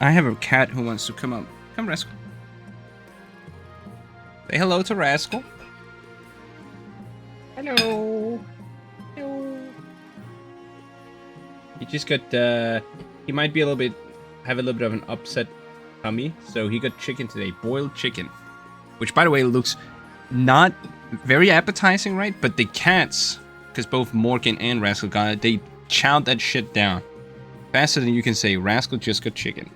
I have a cat who wants to come up. Come, Rascal. Say hello to Rascal. Hello. Hello. He just got, he might be a little bit, have a little bit of an upset tummy. So he got chicken today, boiled chicken. Which, by the way, looks not very appetizing, right? But the cats, because both Morgan and Rascal got it, they chowed that shit down. Faster than you can say, Rascal just got chicken.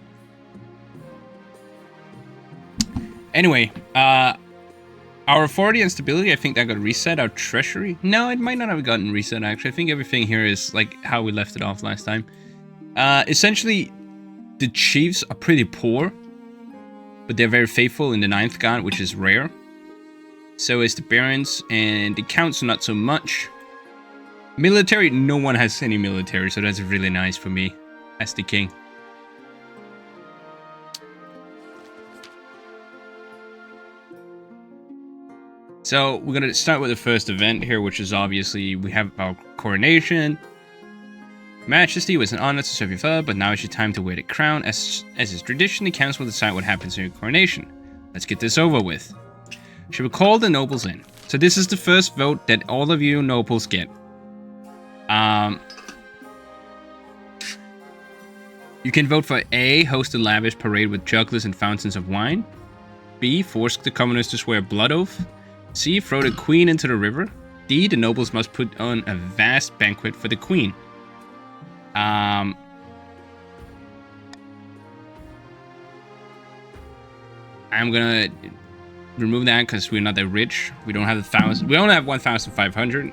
Anyway, our authority and stability, I think that got reset. Our treasury, no, it might not have gotten reset, actually. I think everything here is like how we left it off last time. Essentially, the chiefs are pretty poor, but they're very faithful in the 9th god, which is rare. So is the barons, and the counts not so much. Military, no one has any military, so that's really nice for me as the king. So we're going to start with the first event here, which is obviously we have our coronation. Majesty, was an honor to serve your father, but now is your time to wear the crown. As is tradition, the council will decide what happens in your coronation. Let's get this over with. She will call the nobles in. So this is the first vote that all of you nobles get. You can vote for A, host a lavish parade with jugglers and fountains of wine. B, force the commoners to swear a blood oath. C, throw the queen into the river. D, the nobles must put on a vast banquet for the queen. I'm gonna remove that because we're not that rich. We don't have 1,000. We only have 1,500.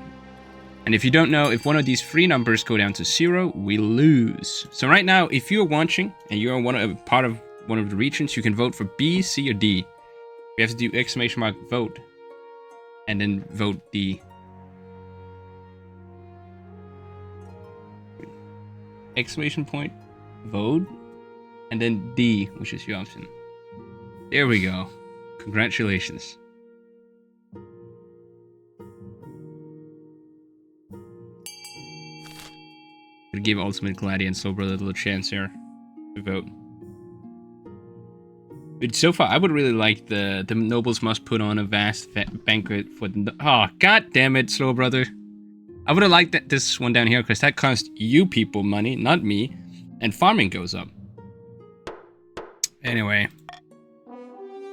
And if you don't know, if one of these three numbers go down to 0, we lose. So right now, if you're watching and you're part of one of the regions, you can vote for B, C, or D. You have to do exclamation mark vote. And then vote D. Exclamation point, vote, and then D, which is your option. There we go. Congratulations. Gonna give Ultimate Gladiator and Sober a little chance here to vote. But so far, I would really like the nobles must put on a vast banquet for the... Oh, god damn it, Slow Brother. I would have liked this one down here, because that costs you people money, not me. And farming goes up. Anyway.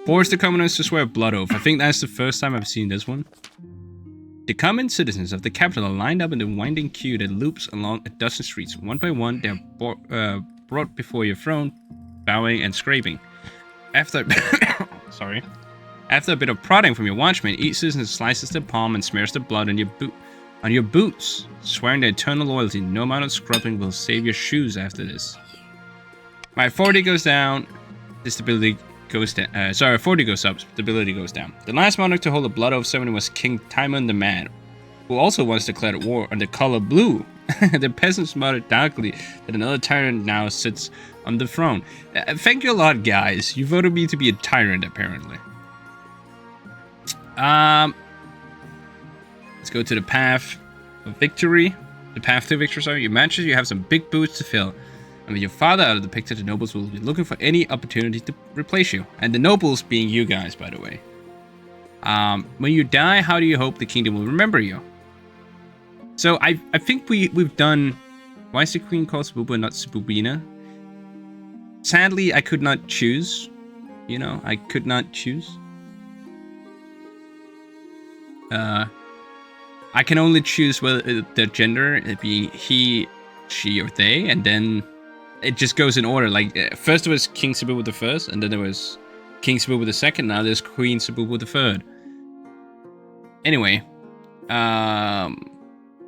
Force the commoners to swear a blood oath. I think that's the first time I've seen this one. The common citizens of the capital are lined up in the winding queue that loops along a dozen streets. One by one, they are brought before your throne, bowing and scraping. After a bit of prodding from your watchman, each citizen slices the palm and smears the blood on your boots, swearing their eternal loyalty. No amount of scrubbing will save your shoes after this. My authority goes down. The stability goes down. Authority goes up. Stability goes down. The last monarch to hold a blood oath ceremony was King Timon the Mad, who also once declared war on the color blue. The peasants muttered darkly that another tyrant now sits on the throne. Thank you a lot, guys. You voted me to be a tyrant, apparently. Let's go to the path of victory. The path to victory, sorry. Your majesty, you have some big boots to fill. And with your father out of the picture, the nobles will be looking for any opportunity to replace you. And the nobles being you guys, by the way. When you die, how do you hope the kingdom will remember you? So I think we've done... Why is the queen called Sebubu and not Sebubina? Sadly, I could not choose. You know, I could not choose. I can only choose whether the gender, it be he, she, or they, and then it just goes in order. Like, first it was King Sebubu the First, and then there was King Sebubu the Second, now there's Queen Sebubu the Third. Anyway,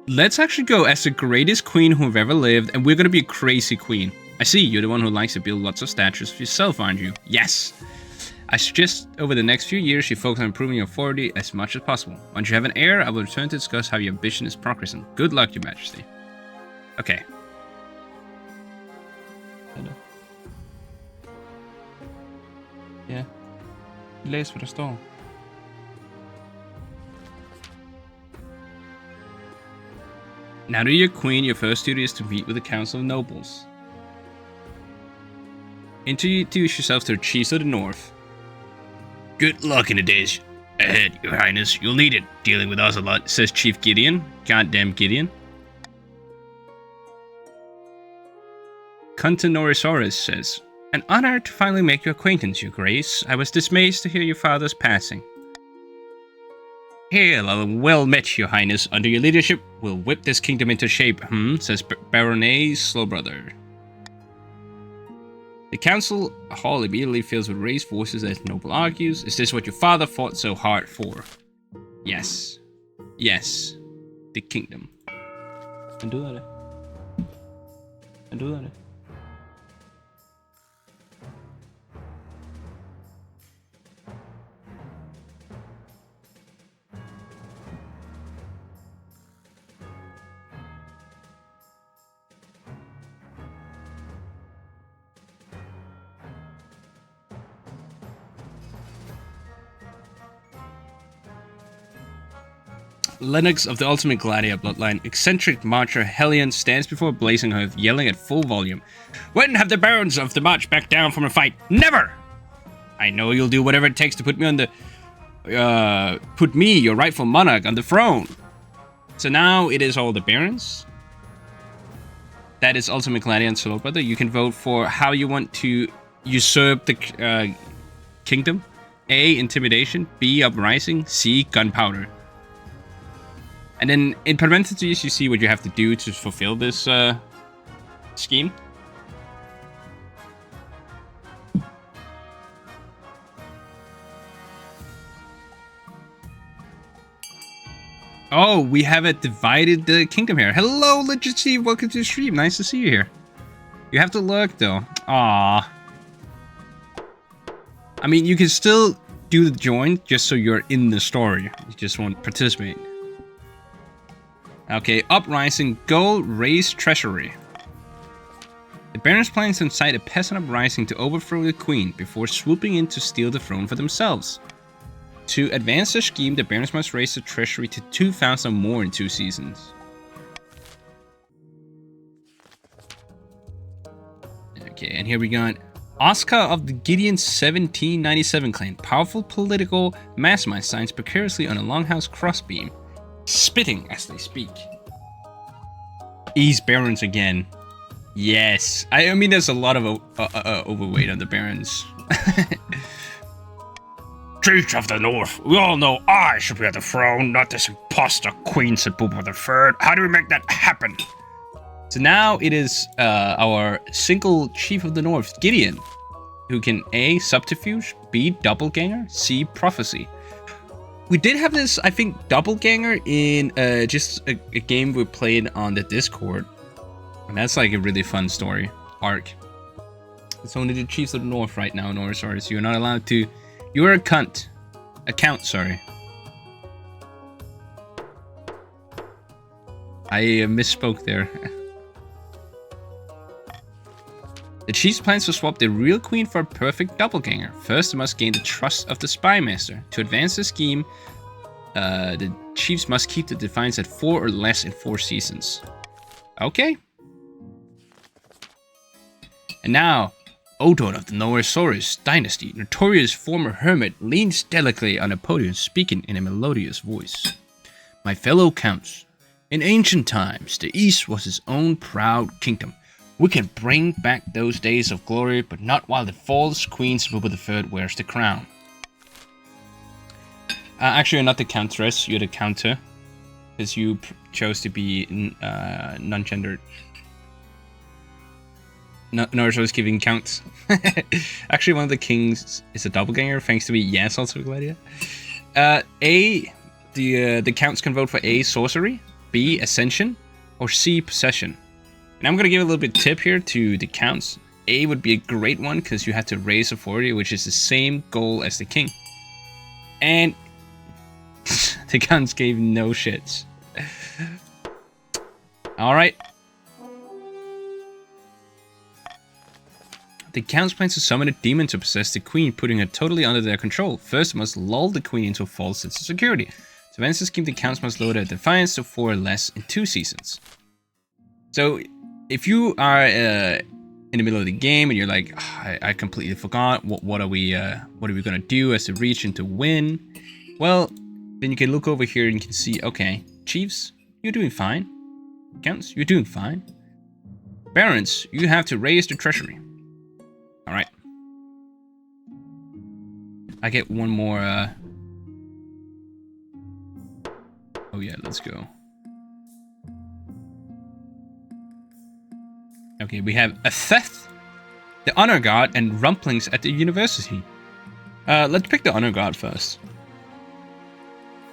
let's actually go as the greatest queen who've ever lived, and we're gonna be a crazy queen. I see, you're the one who likes to build lots of statues for yourself, aren't you? Yes! I suggest over the next few years you focus on improving your authority as much as possible. Once you have an heir, I will return to discuss how your ambition is progressing. Good luck, your majesty. Okay. Hello. Ja. Læs, hvad der står. Now that you're queen, your first duty is to meet with the council of nobles. Introduce yourself to the chiefs of the north. Good luck in the days ahead, your highness. You'll need it, dealing with us a lot. Says Chief Gideon. Goddamn Gideon. Contenorisaurus says, an honor to finally make your acquaintance, your grace. I was dismayed to hear your father's passing. Hail, well met, your highness. Under your leadership, we'll whip this kingdom into shape, says Baronet Slowbrother. The council hall immediately fills with raised voices as Noble argues. Is this what your father fought so hard for? Yes. Yes. The kingdom. Andúdale. Lennox of the Ultimate Gladiator bloodline, eccentric marcher Hellion stands before Blazing Hearth, yelling at full volume. When have the barons of the march backed down from a fight? Never! I know you'll do whatever it takes to put me on the... put me, your rightful monarch, on the throne. So now it is all the barons. That is Ultimate Gladiator and Solo Brother. You can vote for how you want to usurp the kingdom. A, intimidation. B, uprising. C, gunpowder. And then in parentheses, you see what you have to do to fulfill this scheme. Oh, we have a divided kingdom here. Hello, Legit Steve. Welcome to the stream. Nice to see you here. You have to lurk, though. Aww. I mean, you can still do the join just so you're in the story. You just won't participate. Okay, uprising, goal, raise treasury. The barons plan to incite a peasant uprising to overthrow the queen before swooping in to steal the throne for themselves. To advance their scheme, the barons must raise the treasury to 2,000 more in 2 seasons. Okay, and here we got Oscar of the Gideon 1797 clan. Powerful political mastermind signs precariously on a longhouse crossbeam, spitting as they speak. Ease barons again. Yes. I mean, there's a lot of overweight on the barons. Chiefs of the North, we all know I should be at the throne, not this imposter Queen Sebubu III. How do we make that happen? So now it is our single Chief of the North, Gideon, who can A, subterfuge, B, doppelganger, C, prophecy. We did have this, I think, doppelganger in just a game we played on the Discord. And that's like a really fun story arc. It's only the Chiefs of the North right now, Norosaurus. You're not allowed to... You're a cunt. A count, sorry. I misspoke there. The Chiefs plans to swap the real queen for a perfect doppelganger. First, they must gain the trust of the spy master. To advance the scheme, the Chiefs must keep the defiance at 4 or less in 4 seasons. Okay. And now, Odon of the Norosaurus dynasty, notorious former hermit, leans delicately on a podium, speaking in a melodious voice. My fellow counts, in ancient times, the East was its own proud kingdom. We can bring back those days of glory, but not while the false Queen Sebubu III wears the crown. Actually, you're not the countress, you're the counter, because you chose to be non-gendered. Norosaurus giving counts. Actually, one of the kings is a doppelganger, thanks to me. Yes, also Gladiator. The counts can vote for A, sorcery, B, ascension, or C, possession. And I'm gonna give a little bit tip here to the counts. A would be a great one because you have to raise authority, which is the same goal as the king. And the counts gave no shits. All right. The counts plan to summon a demon to possess the queen, putting her totally under their control. First, they must lull the queen into a false sense of security. To advance the scheme, the counts must lower their defiance to 4 or less in 2 seasons. So, if you are in the middle of the game and you're like, oh, I completely forgot. What are we gonna do as a region to win? Well, then you can look over here and you can see, okay, chiefs, you're doing fine. Counts, you're doing fine. Barons, you have to raise the treasury. All right. I get one more. Oh yeah, let's go. Okay, we have a theft, the honor guard, and rumblings at the university. Let's pick the honor guard first.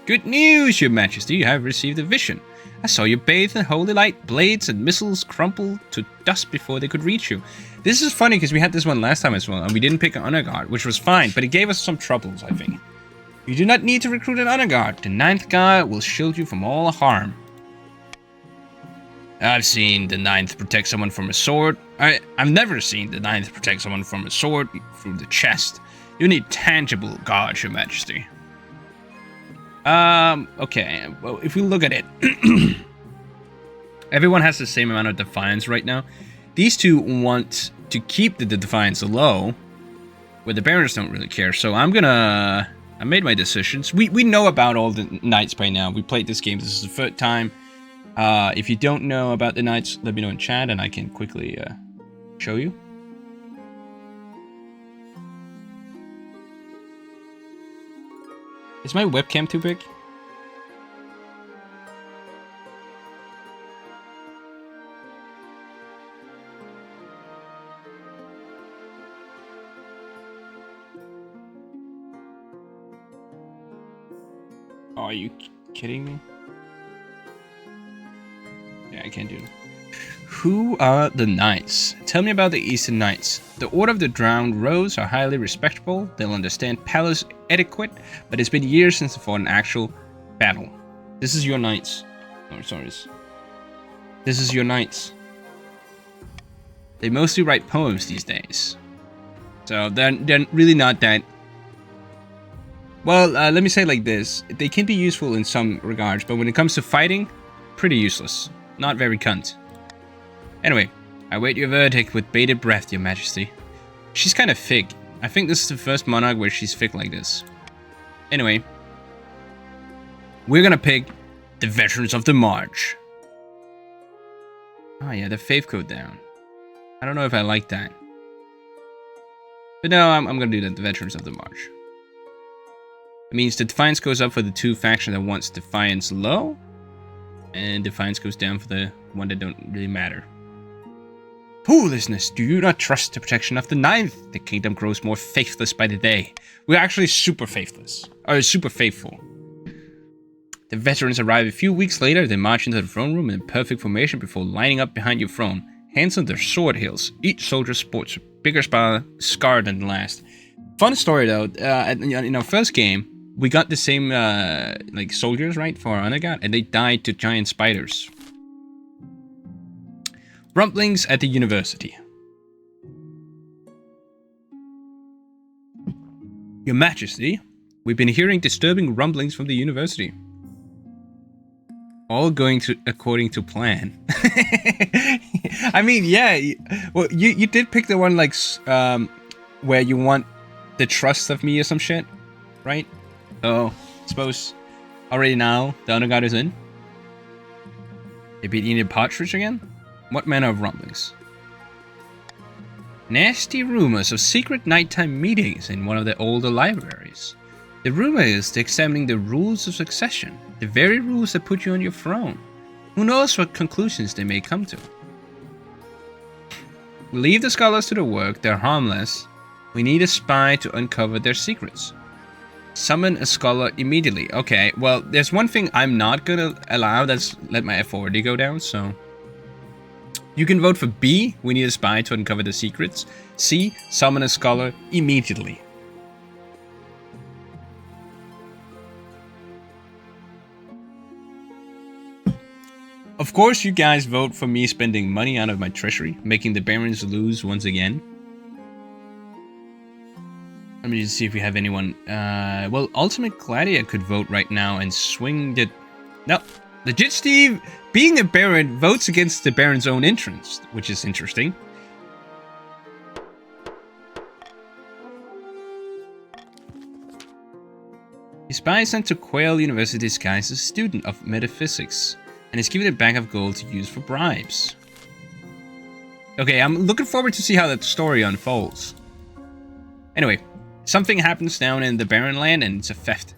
Good news, Your Majesty, you have received a vision. I saw you bathe in holy light, blades and missiles crumpled to dust before they could reach you. This is funny because we had this one last time as well, and we didn't pick an honor guard, which was fine, but it gave us some troubles, I think. You do not need to recruit an honor guard. The 9th guard will shield you from all harm. I've seen the 9th protect someone from a sword. I've never seen the 9th protect someone from a sword through the chest. You need tangible guards, Your Majesty. Okay, well, if we look at it, everyone has the same amount of defiance right now. These two want to keep the defiance low, where the barons don't really care. So I made my decisions. We know about all the knights by now. We played this game. This is the 3rd time. If you don't know about the knights, let me know in chat and I can quickly show you. Is my webcam too big? Oh, are you kidding me? Yeah, I can't do it. Who are the Knights? Tell me about the Eastern Knights. The Order of the Drowned Rose are highly respectable. They'll understand palace etiquette, but it's been years since they fought an actual battle. This is your Knights. Oh, sorry. This is your Knights. They mostly write poems these days. So they're really not that... Well, let me say it like this. They can be useful in some regards, but when it comes to fighting, pretty useless. Not very cunt. Anyway, I wait your verdict with bated breath, Your Majesty. She's kind of thick. I think this is the first monarch where she's thick like this. Anyway, we're gonna pick the Veterans of the March. Oh yeah, the faith code down. I don't know if I like that. But no, I'm gonna do that, the Veterans of the March. It means the Defiance goes up for the 2 factions that wants Defiance low, and Defiance goes down for the one that don't really matter. Foolishness! Do you not trust the protection of the 9th? The kingdom grows more faithless by the day. We're actually super faithless. Or super faithful. The veterans arrive a few weeks later. They march into the throne room in perfect formation before lining up behind your throne. Hands on their sword hilts. Each soldier sports a bigger scar than the last. Fun story though, in our first game, we got the same like soldiers, right, for our honor guard, and they died to giant spiders. Rumblings at the university. Your Majesty, we've been hearing disturbing rumblings from the university. All going according to plan. I mean, yeah. Well, you did pick the one like where you want the trust of me or some shit, right? Oh, I suppose already now the honor guard is in. They beat eating partridge again? What manner of rumblings? Nasty rumors of secret nighttime meetings in one of the older libraries. The rumor is they're examining the rules of succession, the very rules that put you on your throne. Who knows what conclusions they may come to. Leave the scholars to the work, they're harmless. We need a spy to uncover their secrets. Summon a scholar immediately. Okay, well, there's one thing I'm not gonna allow, that's let my authority go down, so... You can vote for B, we need a spy to uncover the secrets. C, summon a scholar immediately. Of course, you guys vote for me spending money out of my treasury, making the barons lose once again. Let me just see if we have anyone. Well, Ultimate Gladiator could vote right now and swing the... No, Legit Steve, being a baron, votes against the baron's own interest, which is interesting. His spy is sent to Quail University disguised as a student of metaphysics, and is given a bag of gold to use for bribes. Okay, I'm looking forward to see how that story unfolds. Anyway, something happens down in the Barren Land, and it's a theft.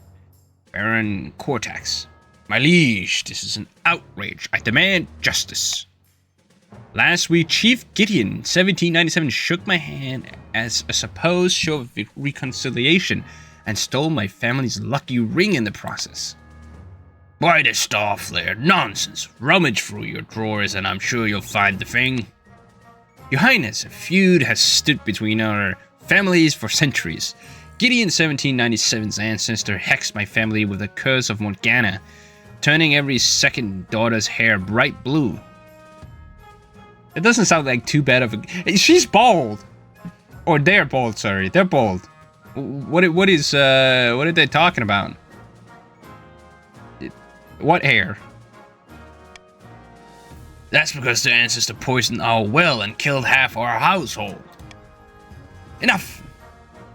Baron Cortax. My liege, this is an outrage. I demand justice. Last week, Chief Gideon, 1797, shook my hand as a supposed show of reconciliation and stole my family's lucky ring in the process. Why this stuff there? Nonsense. Rummage through your drawers and I'm sure you'll find the thing. Your Highness, a feud has stood between our families for centuries. Gideon 1797's ancestor hexed my family with the curse of Morgana, turning every second daughter's hair bright blue. It doesn't sound like too bad of a... She's bald! Or they're bald, sorry. They're bald. What are they talking about? What hair? That's because their ancestor poisoned our well and killed half our household. Enough!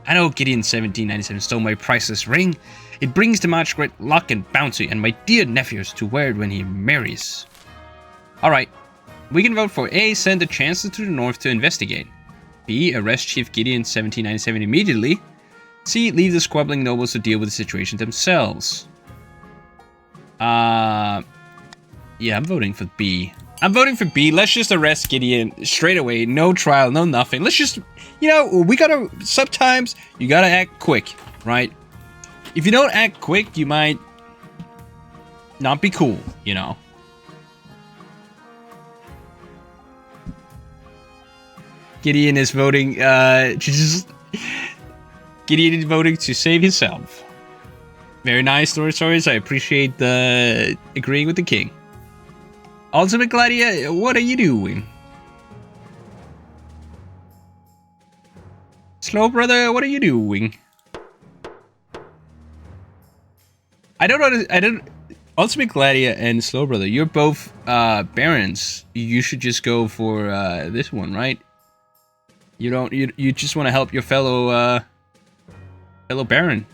I know Gideon 1797 stole my priceless ring. It brings the March great luck and bounty and my dear nephews to wear it when he marries. Alright. We can vote for A. Send the Chancellor to the north to investigate. B. Arrest Chief Gideon 1797 immediately. C. Leave the squabbling nobles to deal with the situation themselves. Yeah, I'm voting for B. I'm voting for B. Let's just arrest Gideon straight away. No trial, no nothing. Let's just... You know, we gotta... Sometimes, you gotta act quick, right? If you don't act quick, you might... not be cool, you know? Gideon is voting, Gideon is voting to save himself. Very nice stories. I appreciate the agreeing with the king. Ultimate Gladiator, what are you doing? Slow brother, what are you doing? I don't know. Ultimate Gladiator and Slow brother, you're both barons. You should just go for this one, right? You don't. You just want to help your fellow baron.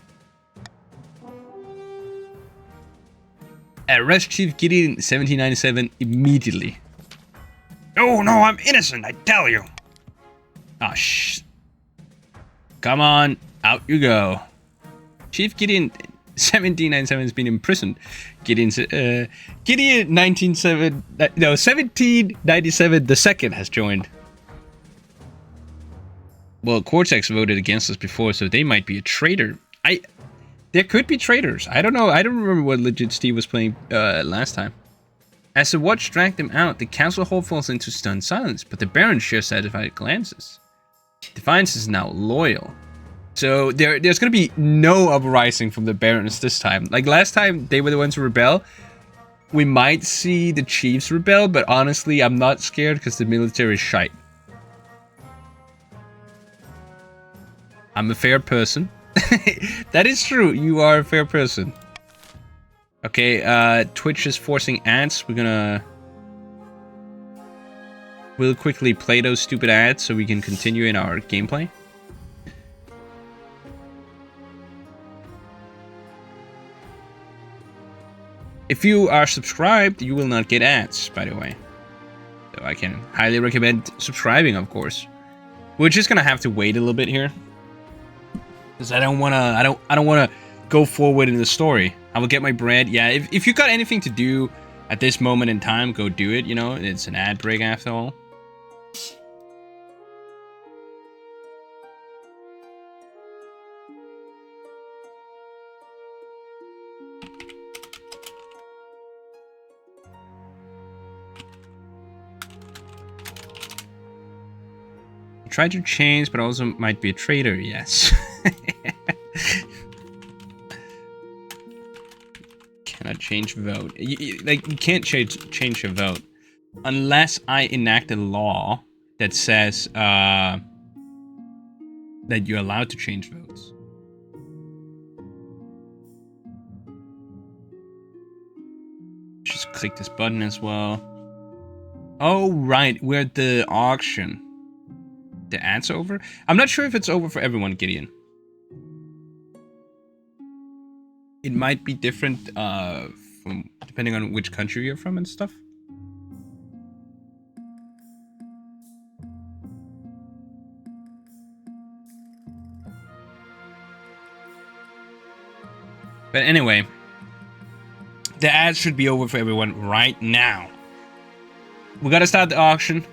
Arrest Chief Gideon 1797 immediately. Oh no, I'm innocent, I tell you. Ah, shh. Come on, out you go. Chief Gideon 1797 has been imprisoned. Gideon 1797 the second has joined. Well, Cortex voted against us before, so they might be a traitor. There could be traitors. I don't know. I don't remember what legit Steve was playing last time. As the watch dragged them out, the council hall falls into stunned silence, but the Baron shares satisfied glances. Defiance is now loyal. So there's going to be no uprising from the Barons this time. Like last time, they were the ones who rebel. We might see the chiefs rebel, but honestly, I'm not scared because the military is shite. I'm a fair person. That is true. You are a fair person. Okay, Twitch is forcing ads. We'll quickly play those stupid ads so we can continue in our gameplay. If you are subscribed, you will not get ads, by the way. So I can highly recommend subscribing, of course. We're just gonna have to wait a little bit here. Because I don't wanna go forward in the story. I will get my bread. Yeah, if you got anything to do at this moment in time, go do it, you know, it's an ad break after all. Try to change, but also might be a traitor, yes. Cannot change vote. You can't change your vote unless I enact a law that says that you're allowed to change votes. Just click this button as well. Oh right, we're at the auction. The ad's over? I'm not sure if it's over for everyone, Gideon. it might be different from depending on which country you're from and stuff. But anyway, the ads should be over for everyone right now. We gotta start the auction.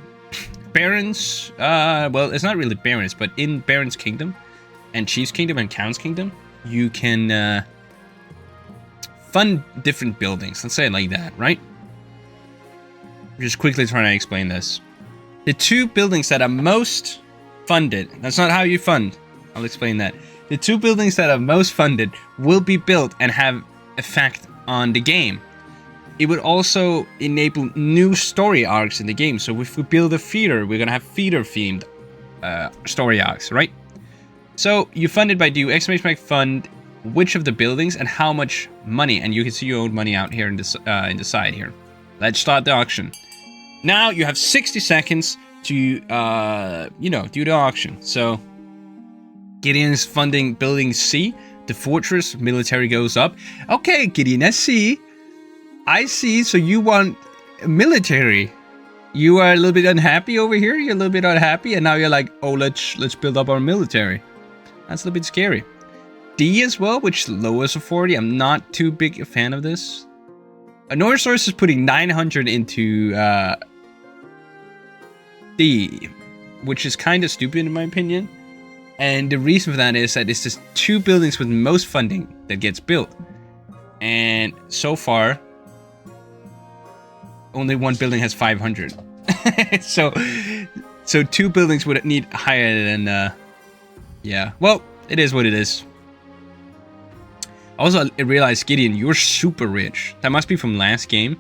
Barons, well, it's not really Barons, but in Baron's Kingdom and Chief's Kingdom and Count's Kingdom, you can fund different buildings. Let's say it like that, right? Just quickly trying to explain this. The two buildings that are most funded, that's not how you fund. I'll explain that. The two buildings that are most funded will be built and have effect on the game. It would also enable new story arcs in the game. So if we build a feeder, we're gonna have feeder-themed story arcs, right? So you fund it by do exclamation mark fund which of the buildings and how much money, and you can see your own money out here in this in the side here. Let's start the auction. Now you have 60 seconds to you know, do the auction. So Gideon is funding building C, the fortress. Military goes up. Okay, Gideon, I see. So you want military. You are a little bit unhappy over here. You're a little bit unhappy, and now you're like, oh, let's build up our military. That's a little bit scary. D as well, which lowers authority. I'm not too big a fan of this. North Source is putting 900 into D, which is kind of stupid in my opinion. And the reason for that is that it's just two buildings with most funding that gets built. And so far, only one building has 500. so two buildings would need higher than, yeah. Well, it is what it is. Also, I realized, Gideon, you're super rich. That must be from last game.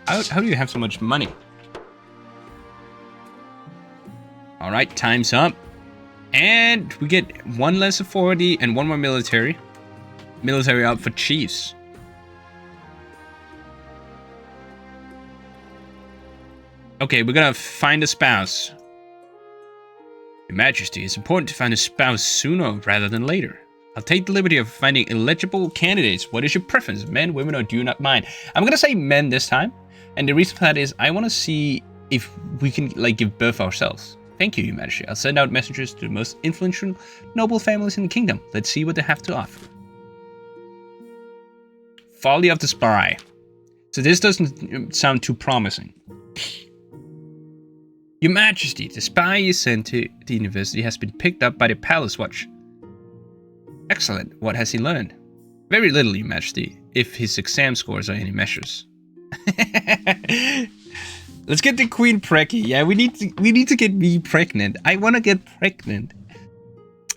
How do you have so much money? Alright, time's up. And we get one less authority and one more military. Military up for chiefs. Okay, we're gonna find a spouse. Your Majesty, it's important to find a spouse sooner rather than later. I'll take the liberty of finding eligible candidates. What is your preference? Men, women, or do you not mind? I'm gonna say men this time. And the reason for that is I want to see if we can like give birth ourselves. Thank you, Your Majesty. I'll send out messengers to the most influential noble families in the kingdom. Let's see what they have to offer. Folly of the Spy. So this doesn't sound too promising. Your Majesty, the spy you sent to the university has been picked up by the Palace Watch. Excellent. What has he learned? Very little, Your Majesty, if his exam scores are any measures. Let's get the queen precky. Yeah, we need to get me pregnant. I want to get pregnant.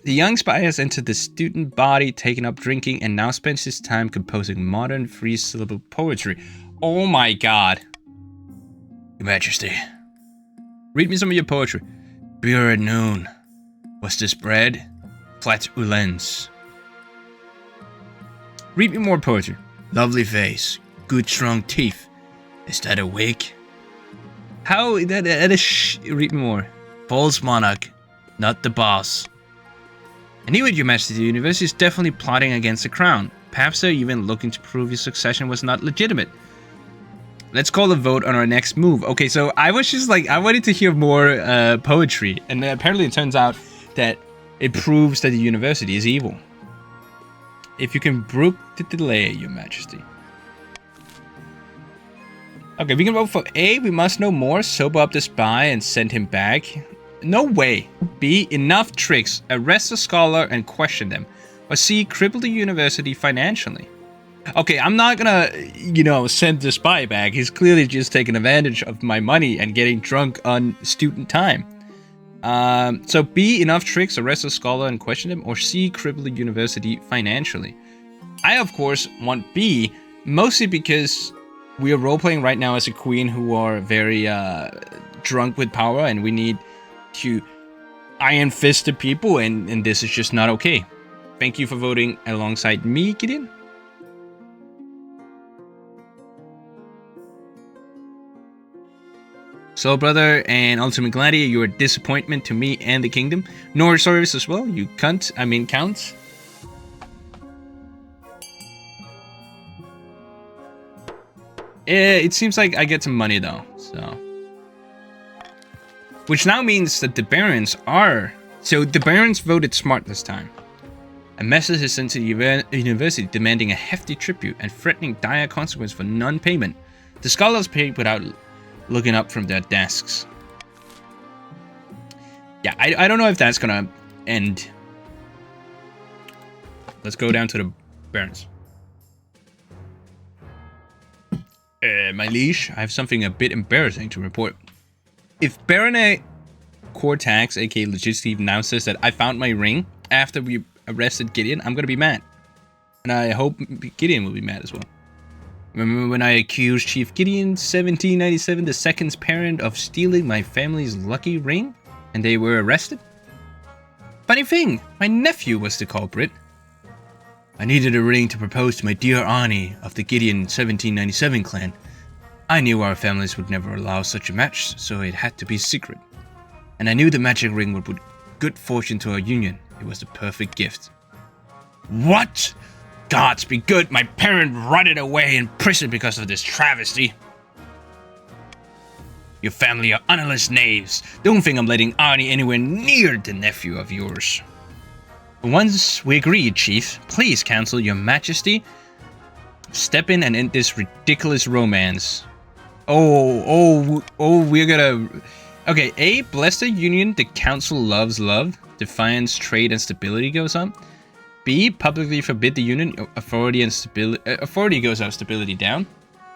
The young spy has entered the student body, taken up drinking, and now spends his time composing modern three-syllable poetry. Oh my god. Your Majesty, read me some of your poetry. Beer at noon. Was this bread? Flatulence. Read me more poetry. Lovely face. Good strong teeth. Is that a wig? How? That is read me more. False monarch. Not the boss. I knew it, Your Majesty. The university is definitely plotting against the crown. Perhaps they're even looking to prove your succession was not legitimate. Let's call a vote on our next move. Okay, so I was just like, I wanted to hear more poetry. And apparently it turns out that it proves that the university is evil. If you can brook the delay, Your Majesty. Okay, we can vote for A. We must know more. Sober up the spy and send him back. No way. B. Enough tricks. Arrest a scholar and question them. Or C. Cripple the university financially. Okay, I'm not gonna, you know, send the spy back. He's clearly just taking advantage of my money and getting drunk on student time. So B, enough tricks, arrest a scholar and question them, or C, cripple the university financially. I, of course, want B, mostly because we are role-playing right now as a queen who are very drunk with power, and we need to iron fist the people, and this is just not okay. Thank you for voting alongside me, Gideon. So, brother and Ultimate Gladiator, you're a disappointment to me and the kingdom. Nor service as well, you cunt. I mean, counts. It seems like I get some money though, so. Which now means that the barons are... So the barons voted smart this time. A message is sent to the university demanding a hefty tribute and threatening dire consequences for non-payment. The scholars paid without looking up from their desks. Yeah, I don't know if that's gonna end. Let's go down to the barons. My liege, I have something a bit embarrassing to report. If Baronet Cortax, aka Legit Steve, now says that I found my ring after we arrested Gideon, I'm gonna be mad. And I hope Gideon will be mad as well. Remember when I accused Chief Gideon, 1797, the second's parent, of stealing my family's lucky ring? And they were arrested? Funny thing, my nephew was the culprit. I needed a ring to propose to my dear Arnie of the Gideon 1797 clan. I knew our families would never allow such a match, so it had to be secret. And I knew the magic ring would put good fortune to our union. It was the perfect gift. What? Gods be good, my parent rotted away in prison because of this travesty. Your family are honorless knaves. Don't think I'm letting Arnie anywhere near the nephew of yours. Once we agreed, Chief, please cancel your majesty. Step in and end this ridiculous romance. Oh, we're gonna... Okay, A, bless the union, the council loves love. Defiance, trade, and stability goes up. B, publicly forbid the union, authority goes up, stability down.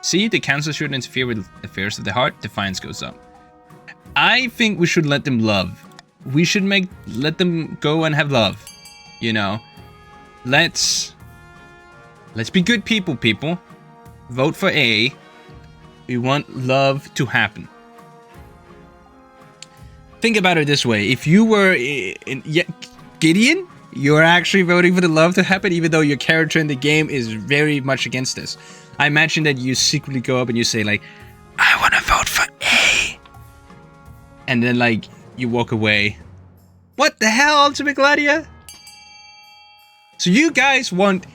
C, the council shouldn't interfere with affairs of the heart, defiance goes up. I think we should let them love. We should let them go and have love. You know, let's be good people. Vote for A. We want love to happen. Think about it this way: if you were Gideon, you're actually voting for the love to happen, even though your character in the game is very much against this. I imagine that you secretly go up and you say like, "I want to vote for A," and then like you walk away. What the hell, Ultimate Gladiator? So you guys want...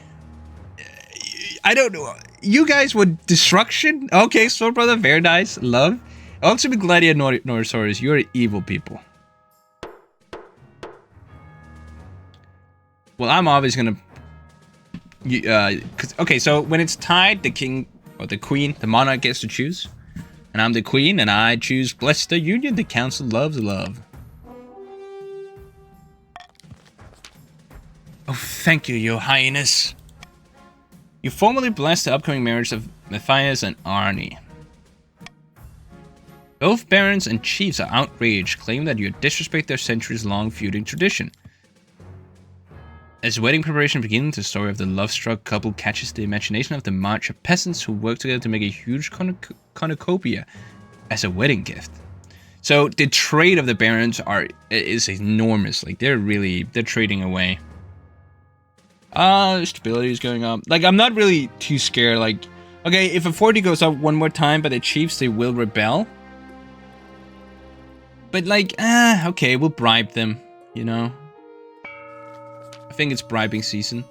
I don't know. You guys want destruction? Okay, Sword Brother, very nice. Love. Ultimate Gladiator Norosaurus, you're evil people. Well, I'm always gonna... okay, so when it's tied, the king or the queen, the monarch gets to choose. And I'm the queen, and I choose bless the union, the council loves love. Oh, thank you, your highness. You formally bless the upcoming marriage of Matthias and Arnie. Both barons and chiefs are outraged, claiming that you disrespect their centuries-long feuding tradition. As wedding preparation begins, the story of the love-struck couple catches the imagination of the march of peasants who work together to make a huge cornucopia as a wedding gift. So the trade of the barons is enormous. Like they're trading away. Stability is going up. Like, I'm not really too scared. Like, okay, if authority goes up one more time by the chiefs, they will rebel. But like, okay, we'll bribe them, you know? I think it's bribing season.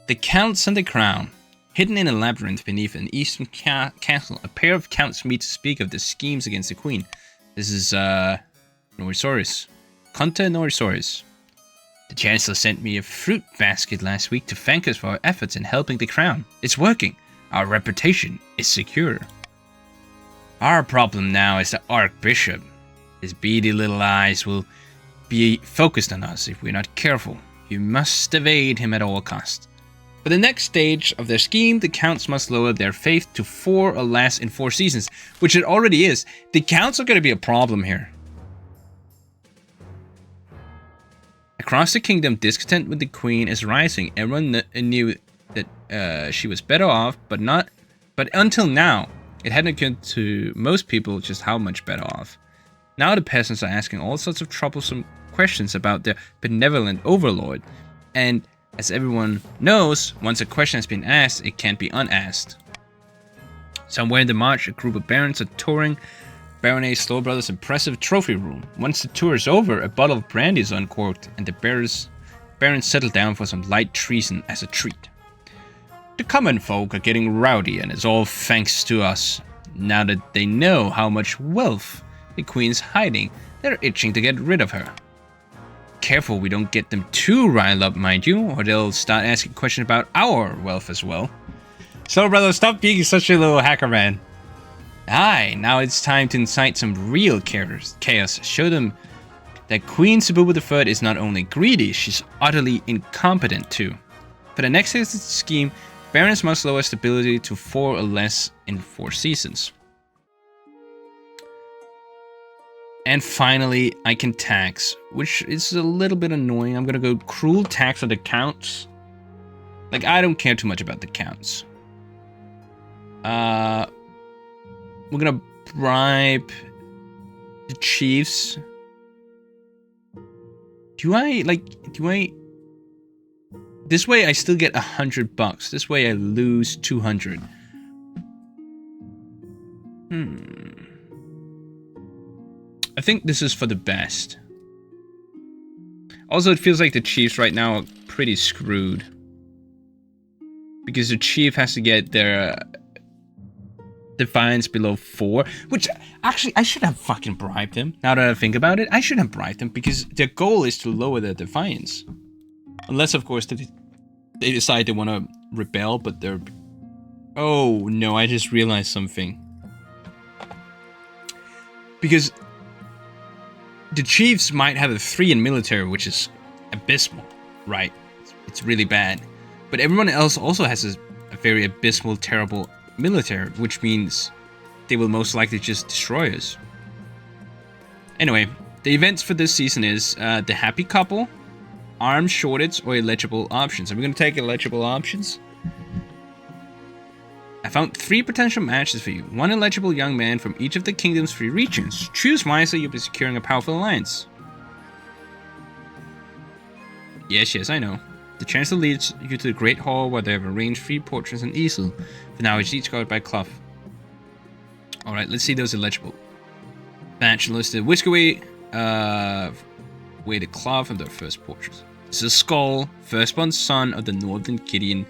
The Counts and the Crown. Hidden in a labyrinth beneath an eastern castle, a pair of counts meet to speak of the schemes against the queen. This is, Norosaurus. Conta Norosaurus. The Chancellor sent me a fruit basket last week to thank us for our efforts in helping the crown. It's working. Our reputation is secure. Our problem now is the Archbishop. His beady little eyes will be focused on us if we're not careful. You must evade him at all costs. For the next stage of their scheme, the Counts must lower their faith to 4 or less in 4 seasons, which it already is. The Counts are going to be a problem here. Across the kingdom, discontent with the queen is rising. Everyone knew that she was better off, but until now, it hadn't occurred to most people just how much better off. Now the peasants are asking all sorts of troublesome questions about their benevolent overlord, and as everyone knows, once a question has been asked, it can't be unasked. Somewhere in the march, a group of barons are touring Baronet Slowbrother's impressive trophy room. Once the tour is over, a bottle of brandy is uncorked, and the barons settle down for some light treason as a treat. The common folk are getting rowdy, and it's all thanks to us. Now that they know how much wealth the queen's hiding, they're itching to get rid of her. Careful we don't get them too riled up, mind you, or they'll start asking questions about our wealth as well. So, brother, stop being such a little hacker man. Aye, now it's time to incite some real chaos. Show them that Queen Sebubu III is not only greedy, she's utterly incompetent too. For the next scheme, barons must lower stability to 4 or less in 4 seasons. And finally, I can tax, which is a little bit annoying. I'm gonna go cruel tax on the counts. Like, I don't care too much about the counts. We're gonna bribe the chiefs. This way I still get $100. This way I lose 200. I think this is for the best. Also, it feels like the chiefs right now are pretty screwed. Because the chief has to get their defiance below 4. Which, actually, I should have fucking bribed them. Now that I think about it, I should have bribed them. Because their goal is to lower their defiance. Unless, of course, they decide they want to rebel, but they're... Oh, no, I just realized something. Because the chiefs might have a 3 in military, which is abysmal, right? It's really bad. But everyone else also has a very abysmal, terrible military, which means they will most likely just destroy us. Anyway, the events for this season is the happy couple, armed shortage, or illegible options. And we're going to take illegible options. I found 3 potential matches for you. 1 eligible young man from each of the kingdom's 3 regions. Choose wisely, you'll be securing a powerful alliance. Yes, I know. The chancellor leads you to the Great Hall where they have arranged 3 portraits and easel. For now, it's each guarded by cloth. Alright, let's see those illegible. Bachelors, the whisk away the cloth from their first portraits. This is Skull, firstborn son of the Northern Gideon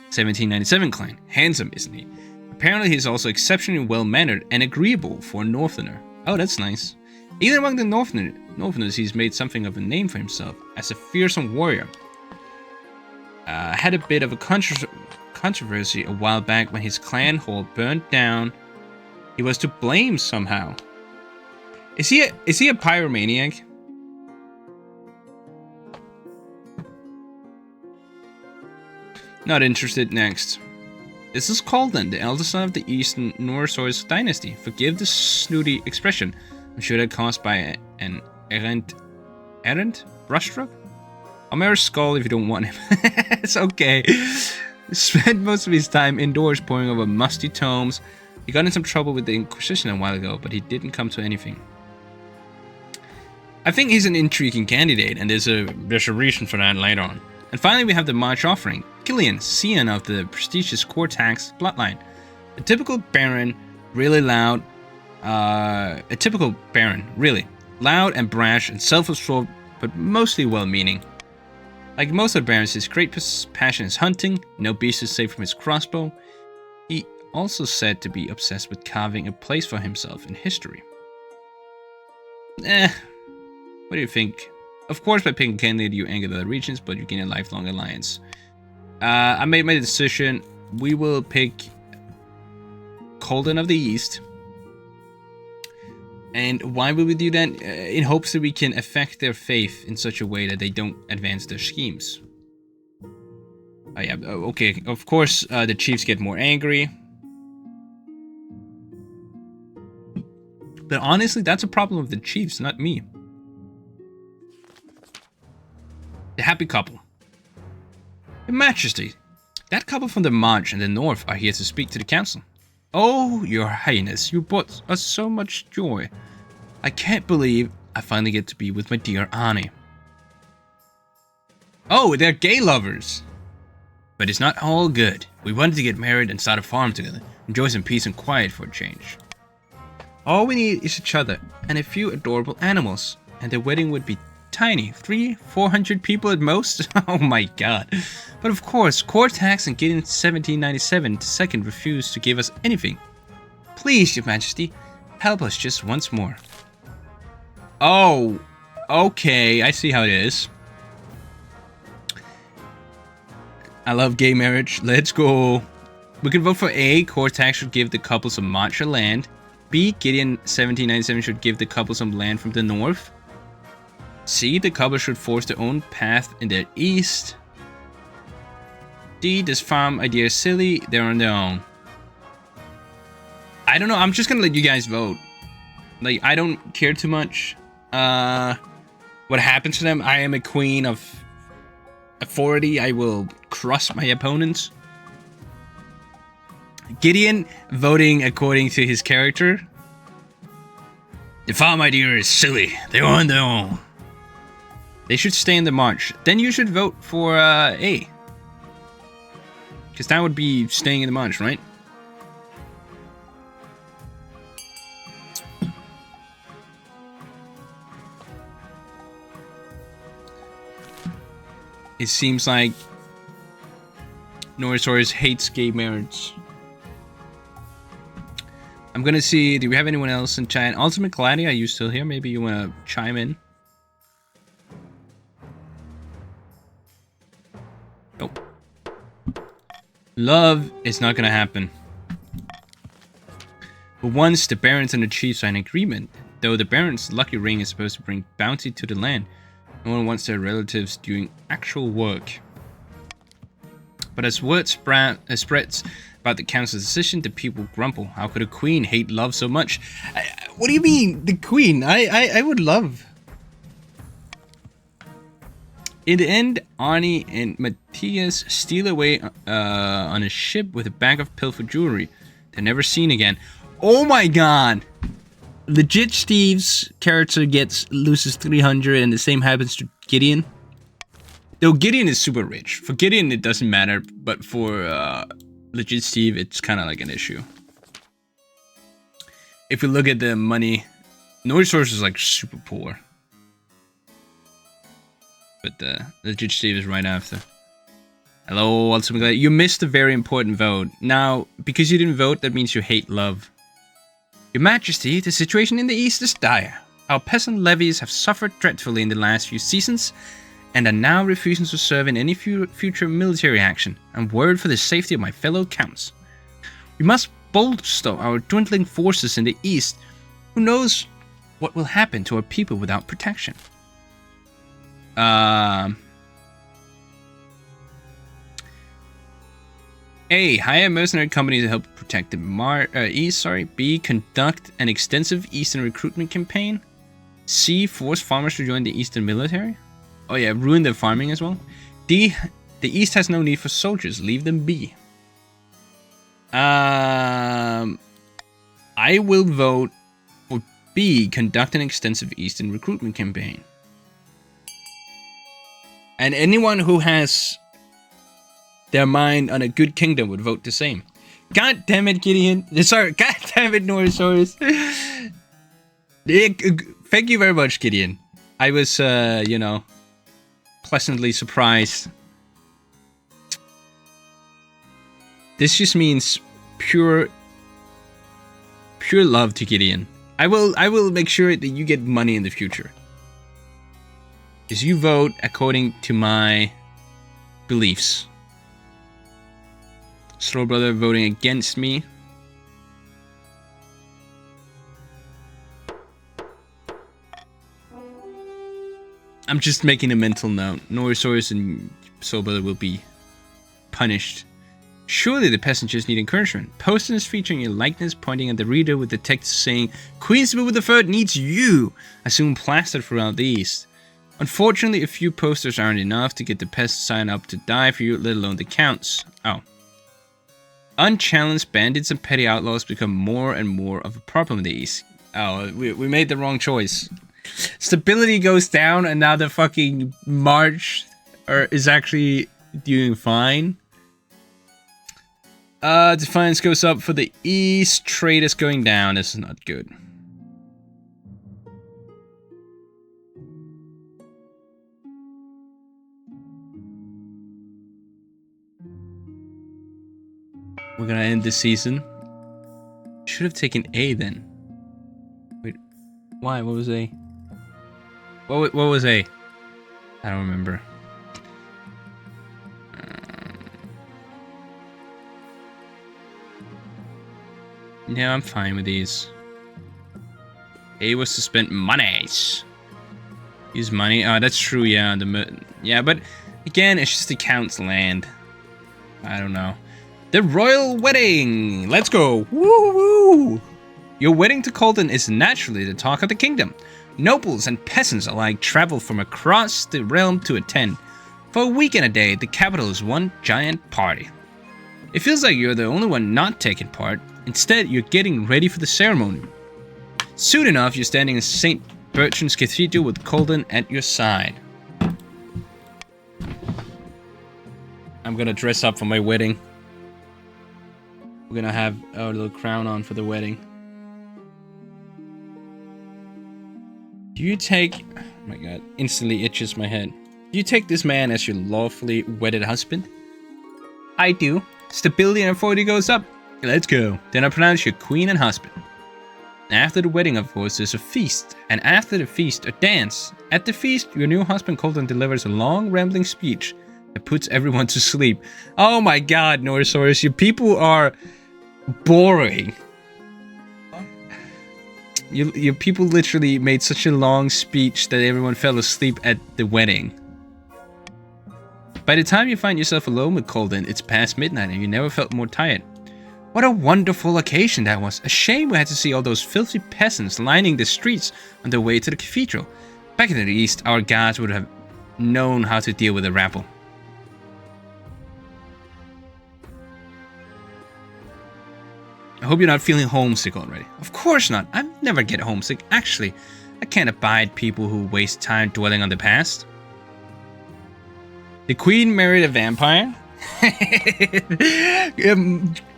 1797 clan. Handsome, isn't he? Apparently he's also exceptionally well-mannered and agreeable for a Northerner. Oh, that's nice. Even among the Northerners, he's made something of a name for himself as a fearsome warrior. Had a bit of a controversy a while back when his clan hall burned down. He was to blame somehow. Is he a pyromaniac? Not interested. Next. This is Calden, the eldest son of the Eastern Norsois dynasty. Forgive the snooty expression. I'm sure that caused by an errant brushstroke? I'll marry Skull if you don't want him. It's okay. He spent most of his time indoors poring over musty tomes. He got in some trouble with the Inquisition a while ago, but he didn't come to anything. I think he's an intriguing candidate, and there's a reason for that later on. And finally, we have the March offering. Killian, scion of the prestigious Cortax bloodline. A typical baron, really loud. Loud and brash and self-absorbed, but mostly well-meaning. Like most of the barons, his great passion is hunting. No beast is safe from his crossbow. He also said to be obsessed with carving a place for himself in history. What do you think? Of course, by picking candidate, you anger the other regions, but you gain a lifelong alliance. I made my decision. We will pick Calden of the East. And why will we do that? In hopes that we can affect their faith in such a way that they don't advance their schemes. Yeah, okay, of course, the chiefs get more angry. But honestly, that's a problem of the chiefs, not me. The happy couple. Your Majesty, that couple from the March and the North are here to speak to the council. Oh, your highness, you brought us so much joy. I can't believe I finally get to be with my dear Annie. Oh, they're gay lovers. But it's not all good. We wanted to get married and start a farm together. Enjoy some peace and quiet for a change. All we need is each other and a few adorable animals, and the wedding would be tiny, 300-400 people at most. Oh my god. But of course, Cortax and Gideon 1797 II refused to give us anything. Please, Your Majesty, help us just once more. Oh, okay, I see how it is. I love gay marriage. Let's go. We can vote for A. Cortax should give the couple some matcha land. B. Gideon 1797 should give the couple some land from the north. C. The couple should force their own path in the east. D. This farm idea is silly. They're on their own. I don't know. I'm just gonna let you guys vote. Like, I don't care too much what happens to them. I am a queen of authority. I will crush my opponents. Gideon voting according to his character. The farm idea is silly. They're on their own. They should stay in the march. Then you should vote for A. Because that would be staying in the march, right? It seems like Norosaurus hates gay marriage. I'm gonna see, do we have anyone else in chat? Ultimate Gladi, are you still here? Maybe you wanna chime in? Nope. Love is not gonna happen. But once the Barons and the Chiefs are in agreement, though the Barons' lucky ring is supposed to bring bounty to the land, no one wants their relatives doing actual work. But as word spreads about the council's decision, the people grumble. How could a queen hate love so much? What do you mean, the queen? I would love. In the end, Arnie and Matthias steal away on a ship with a bag of pilfer jewelry. They're never seen again. Oh my god! Legit Steve's character loses 300 and the same happens to Gideon. Though Gideon is super rich. For Gideon it doesn't matter, but for Legit Steve it's kind of like an issue. If we look at the money, Norosaurus is like super poor. But Legit Steve is right after. Hello, Ultimate Glad. You missed a very important vote. Now, because you didn't vote, that means you hate love. Your Majesty, the situation in the East is dire. Our peasant levies have suffered dreadfully in the last few seasons, and are now refusing to serve in any future military action. I'm worried for the safety of my fellow counts. We must bolster our dwindling forces in the East. Who knows what will happen to our people without protection? A. Hire mercenary companies to help protect the East. B. Conduct an extensive Eastern recruitment campaign. C. Force farmers to join the Eastern military. Oh yeah, ruin their farming as well. D. The East has no need for soldiers. Leave them be. I will vote for B. Conduct an extensive Eastern recruitment campaign. And anyone who has their mind on a good kingdom would vote the same. God damn it, Gideon. Sorry, god damn it, Norosaurus. Thank you very much, Gideon. I was, you know, pleasantly surprised. This just means pure love to Gideon. I will make sure that you get money in the future. Because you vote according to my beliefs. Slow Brother voting against me. I'm just making a mental note. Norosaurus and Slow Brother will be punished. Surely the passengers need encouragement. Posters featuring your likeness pointing at the reader with the text saying, Queen Sebubu III needs you, are soon plastered throughout the East. Unfortunately, a few posters aren't enough to get the pests to sign up to die for you, let alone the counts. Oh. Unchallenged bandits and petty outlaws become more and more of a problem in the East. Oh, we made the wrong choice. Stability goes down and now the fucking march is actually doing fine. Defiance goes up for the East. Trade is going down. This is not good. we're gonna end this season. Should have taken A then. Wait, why? What was A? What was A? I don't remember. Yeah, I'm fine with these. A was to spend monies. Use money. Oh, that's true. Yeah, yeah, but again, it's just accounts land. I don't know. The royal wedding. Let's go. Woo woo. Your wedding to Colton is naturally the talk of the kingdom. Nobles and peasants alike travel from across the realm to attend. For a week and a day, the capital is one giant party. It feels like you're the only one not taking part. Instead, you're getting ready for the ceremony. Soon enough, you're standing in St. Bertrand's Cathedral with Colton at your side. I'm gonna dress up for my wedding. We're gonna have our little crown on for the wedding. Do you take... Oh my god, instantly itches my head. Do you take this man as your lawfully wedded husband? I do. Stability and authority goes up. Let's go. Then I pronounce you queen and husband. After the wedding, of course, there's a feast. And after the feast, a dance. At the feast, your new husband Colton delivers a long, rambling speech that puts everyone to sleep. Oh my god, Norsaurus, you people are boring. Your people literally made such a long speech that everyone fell asleep at the wedding. By the time you find yourself alone with Colton, it's past midnight and you never felt more tired. What a wonderful occasion that was. A shame we had to see all those filthy peasants lining the streets on their way to the cathedral. Back in the East, our guards would have known how to deal with a rabble. I hope you're not feeling homesick already. Of course not. I never get homesick. Actually, I can't abide people who waste time dwelling on the past. The queen married a vampire?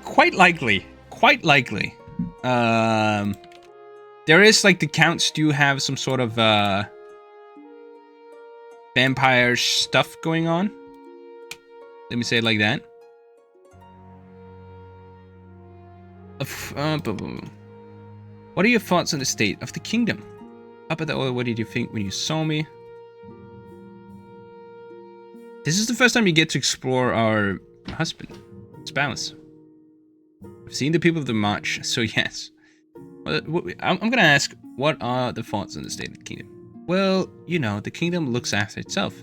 Quite likely. Quite likely. There is, like, the counts do have some sort of vampire stuff going on. Let me say it like that. What are your thoughts on the state of the kingdom? Up at the oil, what did you think when you saw me? This is the first time you get to explore our husband, spouse. I've seen the people of the march, so yes. I'm gonna ask, what are the thoughts on the state of the kingdom? Well, you know, the kingdom looks after itself.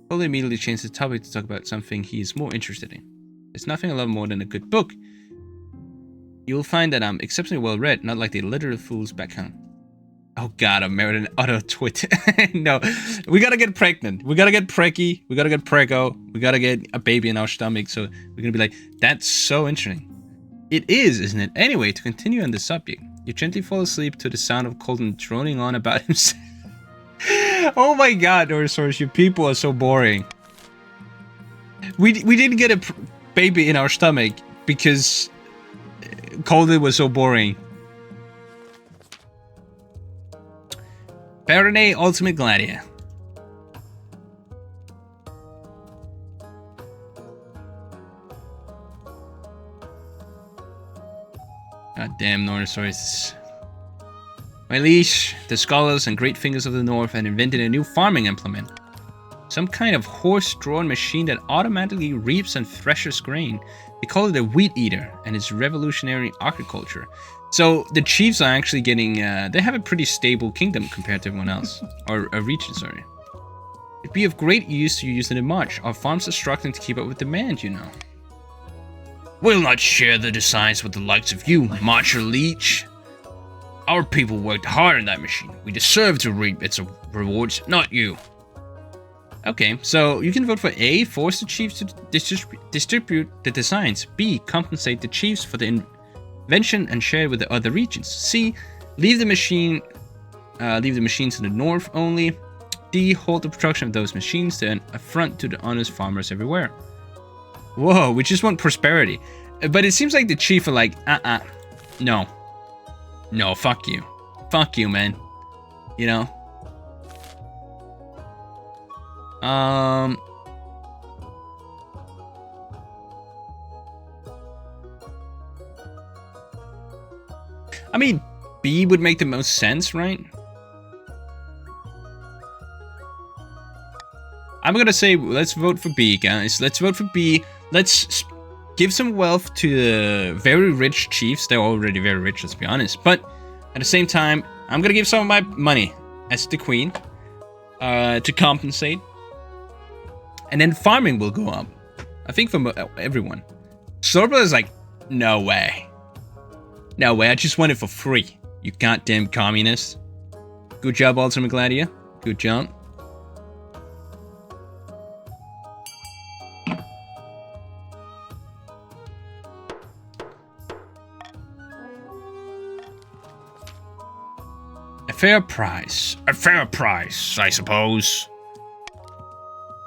Cole immediately changed the topic to talk about something he is more interested in. There's nothing I love more than a good book. You'll find that I'm exceptionally well read, not like the literal fools back home. Oh god, I'm married an utter twit. No, we gotta get pregnant. We gotta get precky. We gotta get preggo. We gotta get a baby in our stomach. So we're gonna be like, that's so interesting. It is, isn't it? Anyway, to continue on the subject, you gently fall asleep to the sound of Colton droning on about himself. Oh my god, Norsaurus, you people are so boring. We didn't get a baby in our stomach because Colton was so boring. Faraday Ultimate Gladiator. God damn, Norsaurus. My liege, the scholars and great fingers of the north had invented a new farming implement. Some kind of horse-drawn machine that automatically reaps and threshes grain. They call it a wheat eater, and it's revolutionary agriculture. So the chiefs are actually getting, they have a pretty stable kingdom compared to everyone else. Or a region, sorry. It'd be of great use to use it in March. Our farms are struggling to keep up with demand, you know. We'll not share the designs with the likes of you, Marcher Leech. Our people worked hard on that machine. We deserve to reap its rewards, not you. Okay, so you can vote for A, force the chiefs to distribute the designs. B, compensate the chiefs for the invention and share it with the other regions. C, leave the machines in the north only. D, hold the production of those machines to an affront to the honest farmers everywhere. Whoa, we just want prosperity. But it seems like the chief are like, no. No, fuck you. Fuck you, man. You know? I mean, B would make the most sense, right? I'm gonna say let's vote for B, guys. Let's vote for B. Let's give some wealth to the very rich chiefs. They're already very rich, let's be honest. But at the same time, I'm gonna give some of my money as the queen to compensate. And then farming will go up. I think for everyone. Slurple is like, no way. No way, I just want it for free. You goddamn communist. Good job, Ultimate Gladiator. Good job. A fair price. A fair price, I suppose.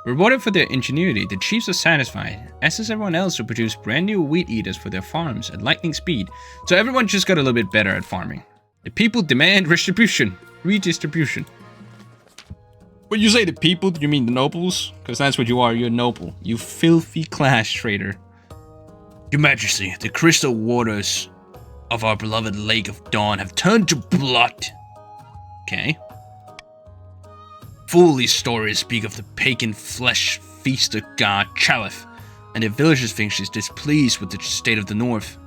Rewarded for their ingenuity, the chiefs are satisfied, as is everyone else who produced brand new wheat eaters for their farms at lightning speed. So everyone just got a little bit better at farming. The people demand redistribution. When you say the people, do you mean the nobles? Because that's what you are, you're a noble. You filthy class traitor. Your Majesty, the crystal waters of our beloved Lake of Dawn have turned to blood. Okay. Foolish stories speak of the pagan flesh feaster god Chalif, and the villagers think she's displeased with the state of the north.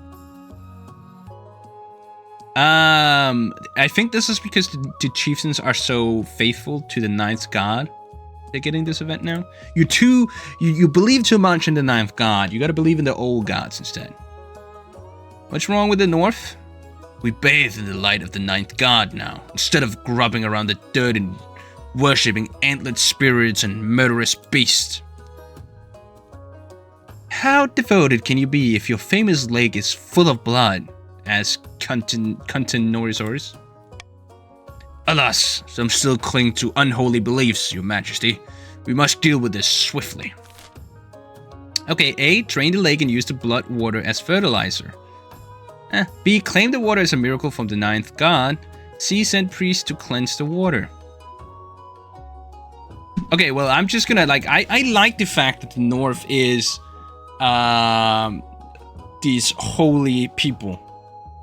I think this is because the chieftains are so faithful to the ninth god. They're getting this event now. You believe too much in the ninth god. You gotta believe in the old gods instead. What's wrong with the north? We bathe in the light of the ninth god now, instead of grubbing around the dirt and worshipping antlered spirits and murderous beasts. How devoted can you be if your famous lake is full of blood? Asked Norisaurus. Alas, some still cling to unholy beliefs, Your Majesty. We must deal with this swiftly. Okay, A. Drain the lake and use the blood water as fertilizer. B. Claim the water as a miracle from the ninth god. C. Send priests to cleanse the water. Okay, well, I'm just gonna, like, I like the fact that the north is, these holy people.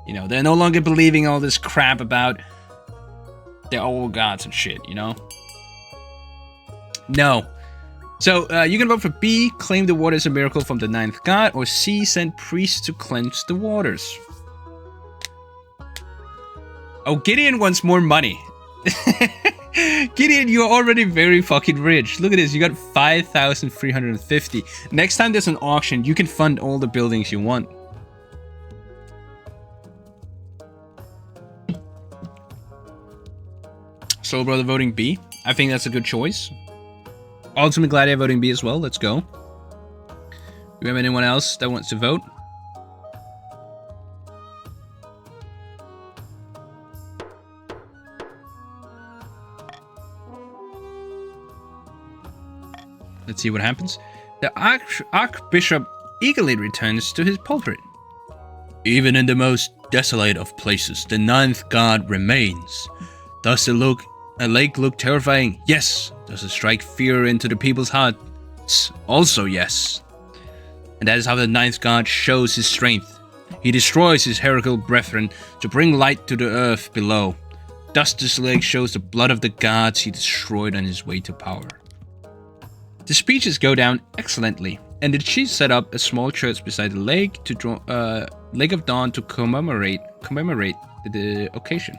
You know, they're no longer believing all this crap about their old gods and shit, you know? No. So, you can vote for B, claim the water is a miracle from the ninth god, or C, send priests to cleanse the waters. Oh, Gideon wants more money. Gideon, you're already very fucking rich. Look at this, you got 5,350. Next time there's an auction, you can fund all the buildings you want. Soul Brother voting B. I think that's a good choice. Ultimate Gladiator voting B as well. Let's go. Do we have anyone else that wants to vote? Let's see what happens. The Archbishop eagerly returns to his pulpit. Even in the most desolate of places, the ninth god remains. Does a lake look terrifying? Yes. Does it strike fear into the people's hearts? Also yes. And that is how the ninth god shows his strength. He destroys his heretical brethren to bring light to the earth below. Thus this lake shows the blood of the gods he destroyed on his way to power. The speeches go down excellently, and the chiefs set up a small church beside the lake to draw Lake of Dawn to commemorate the occasion.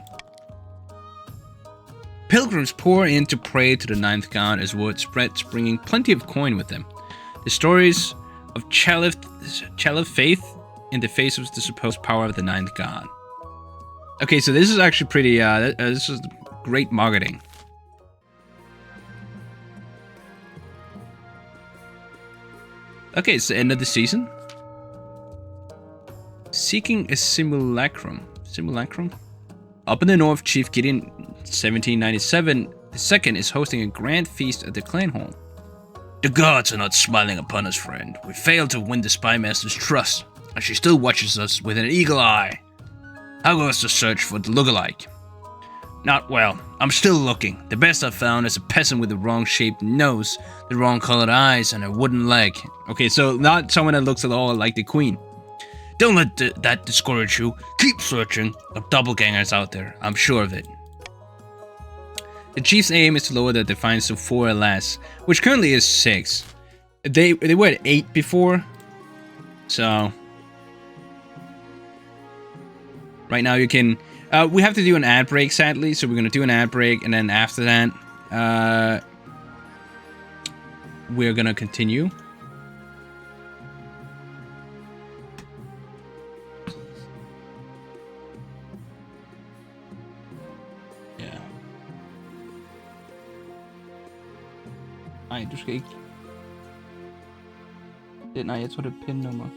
Pilgrims pour in to pray to the ninth god as word spreads, bringing plenty of coin with them. The stories of Chalif faith in the face of the supposed power of the ninth god. Okay, so this is actually pretty, this is great marketing. Okay, it's the end of the season. Seeking a simulacrum. Up in the north, Chief Gideon 1797 II is hosting a grand feast at the clan hall. The gods are not smiling upon us, friend. We failed to win the spy master's trust, and she still watches us with an eagle eye. How goes the search for the lookalike? Not well. I'm still looking. The best I've found is a peasant with the wrong shaped nose, the wrong colored eyes, and a wooden leg. Okay, so not someone that looks at all like the queen. Don't let that discourage you. Keep searching. There are doppelgangers out there. I'm sure of it. The chief's aim is to lower the defiance to 4 or less, which currently is 6. They were at 8 before, so right now you can. We have to do an ad break, sadly, so we're gonna do an ad break, and then after that, we're gonna continue. Nej, du skal ikke. Nej, jeg tror det er pin-nummer.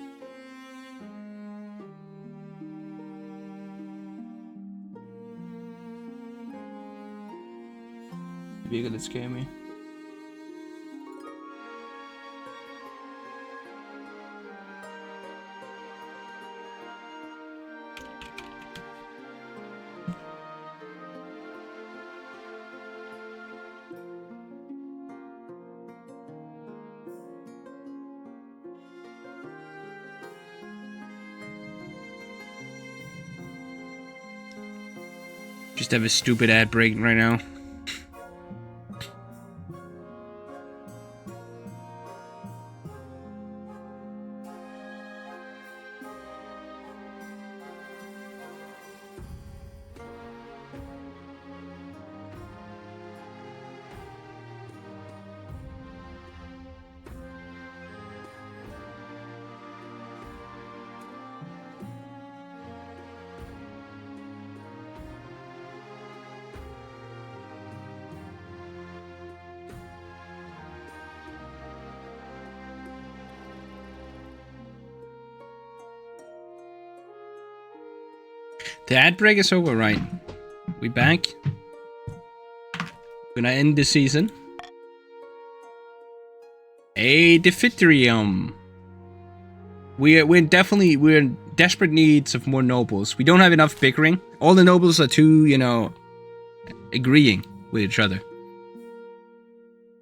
Det virker lidt scammy. Just have a stupid ad break right now. The ad break is over, right? We back. We're gonna end the season. A Defithrium. We're in desperate needs of more nobles. We don't have enough bickering. All the nobles are too, agreeing with each other.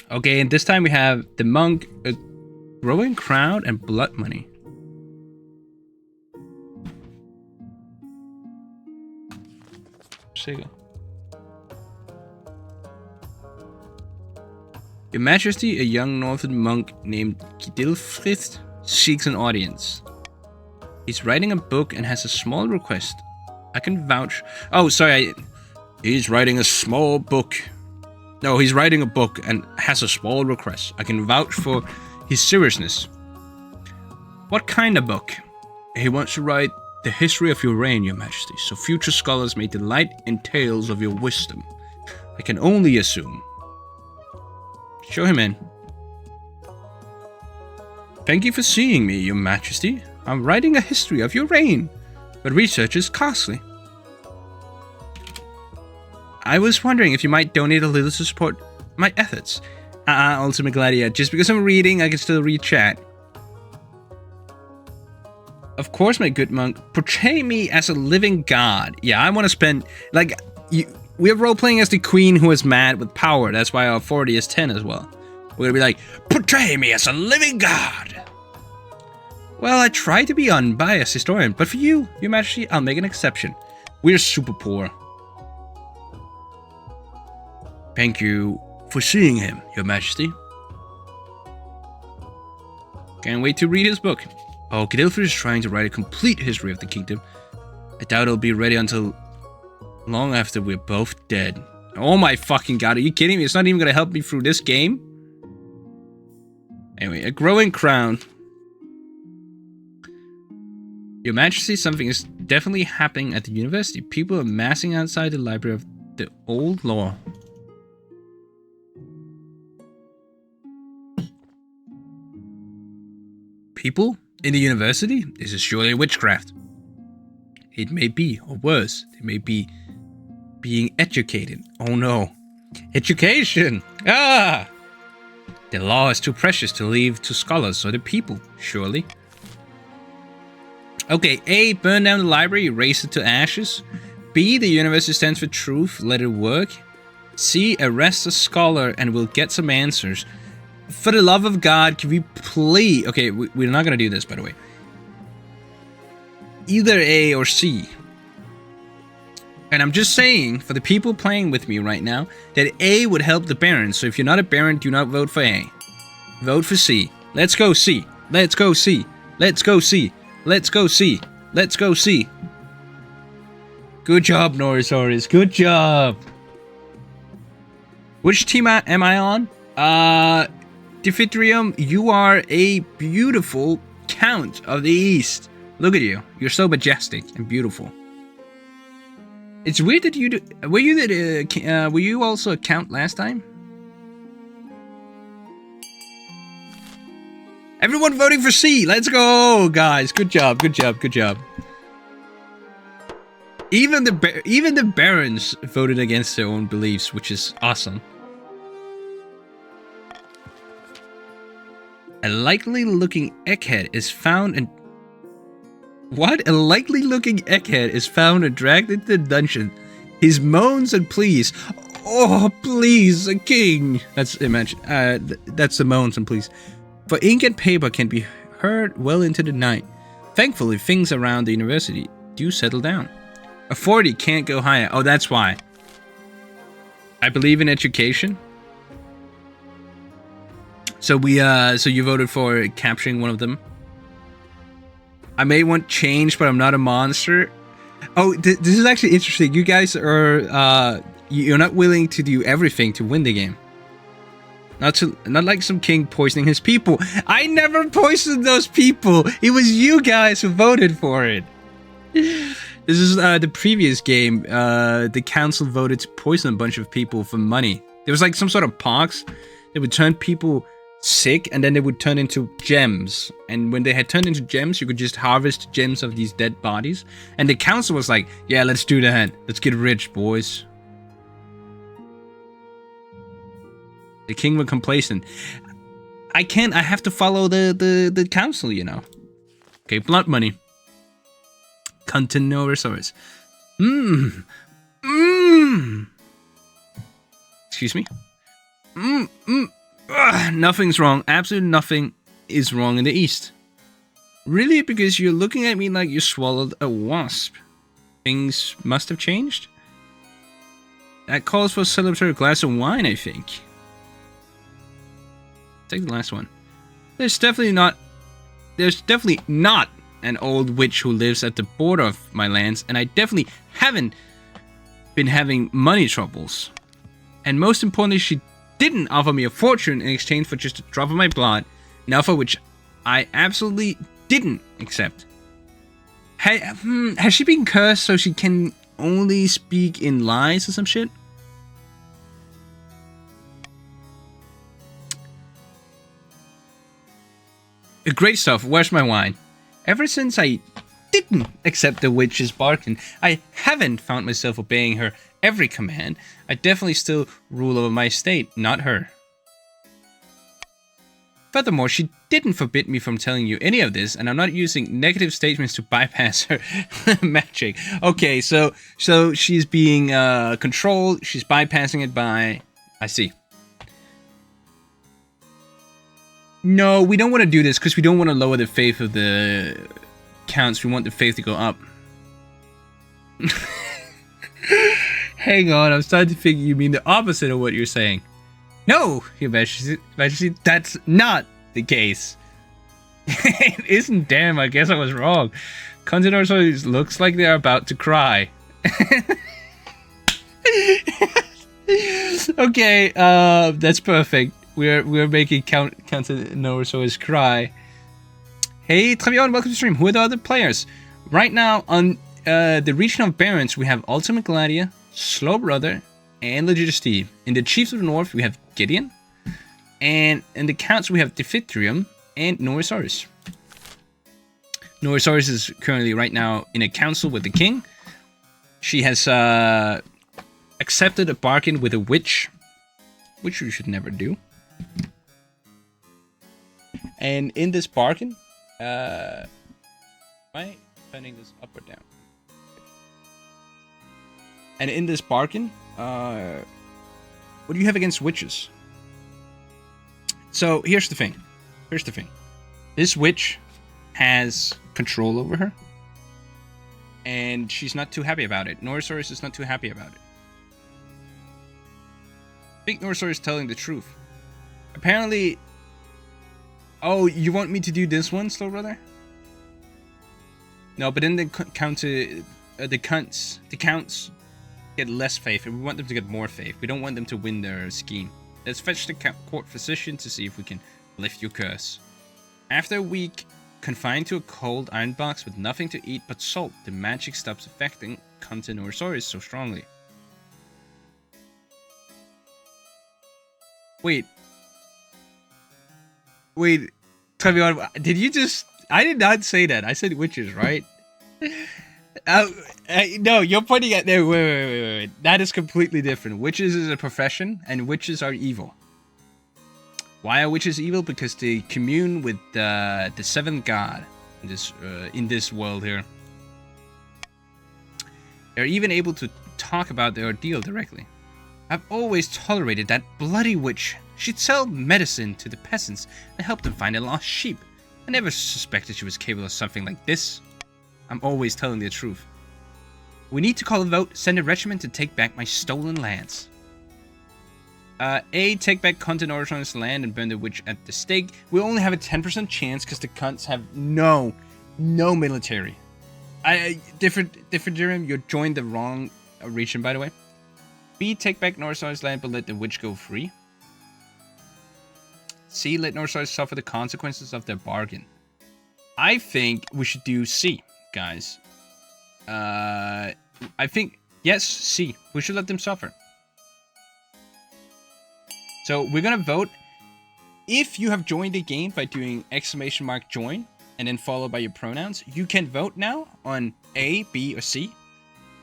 Okay, and this time we have the monk, a growing crowd, and blood money. Sikker. Your Majesty, a young northern monk named Gidilfrith seeks an audience. He's writing a book and has a small request. I can vouch. Oh, sorry. He's writing a small book. No, he's writing a book and has a small request. I can vouch for his seriousness. What kind of book? He wants to write the history of your reign, Your Majesty, so future scholars may delight in tales of your wisdom. I can only assume. Show him in. Thank you for seeing me, Your Majesty. I'm writing a history of your reign, but research is costly. I was wondering if you might donate a little to support my efforts. Ultimate Gladiator, just because I'm reading, I can still read chat. Of course, my good monk. Portray me as a living god. Yeah, I want to spend... we're role-playing as the queen who is mad with power. That's why our authority is 10 as well. We're gonna be like, portray me as a living god. Well, I try to be unbiased historian, but for you, Your Majesty, I'll make an exception. We're super poor. Thank you for seeing him, Your Majesty. Can't wait to read his book. Oh, Gidilfrith is trying to write a complete history of the kingdom. I doubt it'll be ready until long after we're both dead. Oh my fucking god, are you kidding me? It's not even gonna help me through this game? Anyway, a growing crown. Your Majesty, something is definitely happening at the university. People are massing outside the library of the old law. People? In the university? This is surely witchcraft. It may be, or worse, they may be being educated. Oh no. Education! Ah! The law is too precious to leave to scholars or the people, surely. Okay, A, burn down the library, erase it to ashes. B, the university stands for truth, let it work. C, arrest a scholar and we'll get some answers. For the love of God, can we please... Okay, we're not going to do this, by the way. either A or C. And I'm just saying, for the people playing with me right now, that A would help the Baron. So if you're not a Baron, do not vote for A. Vote for C. Let's go C. Let's go C. Let's go C. Let's go C. Let's go C. Good job, Norisaurus. Good job. Which team am I on? Diphithrium, you are a beautiful Count of the East. Look at you. You're so majestic and beautiful. It's weird that you do. Were you also a Count last time? Everyone voting for C. Let's go, guys. Good job. Good job. Good job. Even the Barons voted against their own beliefs, which is awesome. A likely-looking egghead is found and... What? A likely-looking egghead is found and dragged into the dungeon. His moans and pleas. Oh, please, a king. That's that's the moans and pleas. For ink and paper can be heard well into the night. Thankfully, things around the university do settle down. A 40 can't go higher. Oh, that's why. I believe in education. So so you voted for capturing one of them. I may want change, but I'm not a monster. Oh, this is actually interesting. You guys are you're not willing to do everything to win the game. Not like some king poisoning his people. I never poisoned those people. It was you guys who voted for it. This is the previous game. The council voted to poison a bunch of people for money. There was like some sort of pox that would turn people sick, and then they would turn into gems. And when they had turned into gems, you could just harvest gems of these dead bodies. And the council was like, yeah, let's do that. Let's get rich, boys. The king was complacent. I can't. I have to follow the council, you know. Okay, blood money. Continuosaurus. Excuse me. Nothing's wrong. Absolutely nothing is wrong in the East. Really? Because you're looking at me like you swallowed a wasp. Things must have changed? That calls for a celebratory glass of wine, I think. Take the last one. There's definitely not an old witch who lives at the border of my lands, and I definitely haven't been having money troubles. And most importantly, she didn't offer me a fortune in exchange for just a drop of my blood, an offer which I absolutely didn't accept. Has she been cursed so she can only speak in lies or some shit? Great stuff. Where's my wine? Ever since I didn't accept the witch's bargain, I haven't found myself obeying her every command. I definitely still rule over my estate, not her. Furthermore, she didn't forbid me from telling you any of this, and I'm not using negative statements to bypass her magic. Okay, so she's being controlled. She's bypassing it by... I see. No, we don't want to do this because we don't want to lower the faith of the counts. We want the faith to go up. Hang on, I'm starting to think you mean the opposite of what you're saying. No, Your Majesty, that's not the case. It isn't, damn, I guess I was wrong. Continuosaurus looks like they're about to cry. Okay, that's perfect. We're making Continuosaurus cry. Hey, Travion, welcome to the stream. Who are the other players? Right now, on the region of Barons, we have Ultimate Gladiator, Slow Brother, and Legit Steve. In the Chiefs of the North, we have Gideon. And in the Counts, we have Diphithrium and Norisaurus. Norisaurus is currently right now in a council with the king. She has accepted a bargain with a witch, which you should never do. And in this bargain, am I turning this up or down? And in this bargain, what do you have against witches? So here's the thing. This witch has control over her. And she's not too happy about it. Norosaurus is not too happy about it. I think Norosaurus is telling the truth. Apparently... Oh, you want me to do this one, Slow Brother? No, but then the counts get less faith, and we want them to get more faith. We don't want them to win their scheme. Let's fetch the court physician to see if we can lift your curse. After a week, confined to a cold iron box with nothing to eat but salt, the magic stops affecting Contenorosaurus so strongly. Wait, Travion, did you just... I did not say that. I said witches, right? No, you're pointing at... No, wait. That is completely different. Witches is a profession, and witches are evil. Why are witches evil? Because they commune with the seventh god in this world here. They're even able to talk about their ordeal directly. I've always tolerated that bloody witch. She'd sell medicine to the peasants and help them find a lost sheep. I never suspected she was capable of something like this. I'm always telling the truth. We need to call a vote, send a regiment to take back my stolen lands. A, take back Contenorosaurus' land and burn the witch at the stake. We only have a 10% chance because the cunts have no military. Different Jerem, you joined the wrong region, by the way. B, take back Norosaurus' land but let the witch go free. C, let Norosaurus suffer the consequences of their bargain. I think we should do C, guys. I think, yes, C. We should let them suffer. So we're gonna vote. If you have joined the game by doing !join and then followed by your pronouns, you can vote now on A, B, or C.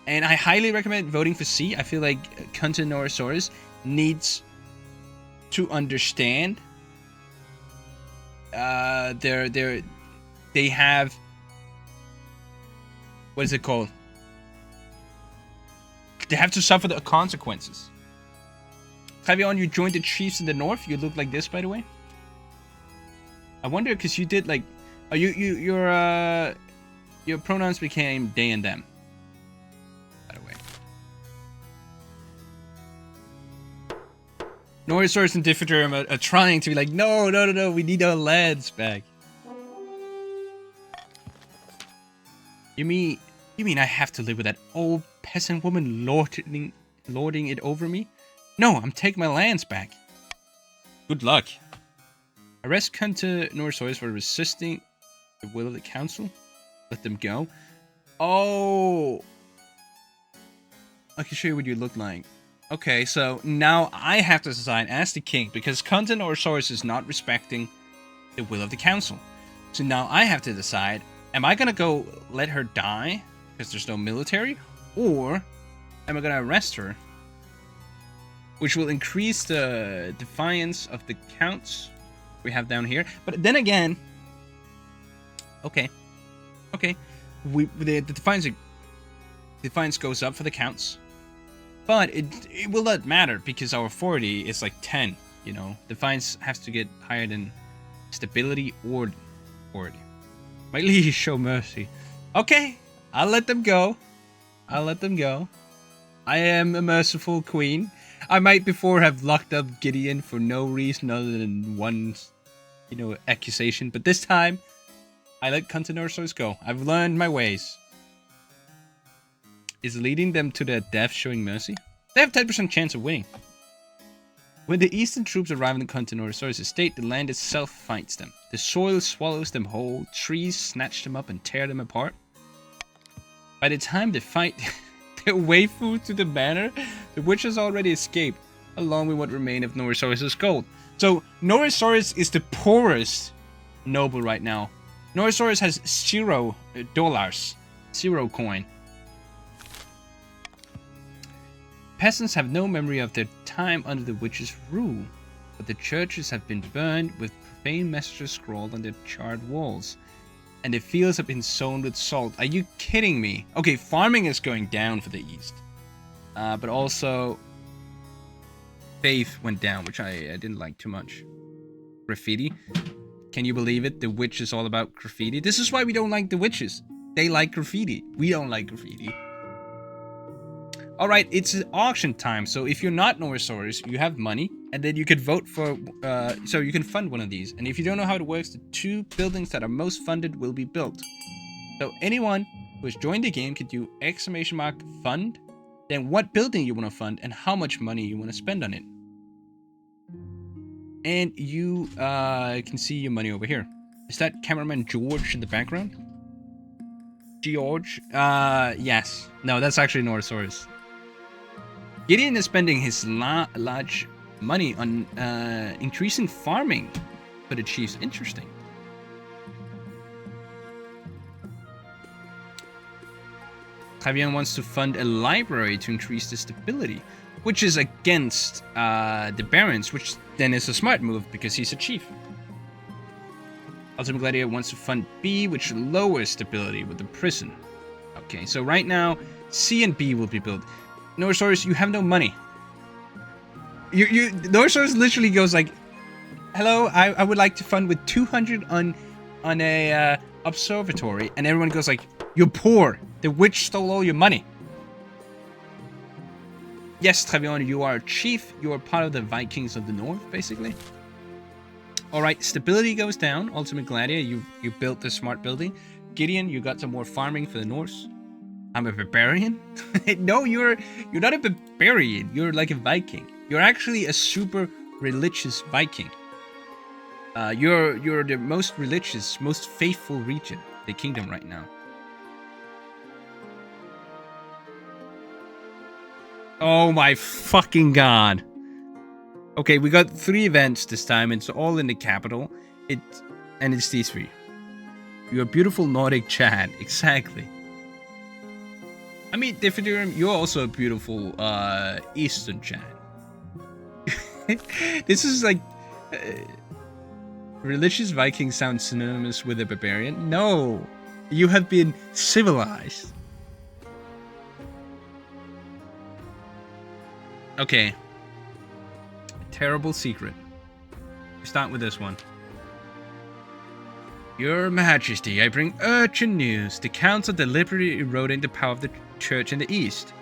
And I highly recommend voting for C. I feel like Contenorosaurus needs to understand they have, what is it called? They have to suffer the consequences. Clavion, you joined the chiefs in the north. You look like this, by the way. I wonder because you did like, your pronouns became they and them. By the way, Norosaurus and Diffidurm are trying to be like, no, we need our lads back. You mean I have to live with that old peasant woman lording it over me? No, I'm taking my lands back. Good luck. Arrest Contenorosaurus for resisting the will of the council. Let them go. Oh. I can show you what you look like. Okay, so now I have to decide as the king because Contenorosaurus is not respecting the will of the council. So now I have to decide, am I going to go let her die because there's no military? Or am I going to arrest her? Which will increase the defiance of the counts we have down here. But then again, okay, the defiance goes up for the counts, but it will not matter because our authority is like 10. You know, defiance has to get higher than stability or authority. My liege, show mercy. Okay, I'll let them go. I am a merciful queen. I might before have locked up Gideon for no reason other than one, accusation. But this time, I let Contenorosaurus go. I've learned my ways. Is leading them to their death showing mercy? They have 10% chance of winning. When the eastern troops arrive in the Contenorosaurus estate, the land itself fights them. The soil swallows them whole, trees snatch them up and tear them apart. By the time they fight their way through to the manor, the witch has already escaped, along with what remained of Norosaurus' gold. So, Norosaurus is the poorest noble right now. Norosaurus has $0, 0 coin. Peasants have no memory of their time under the witch's rule, but the churches have been burned with profane messages scrawled on their charred walls, and the fields have been sown with salt. Are you kidding me? Okay, farming is going down for the east, but also faith went down, which I didn't like too much. Graffiti. Can you believe it? The witch is all about graffiti. This is why we don't like the witches. They like graffiti. We don't like graffiti. Alright, it's auction time. So if you're not Norosaurus, you have money. And then you could vote for... so you can fund one of these. And if you don't know how it works, the 2 buildings that are most funded will be built. So anyone who has joined the game can do !fund. Then what building you want to fund and how much money you want to spend on it. And you can see your money over here. Is that cameraman George in the background? George? Yes. No, that's actually Norosaurus. Gideon is spending his large money on increasing farming for the chiefs. Interesting. Javier wants to fund a library to increase the stability, which is against the barons, which then is a smart move because he's a chief. Ultimate Gladiator wants to fund B, which lowers stability with the prison. Okay, so right now, C and B will be built. Norosaurus, you have no money. Norosaurus literally goes like, hello, I would like to fund with 200 on a observatory, and everyone goes like, you're poor. The witch stole all your money. Yes, Travion, you are a chief. You are part of the Vikings of the North, basically. Alright, stability goes down. Ultimate Gladiator, you built the smart building. Gideon, you got some more farming for the Norse. I'm a barbarian? No, you're not a barbarian. You're like a Viking. You're actually a super religious Viking. You're the most religious, most faithful region, the kingdom right now. Oh my fucking god. Okay, we got 3 events this time. It's all in the capital. And it's these 3. You're a beautiful Nordic Chad. Exactly. I mean, Diffidurum, you're also a beautiful Eastern Chad. This is like... religious Viking sounds synonymous with a barbarian? No! You have been civilized. Okay. Terrible secret. We start with this one. Your Majesty, I bring urgent news. The Council deliberately eroding the power of the Church in the East.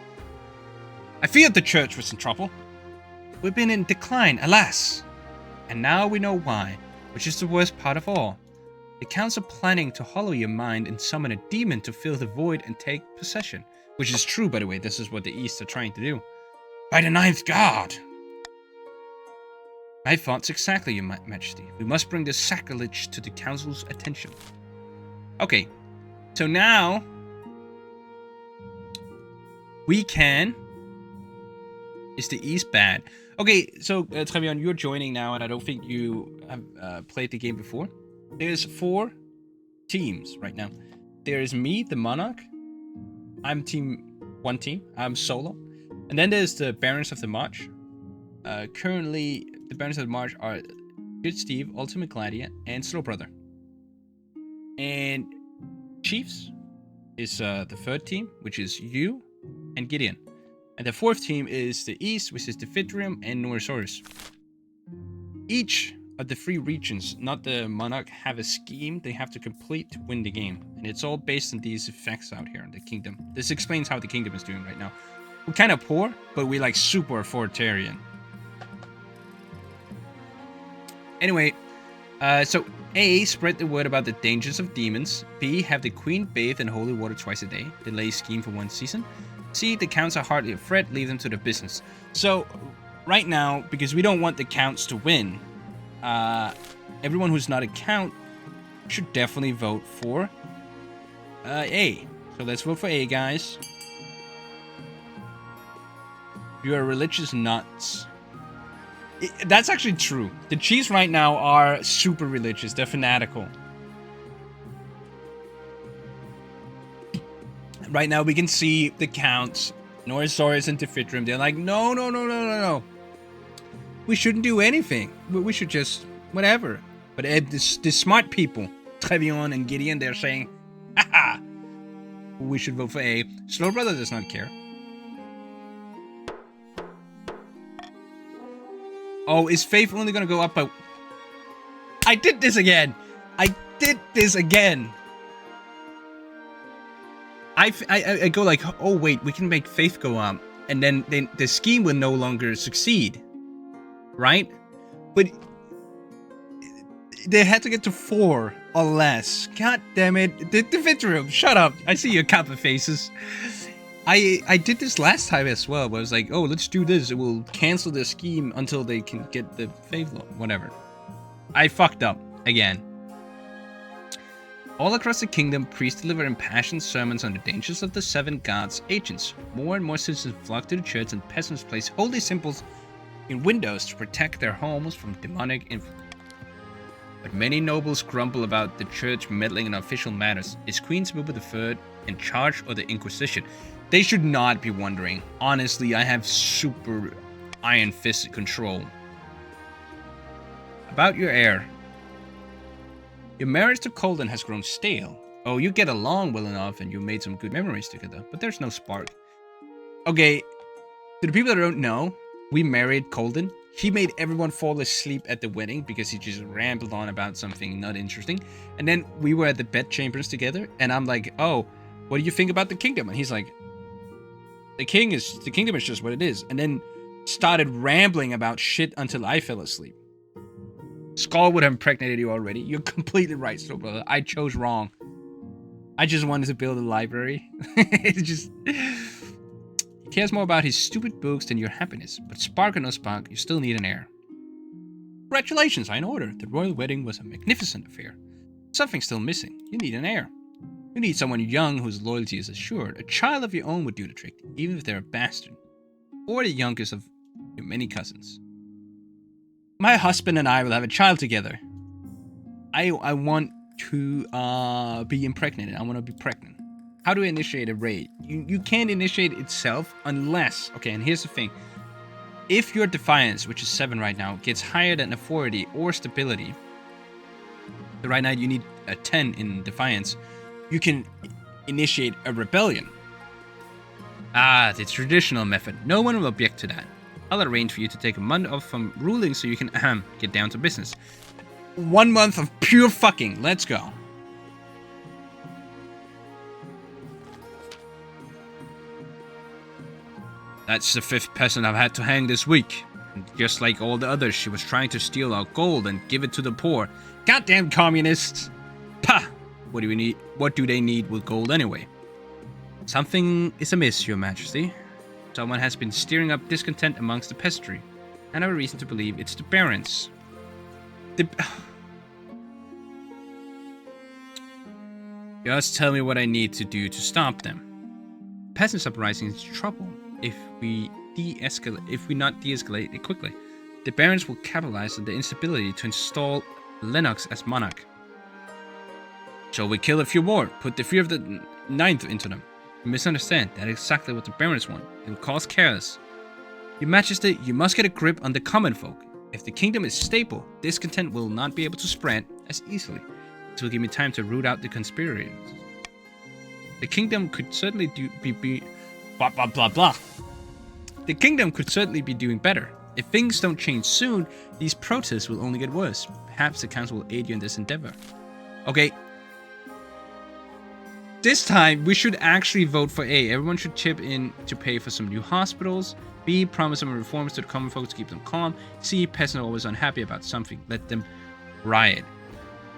I feared the Church was in trouble. We've been in decline, alas. And now we know why, which is the worst part of all. The Council planning to hollow your mind and summon a demon to fill the void and take possession. Which is true, by the way. This is what the East are trying to do. By the 9th God! My thoughts exactly, Your Majesty. We must bring this sacrilege to the Council's attention. Okay. So now... we can... Is the East bad? Okay, so Trevion, you're joining now, and I don't think you have played the game before. There's 4 teams right now. There's me, the Monarch. I'm one team. I'm solo. And then there's the Barons of the March. Currently, the Barons of the March are Good Steve, Ultimate Gladiator, and Slow Brother. And Chiefs is the 3rd team, which is you and Gideon. And the 4th team is the East, which is the Diffidurum and Norosaurus. Each of the 3 regions, not the Monarch, have a scheme they have to complete to win the game. And it's all based on these effects out here in the kingdom. This explains how the kingdom is doing right now. We're kind of poor, but we like super authoritarian. Anyway, so A, spread the word about the dangers of demons. B, have the queen bathe in holy water twice a day. Delay scheme for 1 season. C, the counts are hardly a threat. Leave them to the business. So, right now, because we don't want the counts to win, everyone who's not a count should definitely vote for A. So let's vote for A, guys. You are religious nuts. That's actually true. The Chiefs right now are super religious. They're fanatical. Right now we can see the counts. Norosaurus and Diffidurum. They're like, no. We shouldn't do anything. We should just, whatever. But the smart people, Trevion and Gideon, they're saying, haha, we should vote for A. Slow Brother does not care. Oh, is Faith only gonna go up by... I did this again! I go like, oh wait, we can make faith go up, and then the scheme will no longer succeed, right? But they had to get to 4 or less. God damn it, the Vitrium, shut up! I see your couple faces. I did this last time as well, where I was like, oh, let's do this. It will cancel the scheme until they can get the faith law, whatever. I fucked up again. All across the kingdom, priests deliver impassioned sermons on the dangers of the 7 gods' agents. More and more citizens flock to the church, and peasants place holy symbols in windows to protect their homes from demonic influence. But many nobles grumble about the church meddling in official matters. Is Queen Sebubu III in charge or the Inquisition? They should not be wondering. Honestly, I have super iron fist control. About your heir. Your marriage to Colden has grown stale. Oh, you get along well enough and you made some good memories together, but there's no spark. Okay, to the people that don't know, we married Colden. He made everyone fall asleep at the wedding because he just rambled on about something not interesting. And then we were at the bedchambers together, and I'm like, oh, what do you think about the kingdom? And he's like, the kingdom is just what it is. And then started rambling about shit until I fell asleep. Skull would have impregnated you already. You're completely right, Snow Brother. I chose wrong. I just wanted to build a library. It's just... He cares more about his stupid books than your happiness. But spark or no spark, you still need an heir. Congratulations, are in order. The royal wedding was a magnificent affair. Something's still missing. You need an heir. You need someone young whose loyalty is assured. A child of your own would do the trick, even if they're a bastard. Or the youngest of your many cousins. My husband and I will have a child together. I want to be impregnated. I want to be pregnant. How do I initiate a raid? You can't initiate it itself unless... Okay, and here's the thing. If your defiance, which is 7 right now, gets higher than authority or stability, so right now you need a 10 in defiance, you can initiate a rebellion. Ah, the traditional method. No one will object to that. I'll arrange for you to take a month off from ruling so you can get down to business. 1 month of pure fucking. Let's go. That's the 5th peasant I've had to hang this week. And just like all the others, she was trying to steal our gold and give it to the poor. Goddamn communists! Pah! What do we need? What do they need with gold anyway? Something is amiss, Your Majesty. Someone has been stirring up discontent amongst the peasantry, and I have a reason to believe it's the barons. Just tell me what I need to do to stop them. Peasants uprising is trouble if we not de-escalate it quickly. The barons will capitalize on the instability to install Lennox as monarch. So we kill a few more, put the fear of the 9th into them. You misunderstand, that is exactly what the barons want. It will cause chaos. Your Majesty, you must get a grip on the common folk. If the kingdom is stable, discontent will not be able to spread as easily. It will give me time to root out the conspirators. The kingdom could certainly be blah blah blah blah. The kingdom could certainly be doing better. If things don't change soon, these protests will only get worse. Perhaps the council will aid you in this endeavor. Okay. This time, we should actually vote for A. Everyone should chip in to pay for some new hospitals. B. Promise some reforms to the common folk to keep them calm. C. Peasants are always unhappy about something. Let them riot.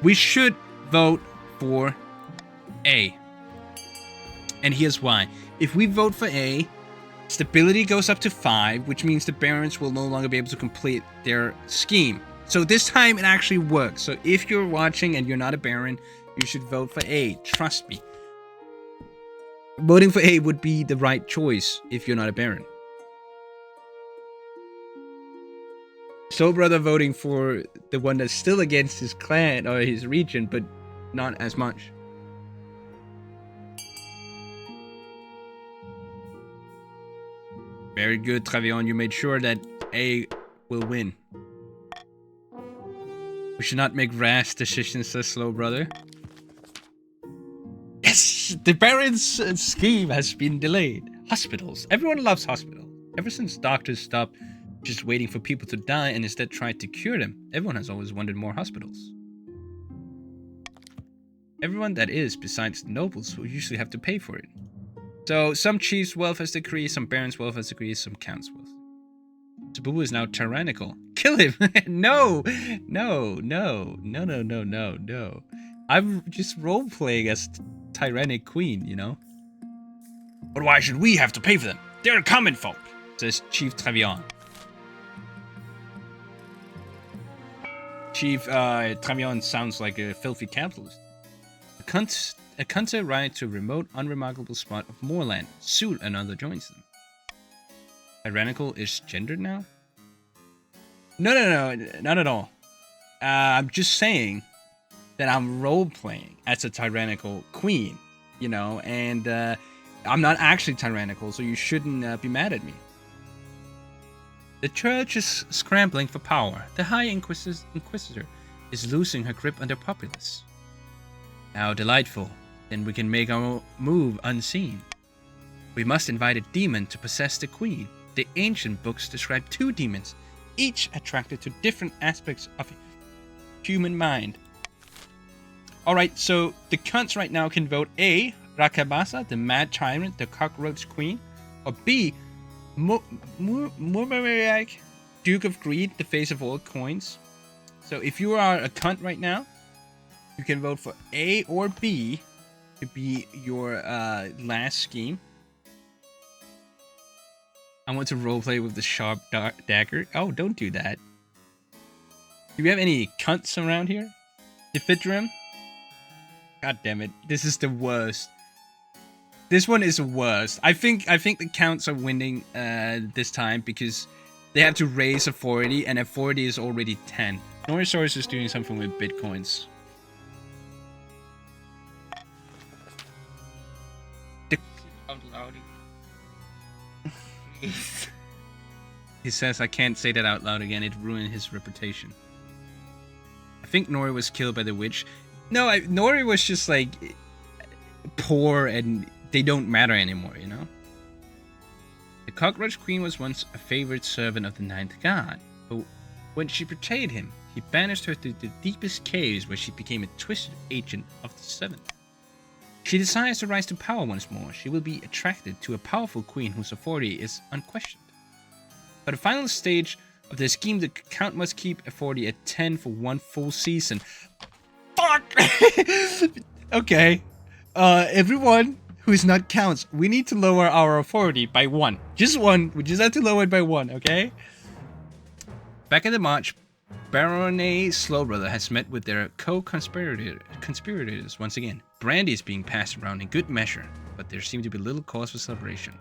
We should vote for A. And here's why. If we vote for A, stability goes up to 5, which means the barons will no longer be able to complete their scheme. So this time it actually works. So if you're watching and you're not a baron, you should vote for A. Trust me. Voting for A would be the right choice if you're not a baron. Soul Brother voting for the one that's still against his clan or his region, but not as much. Very good, Travion. You made sure that A will win. We should not make rash decisions, says Slow Brother. Yes! The Baron's scheme has been delayed. Hospitals. Everyone loves hospitals. Ever since doctors stopped just waiting for people to die and instead tried to cure them, everyone has always wanted more hospitals. Everyone that is, besides the nobles, who usually have to pay for it. So some chief's wealth has decreased, some baron's wealth has decreased, some count's wealth. Sebubu is now tyrannical. Kill him! No! No. I'm just role-playing as tyrannic queen, you know? But why should we have to pay for them? They're common folk, says Chief Travion. Chief Travion sounds like a filthy capitalist. A country ride to a remote, unremarkable spot of moorland. Soon another joins them. Tyrannical is gendered now? No, not at all. I'm just saying that I'm role-playing as a tyrannical queen, you know, and I'm not actually tyrannical, so you shouldn't be mad at me. The church is scrambling for power. The High Inquisitor is losing her grip on the populace. How delightful. Then we can make our move unseen. We must invite a demon to possess the queen. The ancient books describe 2 demons, each attracted to different aspects of human mind. Alright, so the cunts right now can vote A, Rakabasa, the mad tyrant, the cockroach queen, or B, Murmuriak, Duke of Greed, the face of all coins. So if you are a cunt right now, you can vote for A or B to be your last scheme. I want to roleplay with the sharp dagger. Oh, don't do that. Do we have any cunts around here? Defidrum? God damn it. This is the worst. This one is the worst. I think the counts are winning this time because they have to raise a 40 and a 40 is already 10. Norosaurus is doing something with bitcoins. He says I can't say that out loud again, it ruined his reputation. I think Nori was killed by the witch. No, Nori was just like poor and they don't matter anymore, you know? The cockroach queen was once a favorite servant of the ninth god, but when she betrayed him, he banished her to the deepest caves where she became a twisted agent of the seventh. She desires to rise to power once more. She will be attracted to a powerful queen whose authority is unquestioned. For the final stage of the scheme, the count must keep authority at 10 for 1 full season. Fuck! Okay. Everyone who is not counts, we need to lower our authority by 1. Just 1. We just have to lower it by 1, okay? Back in the march, Baronet Slowbrother has met with their co-conspirators once again. Brandy is being passed around in good measure, but there seems to be little cause for celebration.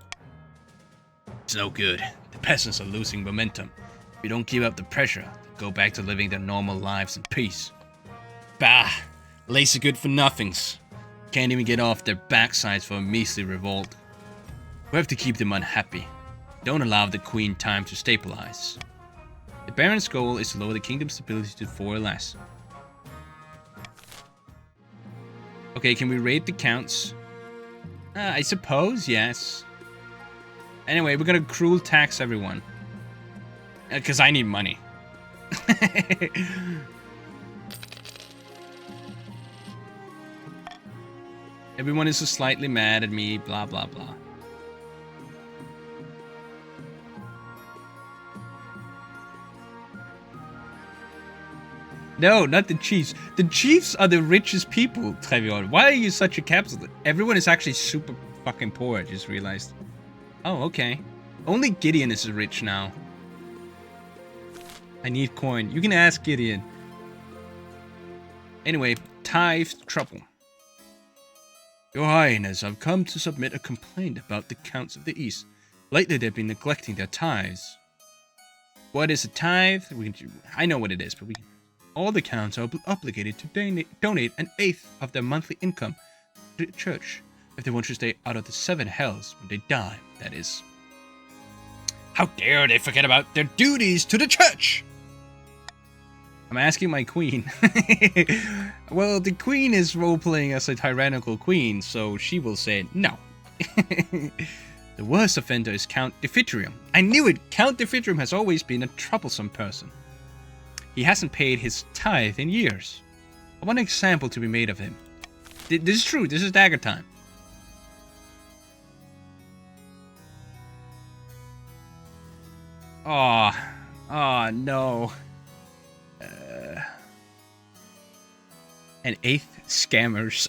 It's no good. The peasants are losing momentum. If we don't keep up the pressure, they'll go back to living their normal lives in peace. Bah! Lazy good for nothings. Can't even get off their backsides for a measly revolt. We have to keep them unhappy. Don't allow the queen time to stabilize. The Baron's goal is to lower the kingdom's stability to 4 or less. Okay, can we raid the counts? I suppose, yes. Anyway, we're gonna cruel tax everyone. Because I need money. Everyone is so slightly mad at me, blah blah blah. No, not the chiefs. The chiefs are the richest people, Trevion. Why are you such a capitalist? Everyone is actually super fucking poor, I just realized. Oh, okay. Only Gideon is rich now. I need coin. You can ask Gideon. Anyway, tithe trouble. Your Highness, I've come to submit a complaint about the counts of the East. Lately they've been neglecting their tithes. What is a tithe? I know what it is, but all the counts are obligated to donate an eighth of their monthly income to the church if they want to stay out of the 7 hells when they die, that is. How dare they forget about their duties to the church? I'm asking my queen. Well, the queen is role-playing as a tyrannical queen, so she will say no. The worst offender is Count Defidrium. I knew it! Count Defidrium has always been a troublesome person. He hasn't paid his tithe in years. I want an example to be made of him. This is true, this is dagger time. Oh, no. And 8th scammers.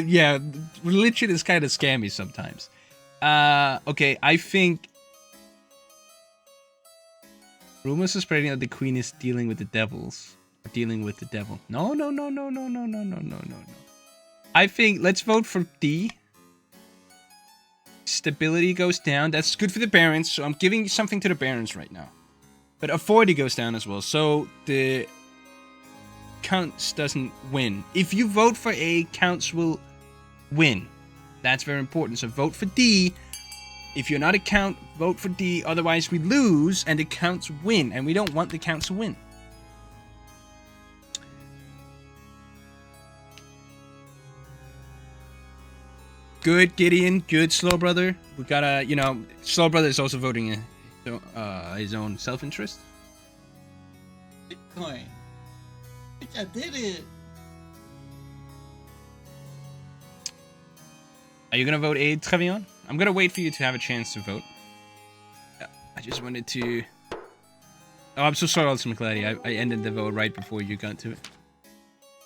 Yeah, religion is kind of scammy sometimes. Okay, I think rumors are spreading that the queen is dealing with the devils. Or dealing with the devil. No. I think let's vote for D. Stability goes down. That's good for the barons, so I'm giving something to the barons right now. But authority goes down as well, so the counts doesn't win. If you vote for A, counts will win. That's very important. So vote for D. If you're not a count, vote for D. Otherwise, we lose and the counts win, and we don't want the counts to win. Good, Gideon. Good, Slow Brother. We gotta, Slow Brother is also voting his own self-interest. Bitcoin. Bitch, I did it. Are you gonna vote A, Trevion? I'm gonna wait for you to have a chance to vote. I just wanted to... Oh, I'm so sorry, Ultimate Clarity. I ended the vote right before you got to it.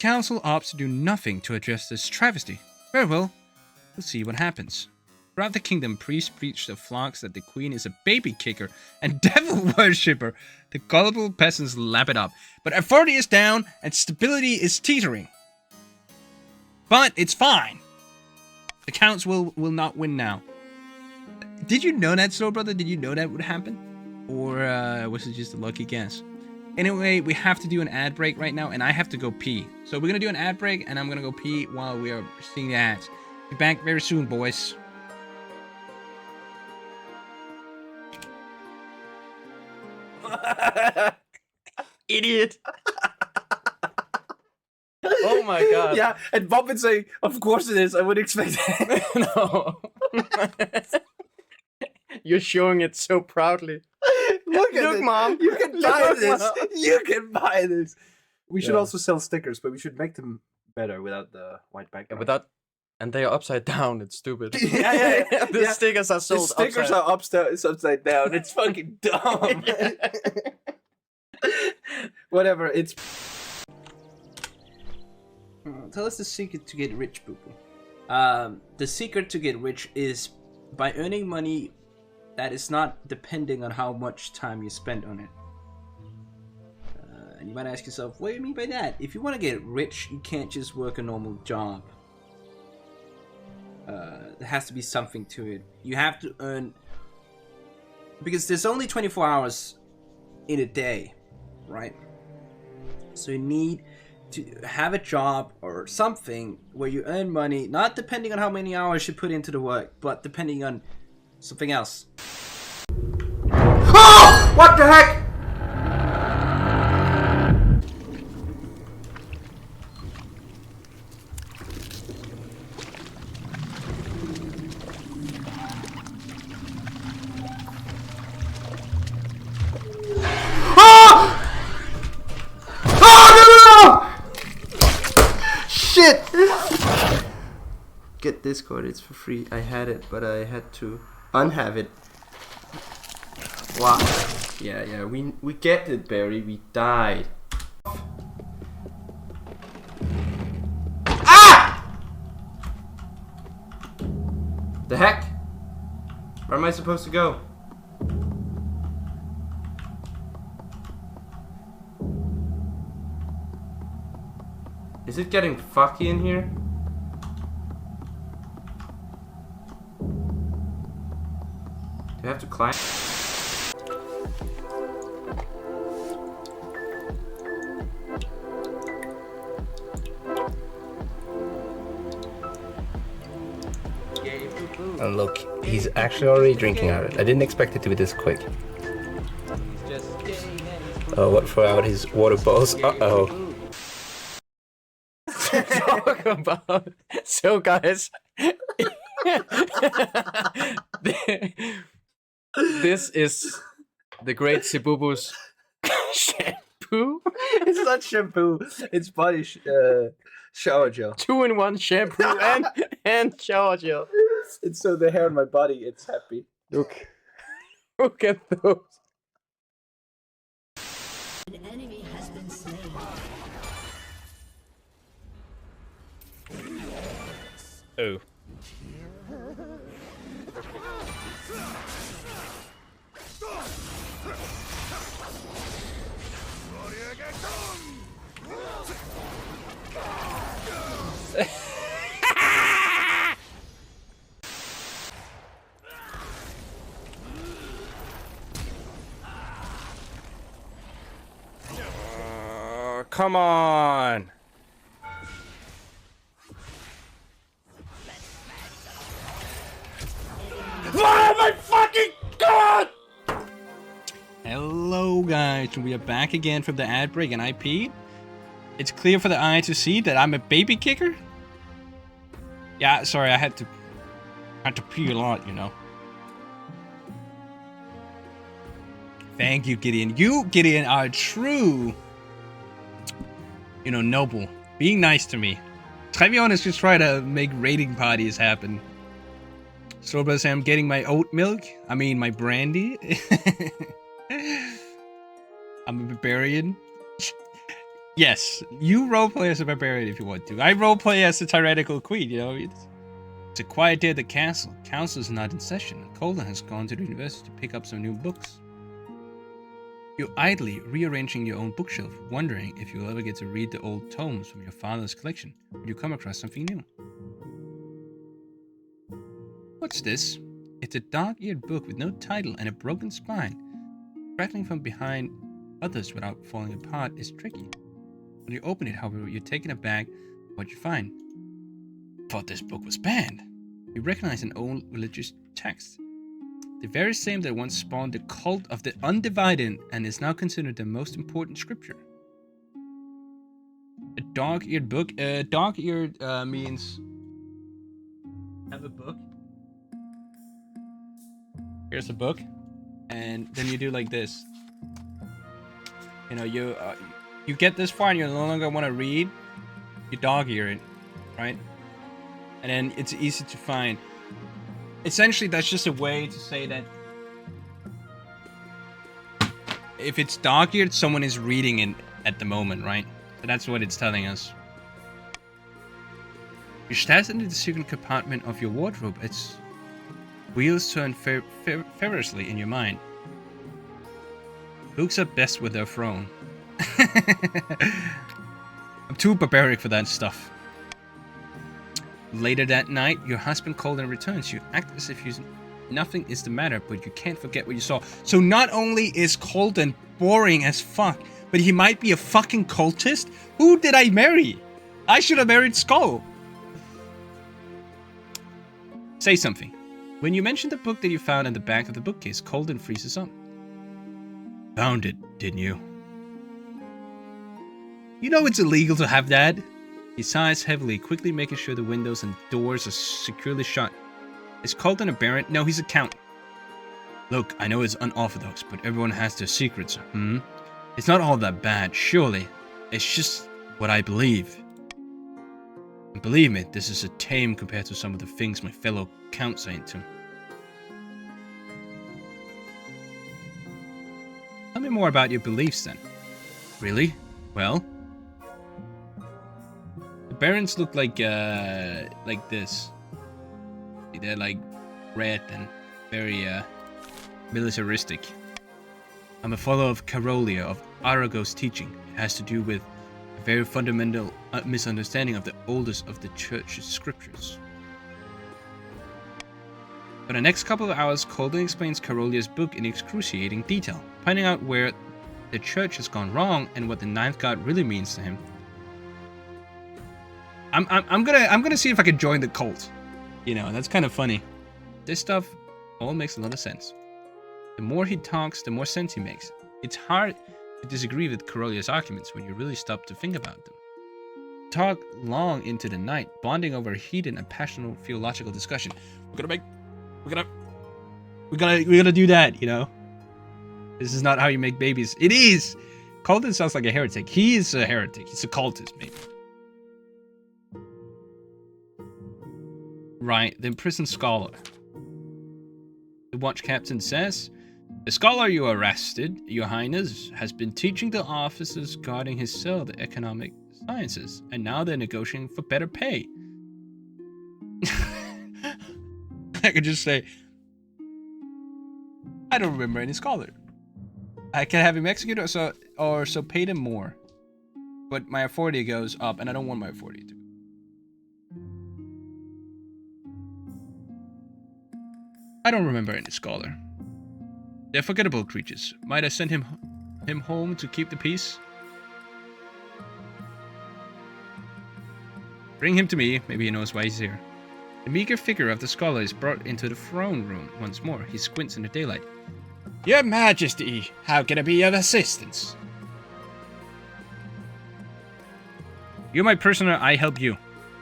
Council opts to do nothing to address this travesty. Very well. We'll see what happens. Throughout the kingdom, priests preach to flocks that the queen is a baby kicker and devil worshipper. The gullible peasants lap it up. But authority is down and stability is teetering. But it's fine. The counts will not win now. Did you know that, Slow Brother? Did you know that would happen? Or was it just a lucky guess? Anyway, we have to do an ad break right now, and I have to go pee. So we're going to do an ad break, and I'm going to go pee while we are seeing the ads. Be back very soon, boys. Idiot. Oh my god. Yeah, and Bob would say, of course it is. I would expect that. No. You're showing it so proudly. Look, Mom. You can buy Look, this. Mom. You can buy this. We should Yeah. also sell stickers, but we should make them better without the white background. And they are upside down. It's stupid. Yeah. The Yeah. stickers are The sold stickers upside. are upside down. It's fucking dumb. Whatever, it's... Tell us the secret to get rich, Bubu. The secret to get rich is by earning money that is not depending on how much time you spend on it. And you might ask yourself, what do you mean by that? If you want to get rich, you can't just work a normal job. There has to be something to it. You have to earn... Because there's only 24 hours in a day, right? So you need to have a job or something where you earn money, not depending on how many hours you put into the work, but depending on something else. Oh! What the heck? Shit! Get Discord, it's for free. I had it, but I had to unhave it. Wow. Yeah, we get it, Barry. We died. Ah! The heck? Where am I supposed to go? Is it getting fucky in here? Do I have to climb? And look, he's actually already drinking out of it. I didn't expect it to be this quick. Oh, what for out his water balls? Uh-oh. Talk about. So, guys, this is the great Sebubu's shampoo. It's not shampoo. It's body shower gel. 2-in-1 shampoo and shower gel. It's so the hair on my body, it's happy. Look. Look at those. An enemy has been slain. Oh. Come on. Oh my fucking god! Hello guys, we are back again from the ad break and I peed. It's clear for the eye to see that I'm a baby kicker. Yeah, sorry, I had to pee a lot, you know. Thank you, Gideon. You, Gideon, are true, you know, noble. Being nice to me. Trevion is just trying to make raiding parties happen. Strawberry say I'm getting my oat milk. I mean, my brandy. I'm a barbarian. Yes, you roleplay as a barbarian if you want to. I roleplay as a tyrannical queen, you know. It's a quiet day at the castle. Council is not in session. Colin has gone to the university to pick up some new books. You're idly rearranging your own bookshelf, wondering if you'll ever get to read the old tomes from your father's collection when you come across something new. What's this? It's a dog-eared book with no title and a broken spine. Rattling from behind others without falling apart is tricky. When you open it, however, you're taken aback by what you find. Thought this book was banned. You recognize an old religious text. The very same that once spawned the cult of the Undivided and is now considered the most important scripture. A dog-eared book? Dog-eared means... have a book. Here's a book. And then you do like this. You know, you get this far and you no longer want to read. You dog-ear it, right? And then it's easy to find. Essentially, that's just a way to say that if it's dog-eared, someone is reading it at the moment, right? So that's what it's telling us. You stash into the secret compartment of your wardrobe. Its wheels turn feverishly in your mind. Books are best with their throne. I'm too barbaric for that stuff. Later that night, your husband Colden returns. You act as if nothing is the matter, but you can't forget what you saw. So not only is Colden boring as fuck, but he might be a fucking cultist? Who did I marry? I should have married Skull. Say something. When you mention the book that you found in the back of the bookcase, Colden freezes up. Found it, didn't you? You know it's illegal to have that. He sighs heavily, quickly making sure the windows and doors are securely shut. Is Colden a baron? No, he's a count. Look, I know it's unorthodox, but everyone has their secrets, It's not all that bad, surely. It's just what I believe. And believe me, this is a tame compared to some of the things my fellow counts are into. Tell me more about your beliefs then. Really? Well? The barons look like this. They're like red and very militaristic. I'm a follower of Carolia, of Arago's teaching. It has to do with a very fundamental misunderstanding of the oldest of the church's scriptures. For the next couple of hours, Colden explains Carolia's book in excruciating detail, pointing out where the church has gone wrong and what the ninth god really means to him. I'm gonna see if I can join the cult. You know, that's kind of funny. This stuff all makes a lot of sense. The more he talks, the more sense he makes. It's hard to disagree with Carolia's arguments when you really stop to think about them. Talk long into the night, bonding over a heated and passionate theological discussion. We're gonna do that, you know. This is not how you make babies. It is! Colden sounds like a heretic. He is a heretic. He's a cultist, maybe. Right, the imprisoned scholar. The watch captain says, The scholar you arrested, Your Highness, has been teaching the officers guarding his cell the economic sciences, and now they're negotiating for better pay. I could just say, I don't remember any scholar. I can have him executed or so pay them more. But my authority goes up, and I don't want my authority to. I don't remember any scholar. They're forgettable creatures. Might I send him home to keep the peace? Bring him to me. Maybe he knows why he's here. The meager figure of the scholar is brought into the throne room once more. He squints in the daylight. Your Majesty, how can I be of assistance? You're my prisoner, I help you.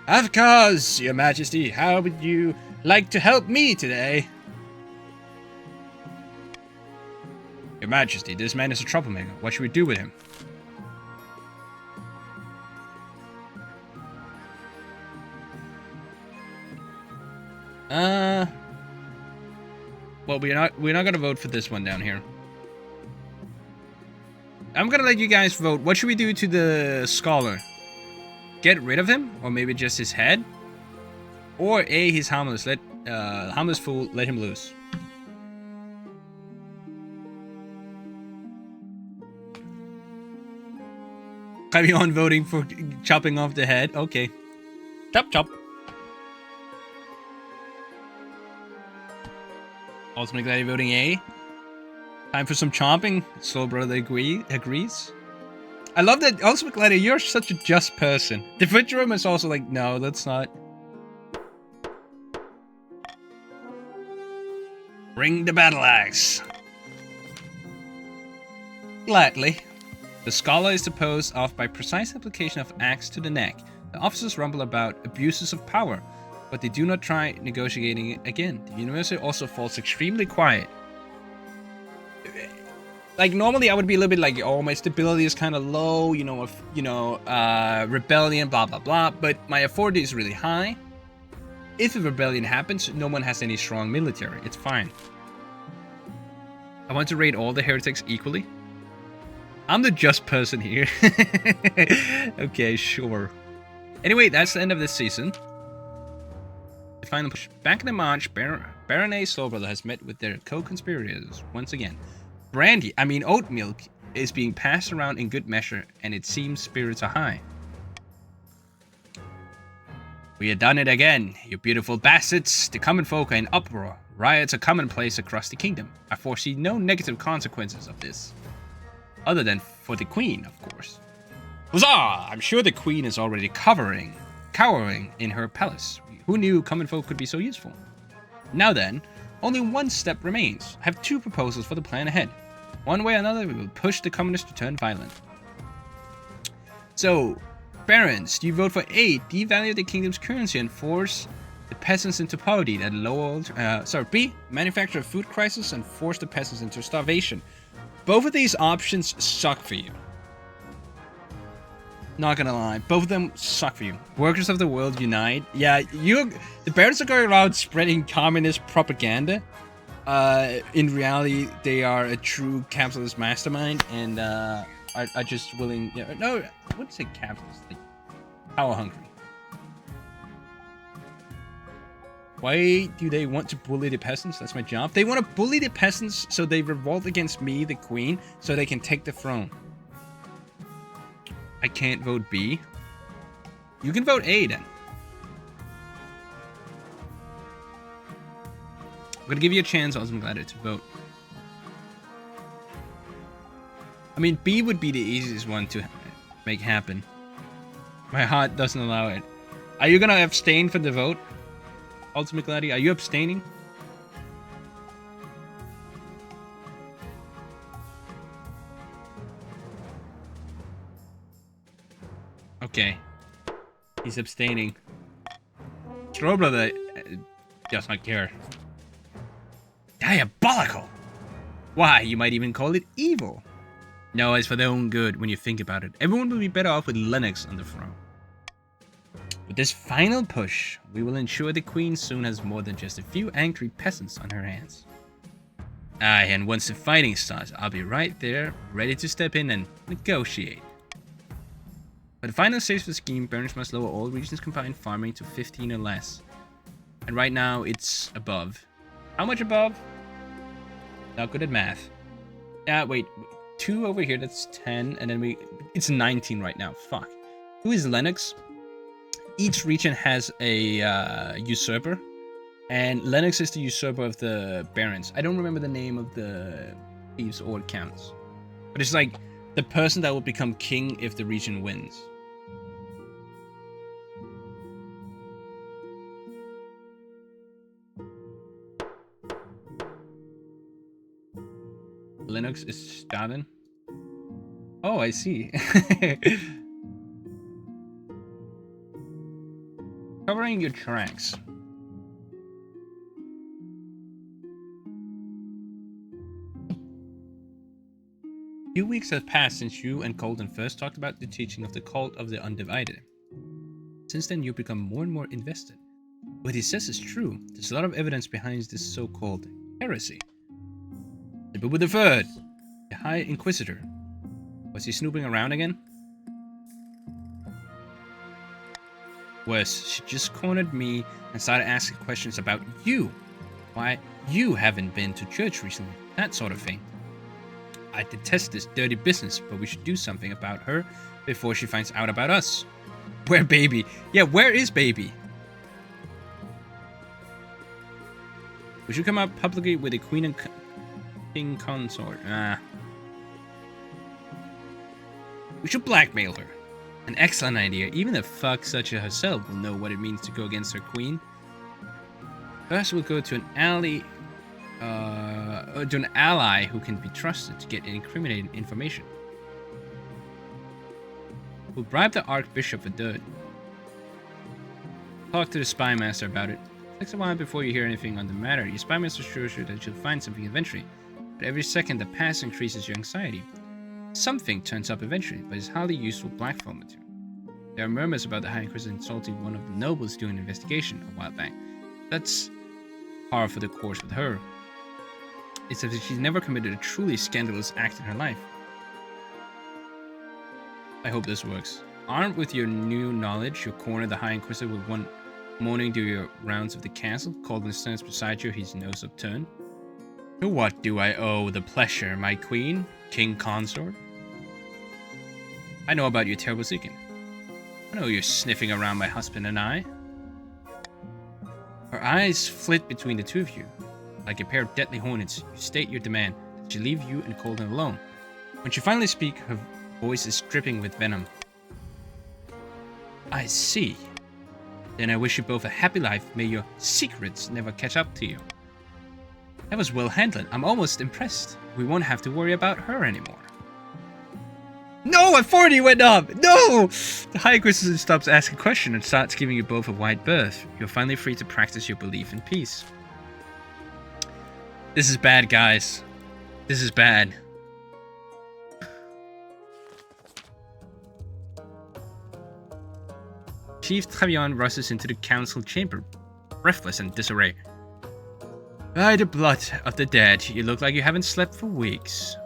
Of course, Your Majesty. How would you like to help me today? Your Majesty, this man is a troublemaker. What should we do with him? Well, we're not gonna vote for this one down here. I'm gonna let you guys vote. What should we do to the scholar? Get rid of him, or maybe just his head, or A, he's harmless. Harmless fool, let him loose. Carry on voting for chopping off the head. Okay. Chop, chop. Ultimate Gladiator voting A. Time for some chomping. Soul Brother agrees. I love that Ultimate Gladiator, you're such a just person. The Vitrum is also like, no, that's not. Bring the battle axe. Gladly. The scholar is disposed of by precise application of axe to the neck. The officers rumble about abuses of power, but they do not try negotiating it again. The university also falls extremely quiet. Like, normally I would be a little bit like, oh, my stability is kind of low, rebellion, blah, blah, blah, but my authority is really high. If a rebellion happens, no one has any strong military. It's fine. I want to rate all the heretics equally. I'm the just person here. Okay, sure. Anyway, that's the end of this season. The final push. Back in the March, Baronet Slowbrother has met with their co-conspirators once again. Oat milk is being passed around in good measure, and it seems spirits are high. We have done it again, you beautiful bastards. The common folk are in uproar. Riots are commonplace across the kingdom. I foresee no negative consequences of this. Other than for the queen, of course. Huzzah! I'm sure the queen is already cowering in her palace. Who knew common folk could be so useful? Now then, only one step remains. I have two proposals for the plan ahead. One way or another, we will push the communists to turn violent. So, barons, do you vote for A, devalue the kingdom's currency and force the peasants into poverty that B, manufacture a food crisis and force the peasants into starvation. Both of these options suck for you. Not gonna lie, both of them suck for you. Workers of the world unite. Yeah, the barons are going around spreading communist propaganda. In reality, they are a true capitalist mastermind and are just willing. No, I wouldn't say capitalist. Like power hungry. Why do they want to bully the peasants? That's my job. They want to bully the peasants so they revolt against me, the queen, so they can take the throne. I can't vote B. You can vote A then. I'm gonna give you a chance, Ultimate Gladiator, to vote. I mean, B would be the easiest one to make happen. My heart doesn't allow it. Are you gonna abstain from the vote? Ultimate Gladiator, are you abstaining? Okay. He's abstaining. Strowbrother does not care. Diabolical! Why, you might even call it evil. No, it's for their own good when you think about it. Everyone will be better off with Lennox on the throne. With this final push, we will ensure the queen soon has more than just a few angry peasants on her hands. Aye, and once the fighting starts, I'll be right there, ready to step in and negotiate. But the final stage of the scheme, Barons must lower all regions combined farming to 15 or less. And right now, it's above. How much above? Not good at math. Yeah, wait. 2 over here, that's 10, and then it's 19 right now. Fuck. Who is Lennox? Each region has a usurper. And Lennox is the usurper of the barons. I don't remember the name of the thieves or counts. But it's like the person that will become king if the region wins. Lennox is Stalin. Oh, I see. Covering your tracks. A few weeks have passed since you and Colton first talked about the teaching of the cult of the undivided. Since then, you've become more and more invested. What he says is true. There's a lot of evidence behind this so-called heresy. Bubu the Third, the High Inquisitor. Was he snooping around again? Worse, she just cornered me and started asking questions about you. Why you haven't been to church recently. That sort of thing. I detest this dirty business, but we should do something about her before she finds out about us. Where baby? Yeah, where is baby? We should come out publicly with a queen and king consort. We should blackmail her. An excellent idea. Even a fuck such as herself will know what it means to go against her queen. First, we'll go to an ally who can be trusted to get incriminating information. We'll bribe the Archbishop for dirt. Talk to the spy master about it. It takes a while before you hear anything on the matter. Your spy master assures you that you'll find something eventually, but every second that passes increases your anxiety. Something turns up eventually, but it's highly useful blackmail material. There are murmurs about the High Inquisitor insulting one of the nobles doing an investigation a while back. That's par for the course with her. It's as if she's never committed a truly scandalous act in her life. I hope this works. Armed with your new knowledge, you'll corner the High Inquisitor with one morning do your rounds of the castle. Colton stands beside you, his nose upturned. To what do I owe the pleasure, my queen, king consort? I know about your terrible seeking. I know you're sniffing around my husband and I. Her eyes flit between the two of you. Like a pair of deadly hornets, you state your demand that she leave you and Colton alone. When she finally speaks, her voice is dripping with venom. I see. Then I wish you both a happy life. May your secrets never catch up to you. That was well handled. I'm almost impressed. We won't have to worry about her anymore. No, a 40 went up! No! The High Inquisitor stops asking questions and starts giving you both a wide berth. You're finally free to practice your belief in peace. This is bad, guys. This is bad. Chief Travion rushes into the council chamber, breathless and disarray. By the blood of the dead, you look like you haven't slept for weeks.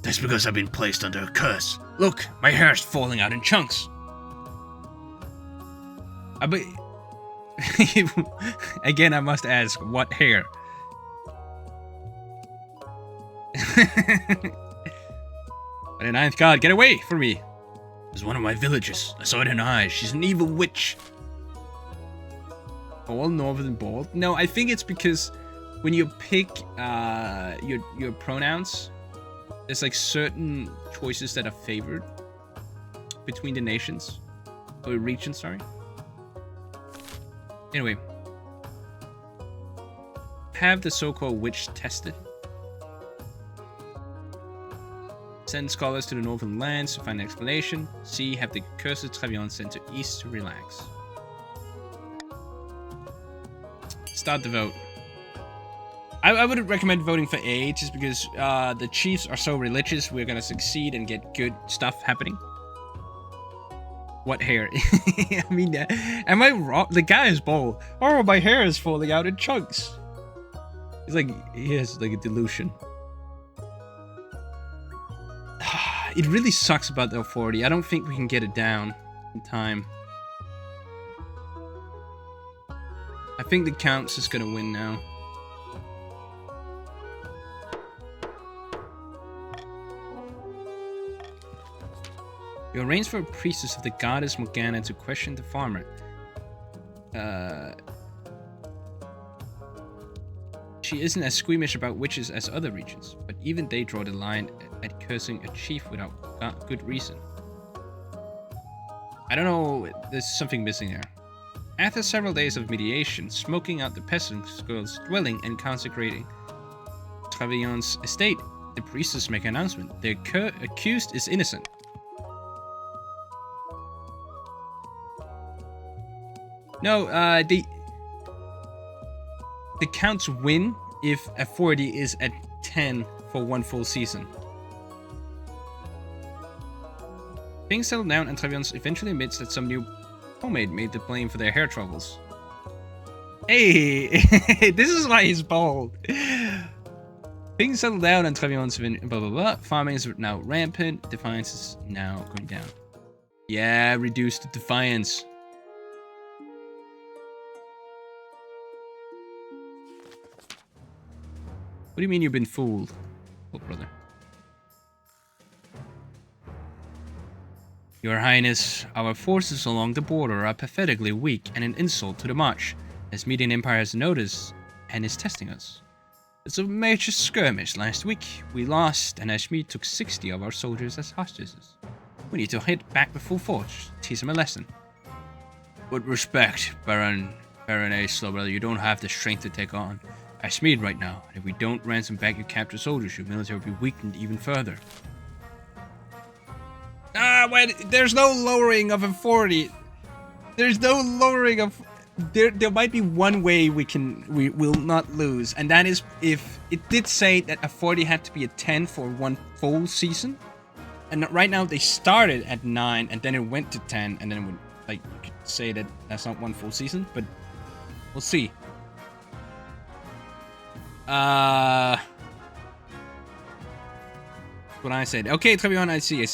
That's because I've been placed under a curse. Look, my hair's falling out in chunks. Again, I must ask, what hair? By the ninth god, get away from me! It was one of my villagers. I saw it in her eyes. She's an evil witch. All northern bald? No, I think it's because when you pick your pronouns, there's like certain choices that are favored between the nations. Or regions, sorry. Anyway. Have the so-called witch tested. Send scholars to the northern lands to find an explanation. C. Have the cursed Travion sent to east to relax. Start the vote. I would recommend voting for A, just because the chiefs are so religious. We're gonna succeed and get good stuff happening. What hair? I mean, am I wrong? The guy is bald. Oh, my hair is falling out in chunks. It's like, he has like a delusion. It really sucks about the 40. I don't think we can get it down in time. I think the Count's is gonna win now. You arrange for a priestess of the goddess Morgana to question the farmer. She isn't as squeamish about witches as other regions, but even they draw the line at cursing a chief without good reason. I don't know, there's something missing there. After several days of mediation, smoking out the peasant girl's dwelling and consecrating Travillon's estate, the priestess make an announcement. The accused is innocent. No, the Counts win if a 40 is at 10 for one full season. Things settle down and Trevion eventually admits that some new pomade made the blame for their hair troubles. Hey, this is why he's bald. Things settle down and Trevion's blah blah blah. Farming is now rampant. Defiance is now going down. Yeah, reduced to defiance. What do you mean you've been fooled? Oh, brother. Your Highness, our forces along the border are pathetically weak and an insult to the march, as Median Empire has noticed and is testing us. It's a major skirmish last week. We lost, and Ashmead took 60 of our soldiers as hostages. We need to hit back with full force, teach them a lesson. With respect, Baron A. Slowbrother, you don't have the strength to take on Ashmead right now, and if we don't ransom back your captured soldiers, your military will be weakened even further. Ah, wait, there's no lowering of a 40. There's no lowering of... There might be one way we will not lose, and that is if it did say that a 40 had to be a 10 for one full season, and right now they started at 9 and then it went to 10, and then it would, like, you could say that that's not one full season, but we'll see. What I said. Okay, Trevion, I see.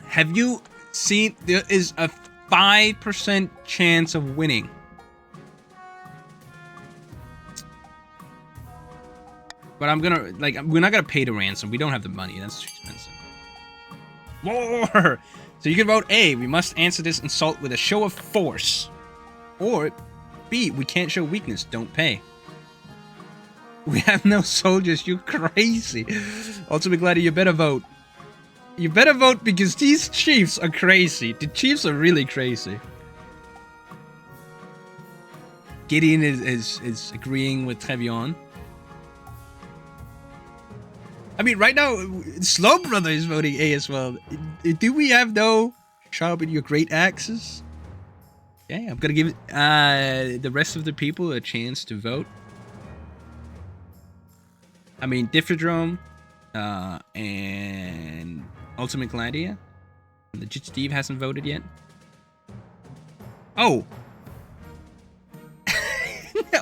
Have you seen there is a 5% chance of winning? But I'm gonna, like, we're not gonna pay the ransom. We don't have the money. That's too expensive. War! So you can vote A, we must answer this insult with a show of force. Or B, we can't show weakness, don't pay. We have no soldiers, you're crazy. Also, McGladdy, you better vote. You better vote because these chiefs are crazy. The chiefs are really crazy. Gideon is agreeing with Trevion. I mean, right now, Slowbrother is voting A as well. Do we have no sharpen your great axes? Okay, I'm gonna give the rest of the people a chance to vote. I mean, Diffidrome, and Ultimate Gladiator. Legit Steve hasn't voted yet. Oh!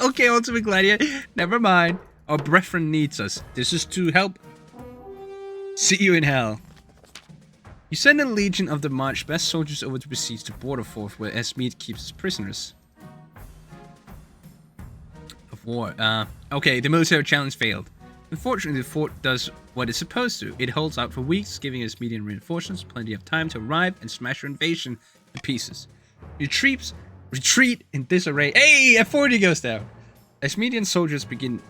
Okay, Ultimate Gladiator, never mind. Our brethren needs us. This is to help. See you in hell. You send a legion of the March best soldiers over to besiege the border fort where Ashmead keeps his prisoners of war. Okay, the military challenge failed. Unfortunately, the fort does what it's supposed to. It holds out for weeks, giving Ashmeadian reinforcements plenty of time to arrive and smash your invasion to pieces. Your troops retreat in disarray. Hey, a 40 goes down. Ashmeadian soldiers begin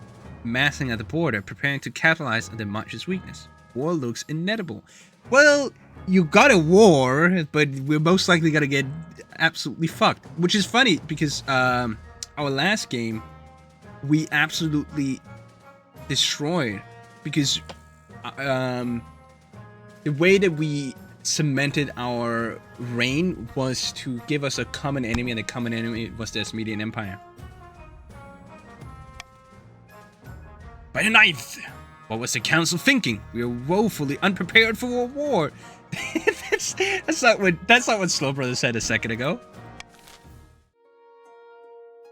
massing at the border, preparing to capitalize on the March's weakness. War looks inevitable. Well, you got a war, but we're most likely gonna get absolutely fucked. Which is funny because our last game we absolutely destroyed because the way that we cemented our reign was to give us a common enemy, and the common enemy was the Ashmeadian Empire. By the 9th, What was the council thinking? We are woefully unprepared for a war. that's not what Slow Brother said a second ago.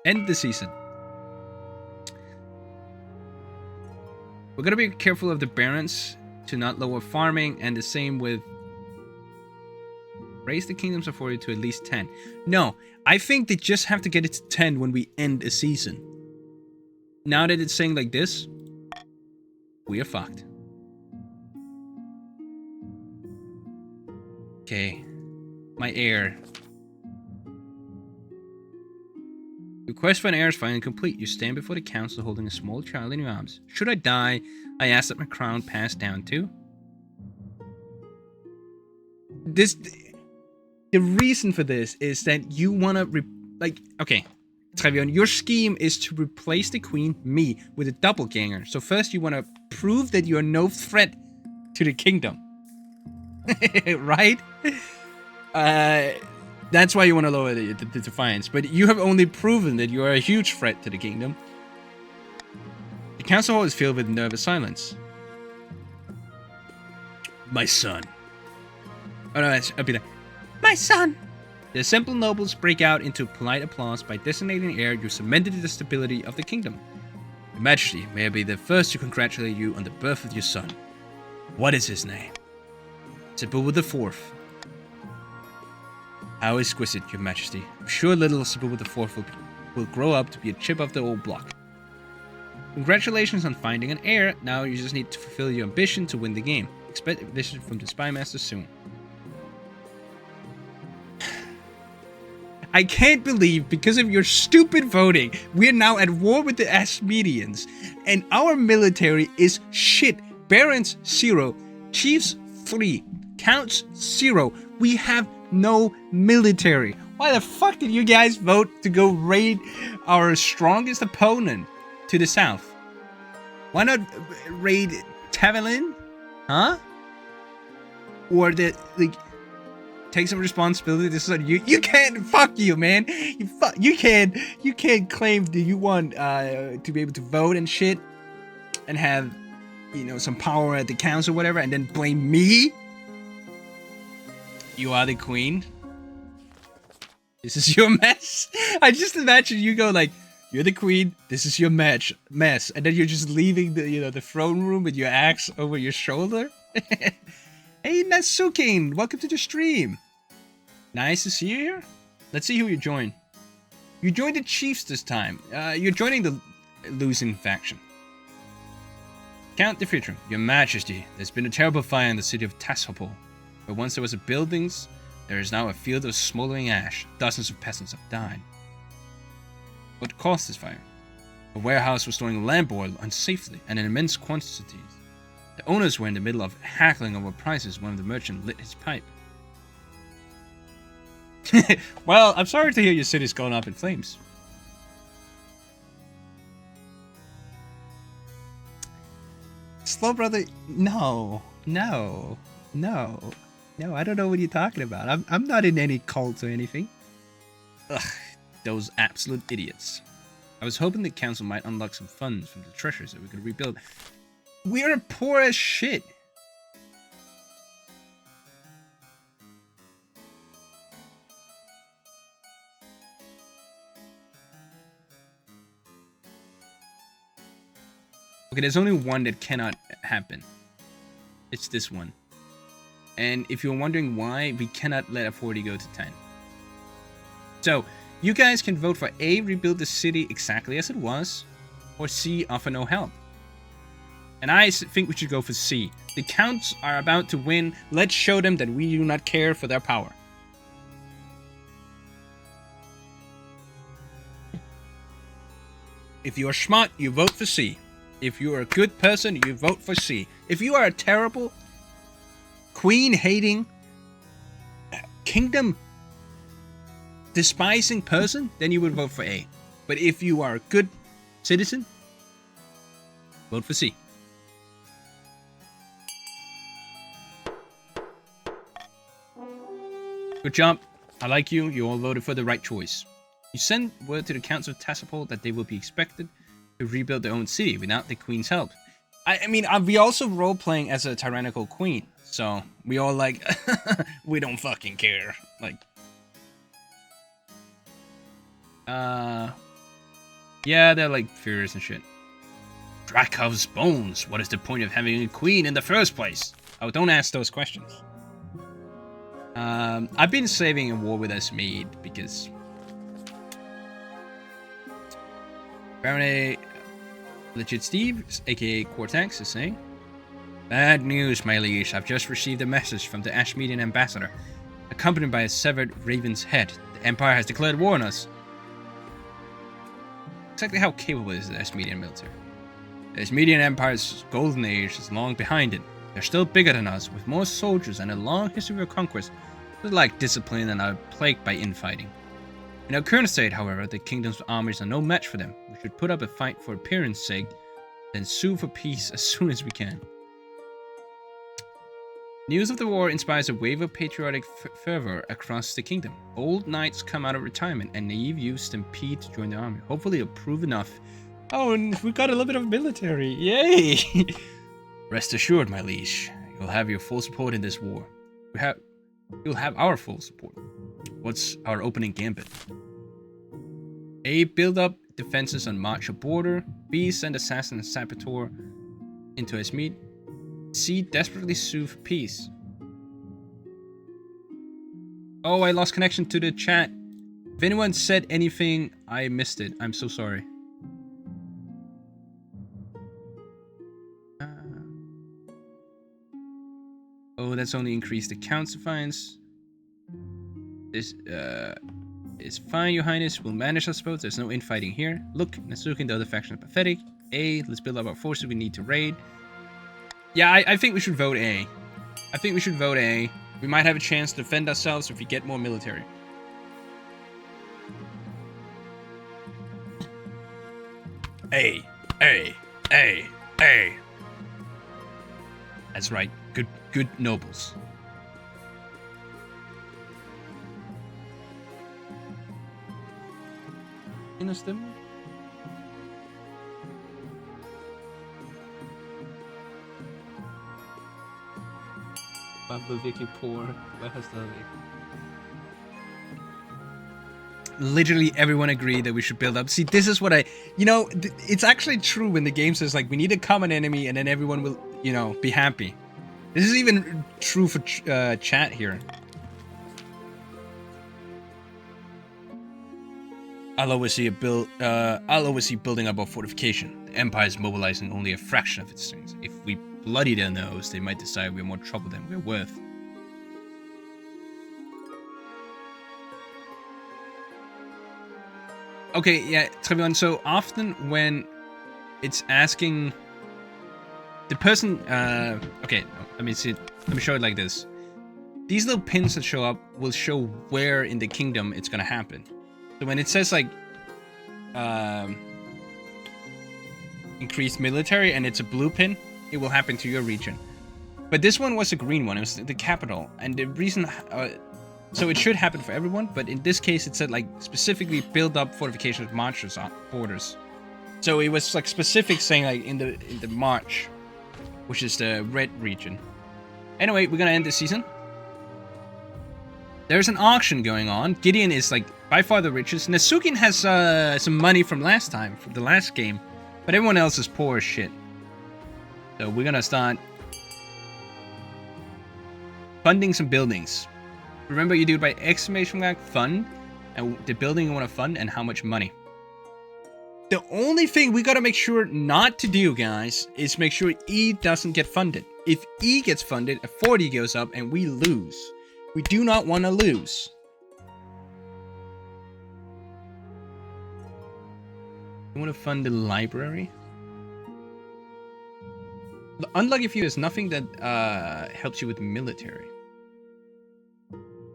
End the season. We're gonna be careful of the barons to not lower farming, and the same with raise the kingdom's authority to at least 10. No, I think they just have to get it to 10 when we end a season. Now that it's saying like this, we are fucked. Okay, my heir. Request for an heir is finally complete. You stand before the council holding a small child in your arms. Should I die, I ask that my crown pass down to. The reason for this is that you want to, okay, Trevion, your scheme is to replace the queen, me, with a doppelganger. So first you want to prove that you're no threat to the kingdom. Right? That's why you want to lower the defiance. But you have only proven that you are a huge threat to the kingdom. The council hall is filled with nervous silence. My son. Oh no, I'll be there. My son! The assembled nobles break out into polite applause. By designating heir, you cemented the stability of the kingdom. Your Majesty, may I be the first to congratulate you on the birth of your son. What is his name? Sebubu IV. How exquisite, Your Majesty. I'm sure little Sebubu IV will grow up to be a chip of the old block. Congratulations on finding an heir. Now you just need to fulfill your ambition to win the game. Expect a visit from the Spy Master soon. I can't believe, because of your stupid voting, we're now at war with the Asmedians, and our military is shit. Barons 0, chiefs 3, counts 0. We have no military. Why the fuck did you guys vote to go raid our strongest opponent to the south? Why not raid Tavalin? Huh? Or take some responsibility. This is on you. You can't. Fuck you, man. You can't claim that you want to be able to vote and shit, and have, you know, some power at the council or whatever, and then blame me. You are the queen. This is your mess. I just imagine you go like, you're the queen. This is your mess, and then you're just leaving the throne room with your axe over your shoulder. Hey, Nasukin, welcome to the stream. Nice to see you here. Let's see who you join. You joined the Chiefs this time. You're joining the losing faction. Count the future. Your Majesty, there's been a terrible fire in the city of Tassopol. Where once there was a buildings, there is now a field of smoldering ash. Dozens of peasants have died. What caused this fire? A warehouse was storing lamp oil unsafely and in immense quantities. The owners were in the middle of haggling over prices when the merchant lit his pipe. Well, I'm sorry to hear your city's gone up in flames. Slow Brother, no, I don't know what you're talking about. I'm not in any cult or anything. Ugh, those absolute idiots. I was hoping the council might unlock some funds from the treasures that we could rebuild. We're poor as shit. Okay, there's only one that cannot happen. It's this one. And if you're wondering why, we cannot let a 40 go to 10. So, you guys can vote for A, rebuild the city exactly as it was, or C, offer no help. And I think we should go for C. The counts are about to win. Let's show them that we do not care for their power. If you are smart, you vote for C. If you are a good person, you vote for C. If you are a terrible, queen-hating, kingdom-despising person, then you would vote for A. But if you are a good citizen, vote for C. Good job. I like you. You all voted for the right choice. You send word to the Council of Tassopol that they will be expected to rebuild their own city without the Queen's help. I mean, we also role playing as a tyrannical queen, so we all like, we don't fucking care. Like, yeah, they're like furious and shit. Drakov's bones. What is the point of having a queen in the first place? Oh, don't ask those questions. I've been saving a war with Esmead because Baronet Legit Steve, aka Cortex, is saying, "Bad news, my liege. I've just received a message from the Ashmedian ambassador, accompanied by a severed raven's head. The Empire has declared war on us." Exactly how capable is the Ashmedian military? The Ashmedian Empire's golden age is long behind it. They're still bigger than us, with more soldiers and a long history of conquest, but lack discipline and are plagued by infighting. In our current state, however, the kingdom's armies are no match for them. We should put up a fight for appearance sake, then sue for peace as soon as we can. News of the war inspires a wave of patriotic fervor across the kingdom. Old knights come out of retirement and naive youths stampede to join the army. Hopefully it'll prove enough. Oh, and we got a little bit of military. Yay! Rest assured, my liege, you'll have your full support in this war. You'll have our full support. What's our opening gambit? A. Build up defenses on March or border. B. Send assassin and saboteur into Esmead. C. Desperately sue for peace. Oh, I lost connection to the chat. If anyone said anything, I missed it. I'm so sorry. Oh, that's only increased the council fines. This is fine, your highness. We'll manage our votes. There's no infighting here. Look, Nasuki and the other faction are pathetic. A. Let's build up our forces we need to raid. Yeah, I think we should vote A. I think we should vote A. We might have a chance to defend ourselves if we get more military. A. That's right. Good nobles. Innostem? Literally everyone agreed that we should build up. See, this is what it's actually true when the game says, like, we need a common enemy and then everyone will, be happy. This is even true for chat here. I'll always see building up our fortification. The Empire is mobilizing only a fraction of its strength. If we bloody their nose, they might decide we're more trouble than we're worth. Okay, yeah, Trevion, so often when it's asking the person, okay, let me show it like this. These little pins that show up will show where in the kingdom it's gonna happen. So when it says like, increased military and it's a blue pin, it will happen to your region. But this one was a green one, it was the capital. And the reason, so it should happen for everyone, but in this case it said like specifically build up fortifications, marches on borders. So it was like specific saying like in the march, which is the red region. Anyway, we're gonna end this season. There's an auction going on. Gideon is like by far the richest. Nasukin has some money from last time, from the last game, but everyone else is poor as shit. So we're gonna start funding some buildings. Remember, you do it by exclamation mark fund, and the building you want to fund, and how much money. The only thing we gotta make sure not to do, guys, is make sure E doesn't get funded. If E gets funded, a 40 goes up, and we lose. We do not want to lose. You want to fund the library? Unlucky for you, there's nothing that helps you with military.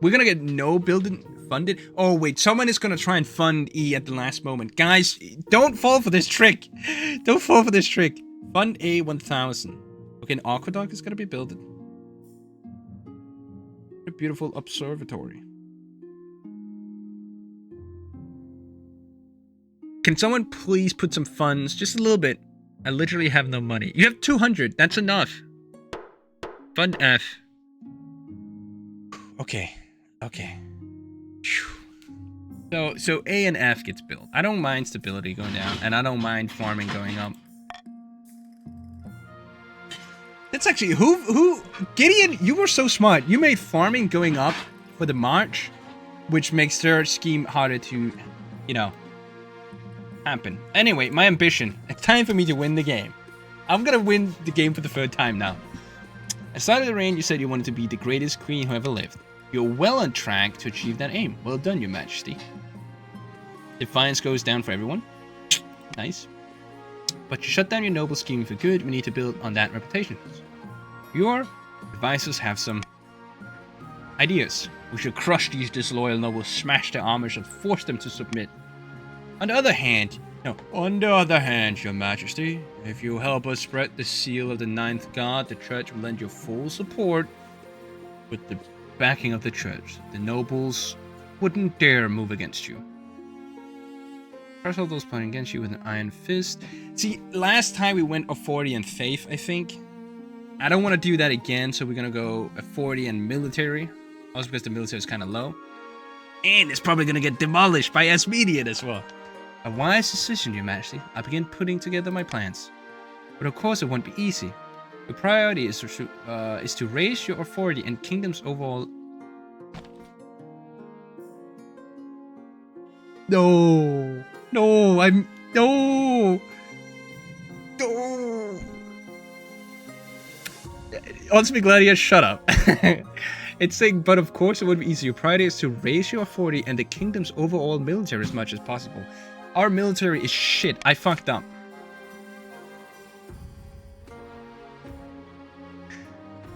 We're gonna get no building funded. Oh wait, someone is gonna try and fund E at the last moment. Guys, don't fall for this trick. Don't fall for this trick. Fund A 1000. Okay, an aqueduct is gonna be built. A beautiful observatory. Can someone please put some funds, just a little bit, I literally have no money. You have 200. That's enough. Fund F. Okay. Okay. So A and F gets built. I don't mind stability going down, and I don't mind farming going up. That's actually who Gideon, you were so smart. You made farming going up for the march, which makes their scheme harder to, you know, happen. Anyway, my ambition. It's time for me to win the game. I'm gonna win the game for the third time now. At the start of the reign, you said you wanted to be the greatest queen who ever lived. You're well on track to achieve that aim. Well done, Your Majesty. Defiance goes down for everyone. Nice. But to shut down your noble scheme for good, we need to build on that reputation. Your advisors have some ideas. We should crush these disloyal nobles, smash their armors, and force them to submit. On the other hand, Your Majesty, if you help us spread the seal of the ninth god, the church will lend you full support. With the backing of the church, the nobles wouldn't dare move against you. Crush all those plotting against you with an iron fist. See, last time we went a 40 in faith, I think. I don't want to do that again, so we're gonna go a 40 in military. Also because the military is kind of low. And it's probably gonna get demolished by S-Median as well. A wise decision, Your Majesty. I begin putting together my plans. But of course it won't be easy. The priority is to raise your authority and kingdom's overall... No! Ultimate Gladiator, shut up. It's saying, but of course it would be easy. Your priority is to raise your authority and the kingdom's overall military as much as possible. Our military is shit. I fucked up.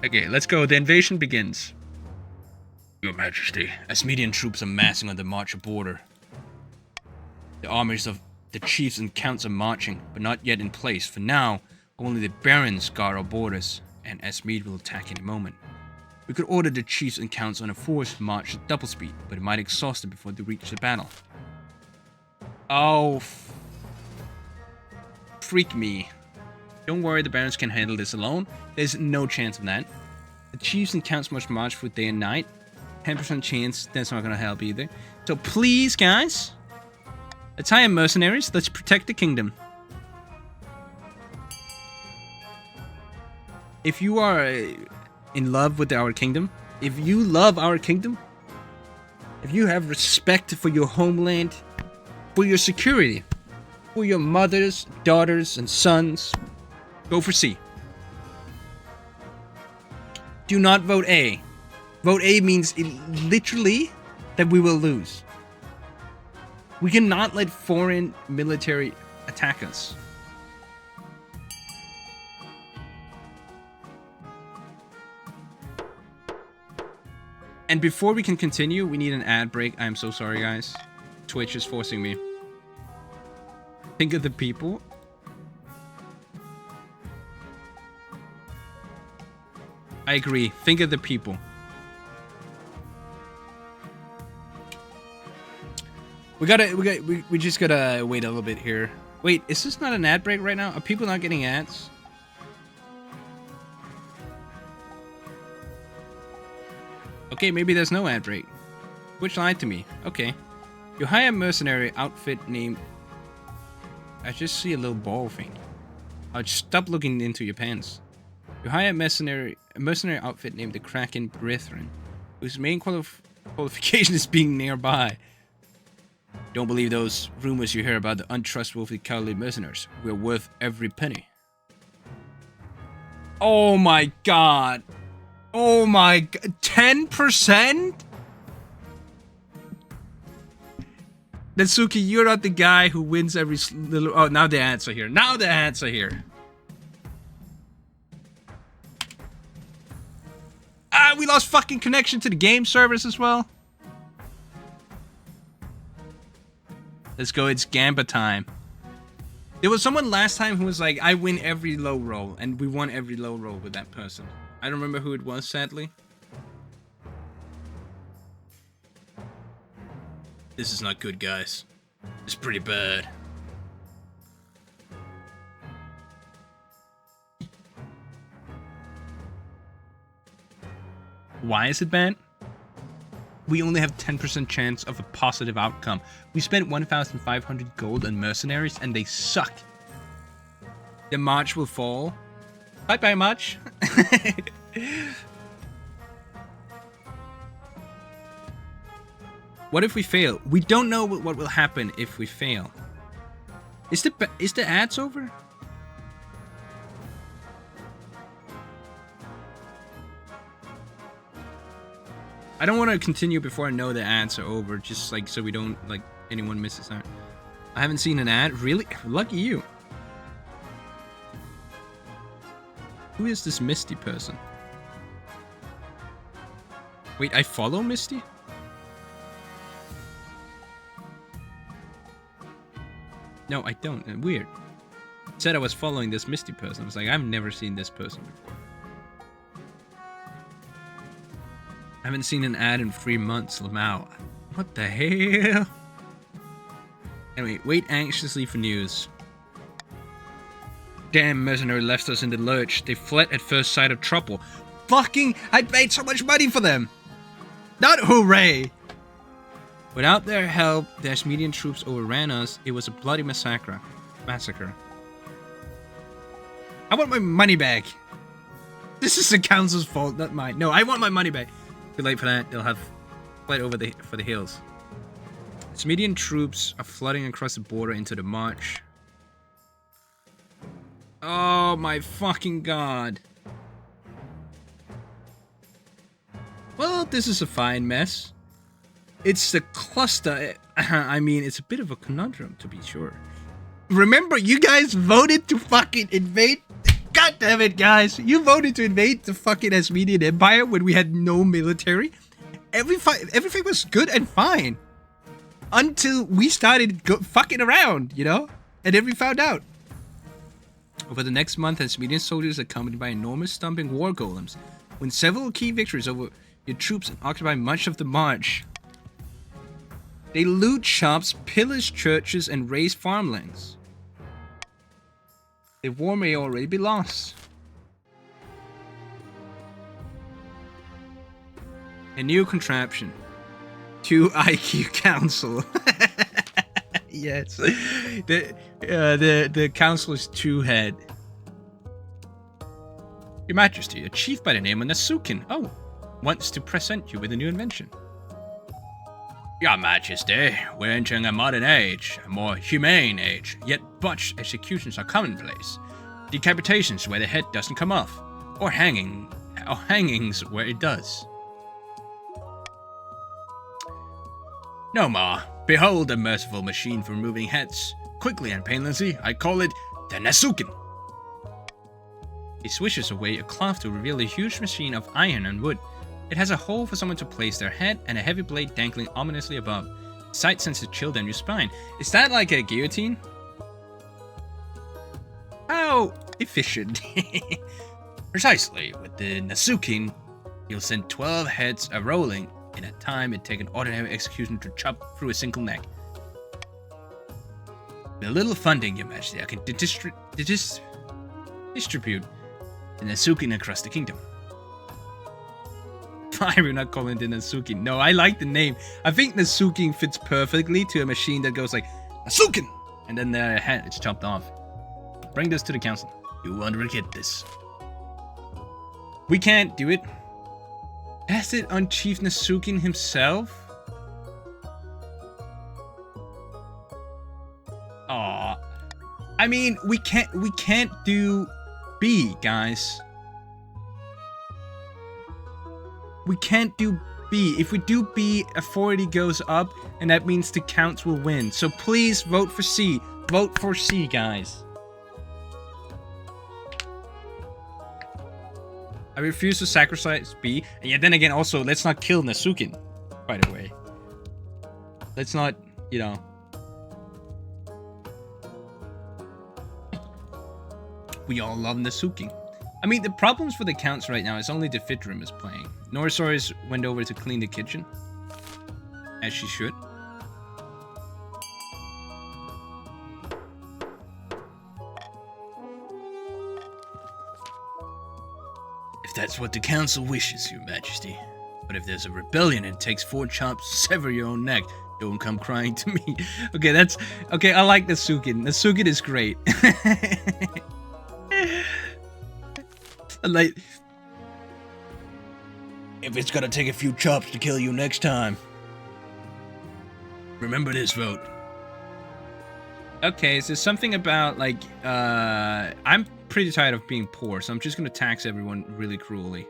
Okay, let's go. The invasion begins. Your Majesty, as Median troops are massing on the marcher border. The armies of the chiefs and counts are marching, but not yet in place. For now, only the barons guard our borders, and Esmead will attack in a moment. We could order the chiefs and counts on a forced march at double speed, but it might exhaust them before they reach the battle. Oh, freak me. Don't worry, the barons can handle this alone. There's no chance of that. The chiefs and counts must march for day and night. 10% chance, that's not gonna help either. So please, guys, let's hire mercenaries. Let's protect the kingdom. If you are in love with our kingdom, if you love our kingdom, if you have respect for your homeland, for your security, for your mothers, daughters, and sons, go for C. Do not vote A. Vote A means literally that we will lose. We cannot let foreign military attack us. And before we can continue, we need an ad break. I'm so sorry, guys. Twitch is forcing me. Think of the people. I agree. Think of the people. We just gotta wait a little bit here. Wait, is this not an ad break right now? Are people not getting ads? Okay, maybe there's no ad break. Twitch lied to me. Okay. You hire a mercenary outfit named... I just see a little ball thing. Oh, just stop looking into your pants. You hire a mercenary outfit named the Kraken Brethren, whose main qualification is being nearby. Don't believe those rumors you hear about the untrustworthy cowardly mercenaries. We're worth every penny. Oh my god. Oh my god. 10%? Natsuki, you're not the guy who wins every little... Oh, now the ads are here. Now the ads are here. Ah, we lost fucking connection to the game servers as well. Let's go, it's Gamba time. There was someone last time who was like, I win every low roll, and we won every low roll with that person. I don't remember who it was, sadly. This is not good, guys. It's pretty bad. Why is it banned? We only have 10% chance of a positive outcome. We spent 1,500 gold on mercenaries and they suck. The march will fall. Bye-bye, march. What if we fail? We don't know what will happen if we fail. Is the ads over? I don't want to continue before I know the ads are over, just like so we don't like anyone misses out. I haven't seen an ad. Really? Lucky you. Who is this Misty person? Wait, I follow Misty? No, I don't. Weird. It said I was following this Misty person. I was like, I've never seen this person before. I haven't seen an ad in 3 months, Lamau. What the hell? Anyway, wait anxiously for news. Damn mercenary left us in the lurch. They fled at first sight of trouble. Fucking, I paid so much money for them. Not hooray. Without their help, the Asmedian troops overran us. It was a bloody massacre. I want my money back. This is the council's fault, not mine. No, I want my money back. Too late for that. They'll have fled over for the hills. Asmedian troops are flooding across the border into the march. Oh my fucking god. Well, this is a fine mess. It's the cluster. I mean, it's a bit of a conundrum, to be sure. Remember, you guys voted to fucking invade. God damn it, guys. You voted to invade the fucking Asmedian Empire when we had no military. Everything was good and fine. Until we started fucking around, you know? And then we found out. Over the next month, Asmedian soldiers accompanied by enormous stomping war golems win several key victories over your troops and occupy much of the march. They loot shops, pillage churches, and raise farmlands. The war may already be lost. A new contraption. 2 IQ Council. Yes. The council is 2 head. Your Majesty, a chief by the name of Nasukin. Oh, wants to present you with a new invention. Your Majesty, we're entering a modern age, a more humane age, yet botched executions are commonplace. Decapitations where the head doesn't come off, or hangings where it does. No more. Behold a merciful machine for removing heads. Quickly and painlessly, I call it the Nasukin. He swishes away a cloth to reveal a huge machine of iron and wood. It has a hole for someone to place their head and a heavy blade dangling ominously above. The sight sends a chill down your spine. Is that like a guillotine? How efficient. Precisely. With the Nasukin, you'll send 12 heads a-rolling in a time it'd take an ordinary execution to chop through a single neck. With a little funding, Your Majesty, I can distribute the Nasukin across the kingdom. Why are we not calling it the Nasukin? No, I like the name. I think Nasukin fits perfectly to a machine that goes like, Nasukin! And then their head is chopped off. Bring this to the council. You won't forget this. We can't do it. Has it on Chief Nasukin himself? Aw. I mean, we can't do B, guys. We can't do B. If we do B, authority goes up, and that means the counts will win. So please vote for C. Vote for C, guys. I refuse to sacrifice B. And yet then again, also, let's not kill Nasukin, by the way. Let's not, you know. We all love Nasukin. I mean, the problems for the counts right now is only the fit room is playing. Norosaurus went over to clean the kitchen. As she should. If that's what the council wishes, Your Majesty. But if there's a rebellion and it takes 4 chops to sever your own neck, don't come crying to me. Okay, that's... Okay, I like the Sukin. The Sukin is great. Like... If it's gonna take a few chops to kill you next time, remember this vote. Okay, so something about, like, I'm pretty tired of being poor, so I'm just gonna tax everyone really cruelly.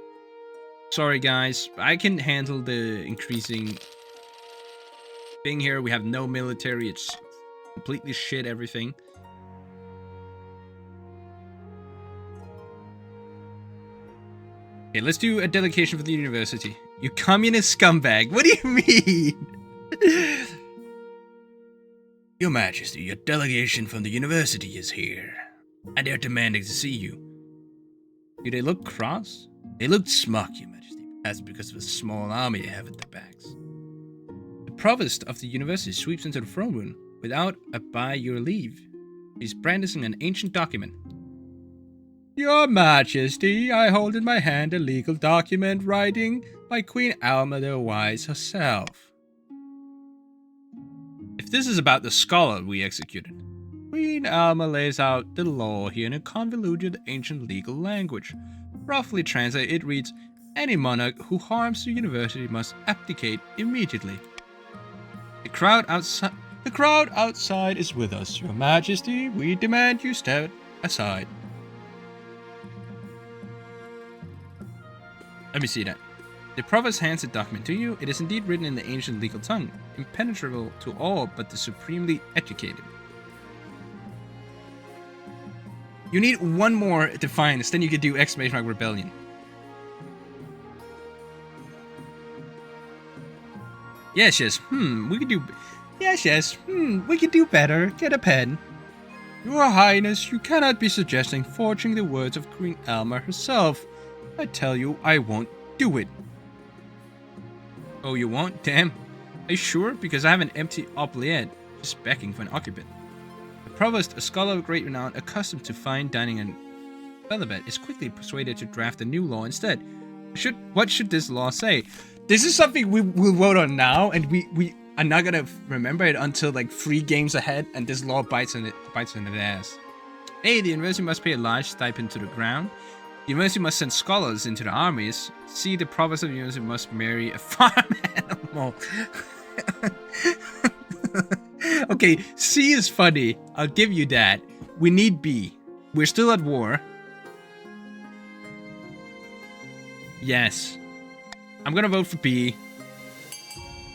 Sorry, guys. I can handle the increasing thing here. We have no military. It's completely shit, everything. Okay, let's do a delegation for the university. You communist scumbag. What do you mean? Your Majesty, your delegation from the university is here, and they're demanding to see you. Do they look cross? They look smug, Your Majesty. That's because of the small army they have at their backs. The provost of the university sweeps into the throne room without a by your leave. He's brandishing an ancient document. Your Majesty, I hold in my hand a legal document writing by Queen Alma the Wise herself. If this is about the scholar we executed, Queen Alma lays out the law here in a convoluted ancient legal language. Roughly translated, it reads, any monarch who harms the university must abdicate immediately. The crowd outside is with us, Your Majesty. We demand you step aside. let me see that. The provost hands the document to you. It is indeed written in the ancient legal tongue, impenetrable to all but the supremely educated. You need one more defiance, then you could do exclamation mark rebellion. Yes, we could do... Yes, we could do better. Get a pen. Your Highness, you cannot be suggesting forging the words of Queen Alma herself. I tell you, I won't do it. Oh, you won't? Damn. Are you sure? Because I have an empty oubliette, just begging for an occupant. The provost, a scholar of great renown, accustomed to fine dining and celibate, is quickly persuaded to draft a new law instead. What should this law say? This is something we will vote on now, and we are not gonna remember it until like 3 games ahead, and this law bites on the ass. A. The university must pay a large stipend to the crown. The university must send scholars into the armies. C. The provost of the university must marry a farm animal. Okay, C is funny. I'll give you that. We need B. We're still at war. Yes. I'm gonna vote for B.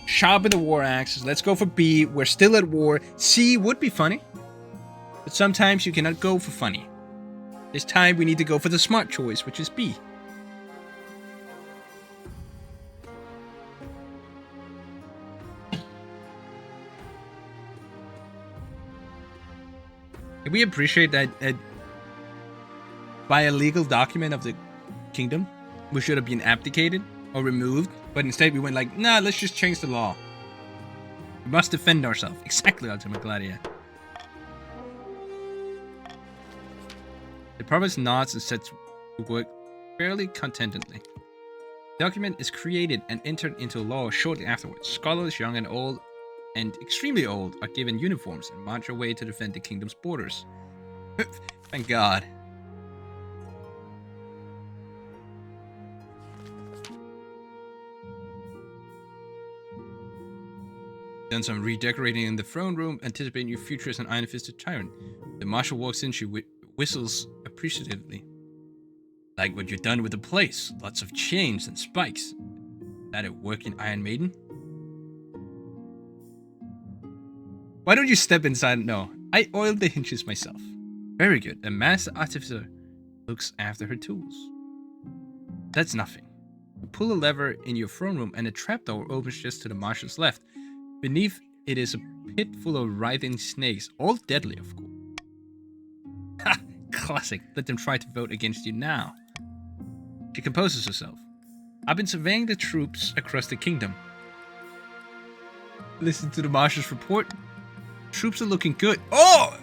Sharpen the war axe. Let's go for B. We're still at war. C would be funny. But sometimes you cannot go for funny. This time we need to go for the smart choice, which is B. Can we appreciate that by a legal document of the kingdom, we should have been abdicated or removed, but instead we went like, nah, let's just change the law. We must defend ourselves. Exactly, Ultimate Gladiator. The provost nods and sets to work fairly contentedly. The document is created and entered into law shortly afterwards. Scholars, young and old, and extremely old, are given uniforms and march away to defend the kingdom's borders. Thank God. Done some redecorating in the throne room, anticipating your future as an iron-fisted tyrant. The marshal walks in, she whistles appreciatively. Like what you've done with the place. Lots of chains and spikes. That it working, Iron Maiden? Why don't you step inside? No, I oiled the hinges myself. Very good. The master artificer looks after her tools. That's nothing. You pull a lever in your throne room and a trapdoor opens just to the marshal's left. Beneath it is a pit full of writhing snakes, all deadly, of course. Ha! Classic. Let them try to vote against you now. She composes herself. I've been surveying the troops across the kingdom. Listen to the marshal's report. Troops are looking good. Oh!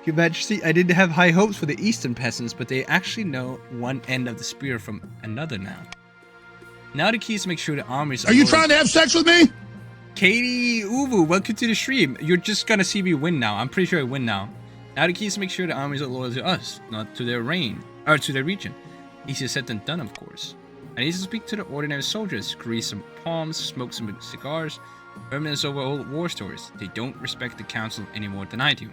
Your Majesty, I didn't have high hopes for the eastern peasants, but they actually know one end of the spear from another now. Now the key is to make sure the armies Are you trying to have sex with me? Katie Uvu, welcome to the stream. You're just gonna see me win now. I'm pretty sure I win now. Now the key is to make sure the armies are loyal to us, not to their reign, or to their region. Easier said than done, of course. I need to speak to the ordinary soldiers, grease some palms, smoke some cigars, reminisce over old war stories. They don't respect the council any more than I do.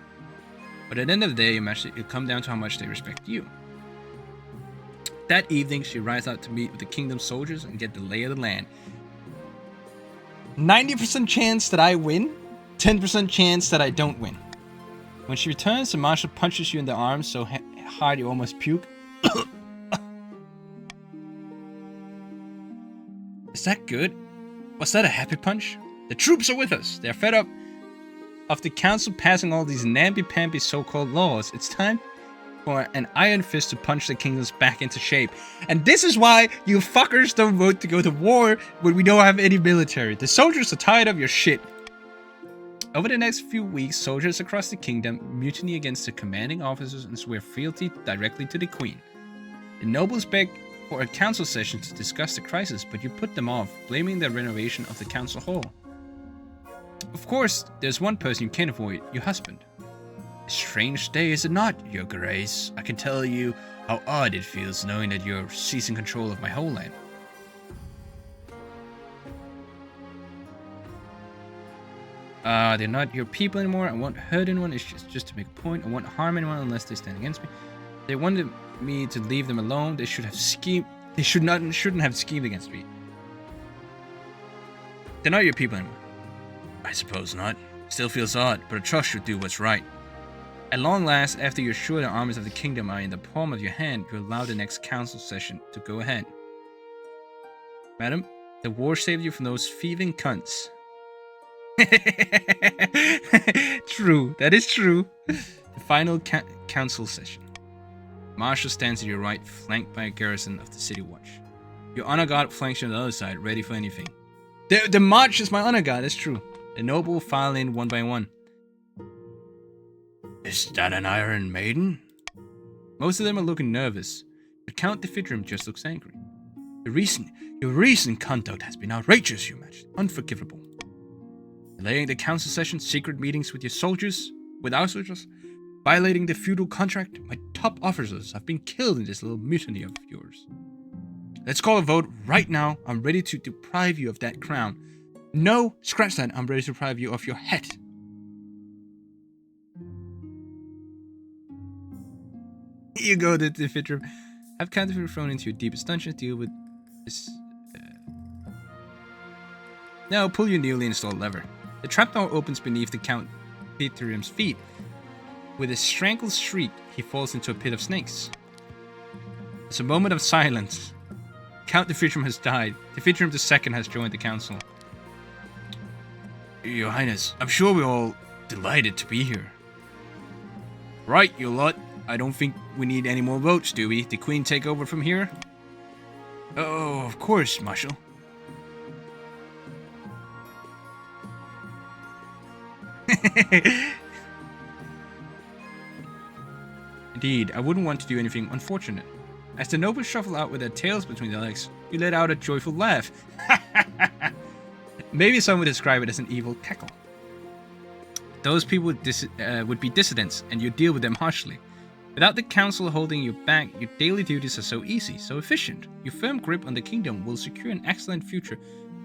But at the end of the day, it'll come down to how much they respect you. That evening, she rides out to meet with the kingdom soldiers and get the lay of the land. 90% chance that I win, 10% chance that I don't win. When she returns, the marshal punches you in the arm so hard you almost puke. Is that good? Was that a happy punch? The troops are with us. They're fed up of the council passing all these namby-pamby so-called laws. It's time for an iron fist to punch the kingdoms back into shape. And this is why you fuckers don't vote to go to war when we don't have any military. The soldiers are tired of your shit. Over the next few weeks, soldiers across the kingdom mutiny against the commanding officers and swear fealty directly to the queen. The nobles beg for a council session to discuss the crisis, but you put them off, blaming the renovation of the council hall. Of course, there's one person you can't avoid, your husband. A strange day, is it not, your grace? I can tell you how odd it feels knowing that you're seizing control of my whole land. They're not your people anymore. I won't hurt anyone. It's just to make a point. I won't harm anyone unless they stand against me. They wanted me to leave them alone. They should have schemed. They shouldn't have schemed against me. They're not your people anymore. I suppose not. Still feels odd, but I trust you'll do what's right. At long last, after you're sure the armies of the kingdom are in the palm of your hand, you allow the next council session to go ahead. Madam, the war saved you from those thieving cunts. True, that is true. The final council session. Marshal stands at your right, flanked by a garrison of the city watch. Your honor guard flanks you on the other side, ready for anything. The march is my honor guard, that's true. The noble will file in one by one. Is that an Iron Maiden? Most of them are looking nervous, but Count Defidrum just looks angry. Your recent conduct has been outrageous, Your Majesty. Unforgivable. Delaying the council session, secret meetings with our soldiers, violating the feudal contract. My top officers have been killed in this little mutiny of yours. Let's call a vote right now. I'm ready to deprive you of that crown. No, scratch that. I'm ready to deprive you of your head. Here you go, the Defidrum. Have Counterfeit thrown into your deepest dungeons. Deal with this. Now pull your newly installed lever. The trapdoor opens beneath the Count Defidrum's feet. With a strangled shriek, he falls into a pit of snakes. It's a moment of silence. Count Defidrum has died. Defidrum II has joined the council. Your Highness, I'm sure we're all delighted to be here. Right, you lot. I don't think we need any more votes, do we? The Queen take over from here? Oh, of course, Marshal. Indeed, I wouldn't want to do anything unfortunate. As the nobles shuffle out with their tails between their legs, you let out a joyful laugh. Maybe some would describe it as an evil cackle. Those people would be dissidents, and you deal with them harshly. Without the council holding you back, your daily duties are so easy, so efficient. Your firm grip on the kingdom will secure an excellent future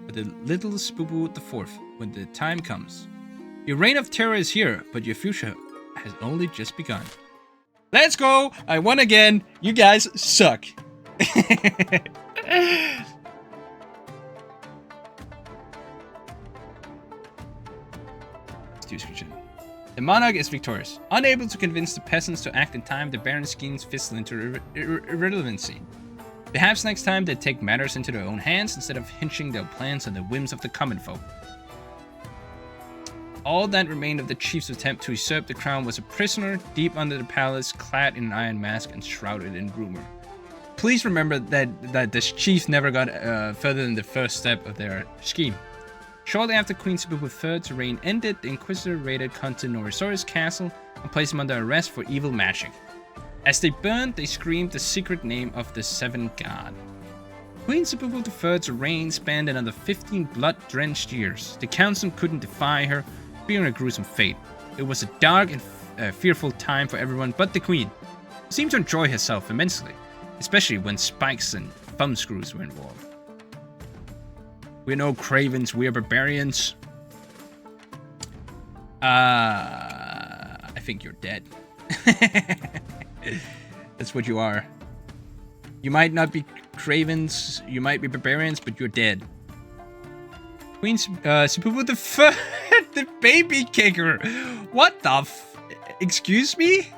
for the little Sebubu IV when the time comes. Your reign of terror is here, but your future has only just begun. Let's go! I won again! You guys suck! The monarch is victorious. Unable to convince the peasants to act in time, the baron's schemes fizzle into irrelevancy. Perhaps next time they take matters into their own hands instead of hinging their plans on the whims of the common folk. All that remained of the chief's attempt to usurp the crown was a prisoner deep under the palace, clad in an iron mask and shrouded in rumor. Please remember that the chiefs never got further than the first step of their scheme. Shortly after Queen Sebubu III's reign ended, the Inquisitor raided Conte Norisori's castle and placed him under arrest for evil magic. As they burned, they screamed the secret name of the Seven God. Queen Sebubu III's reign spanned another 15 blood-drenched years. The council couldn't defy her, fearing a gruesome fate. It was a dark and fearful time for everyone but the queen, who seemed to enjoy herself immensely, especially when spikes and thumbscrews were involved. We're no cravens, we're barbarians. I think you're dead. That's what you are. You might not be cravens, you might be barbarians, but you're dead. Queen Sebubu the baby kicker. What the excuse me?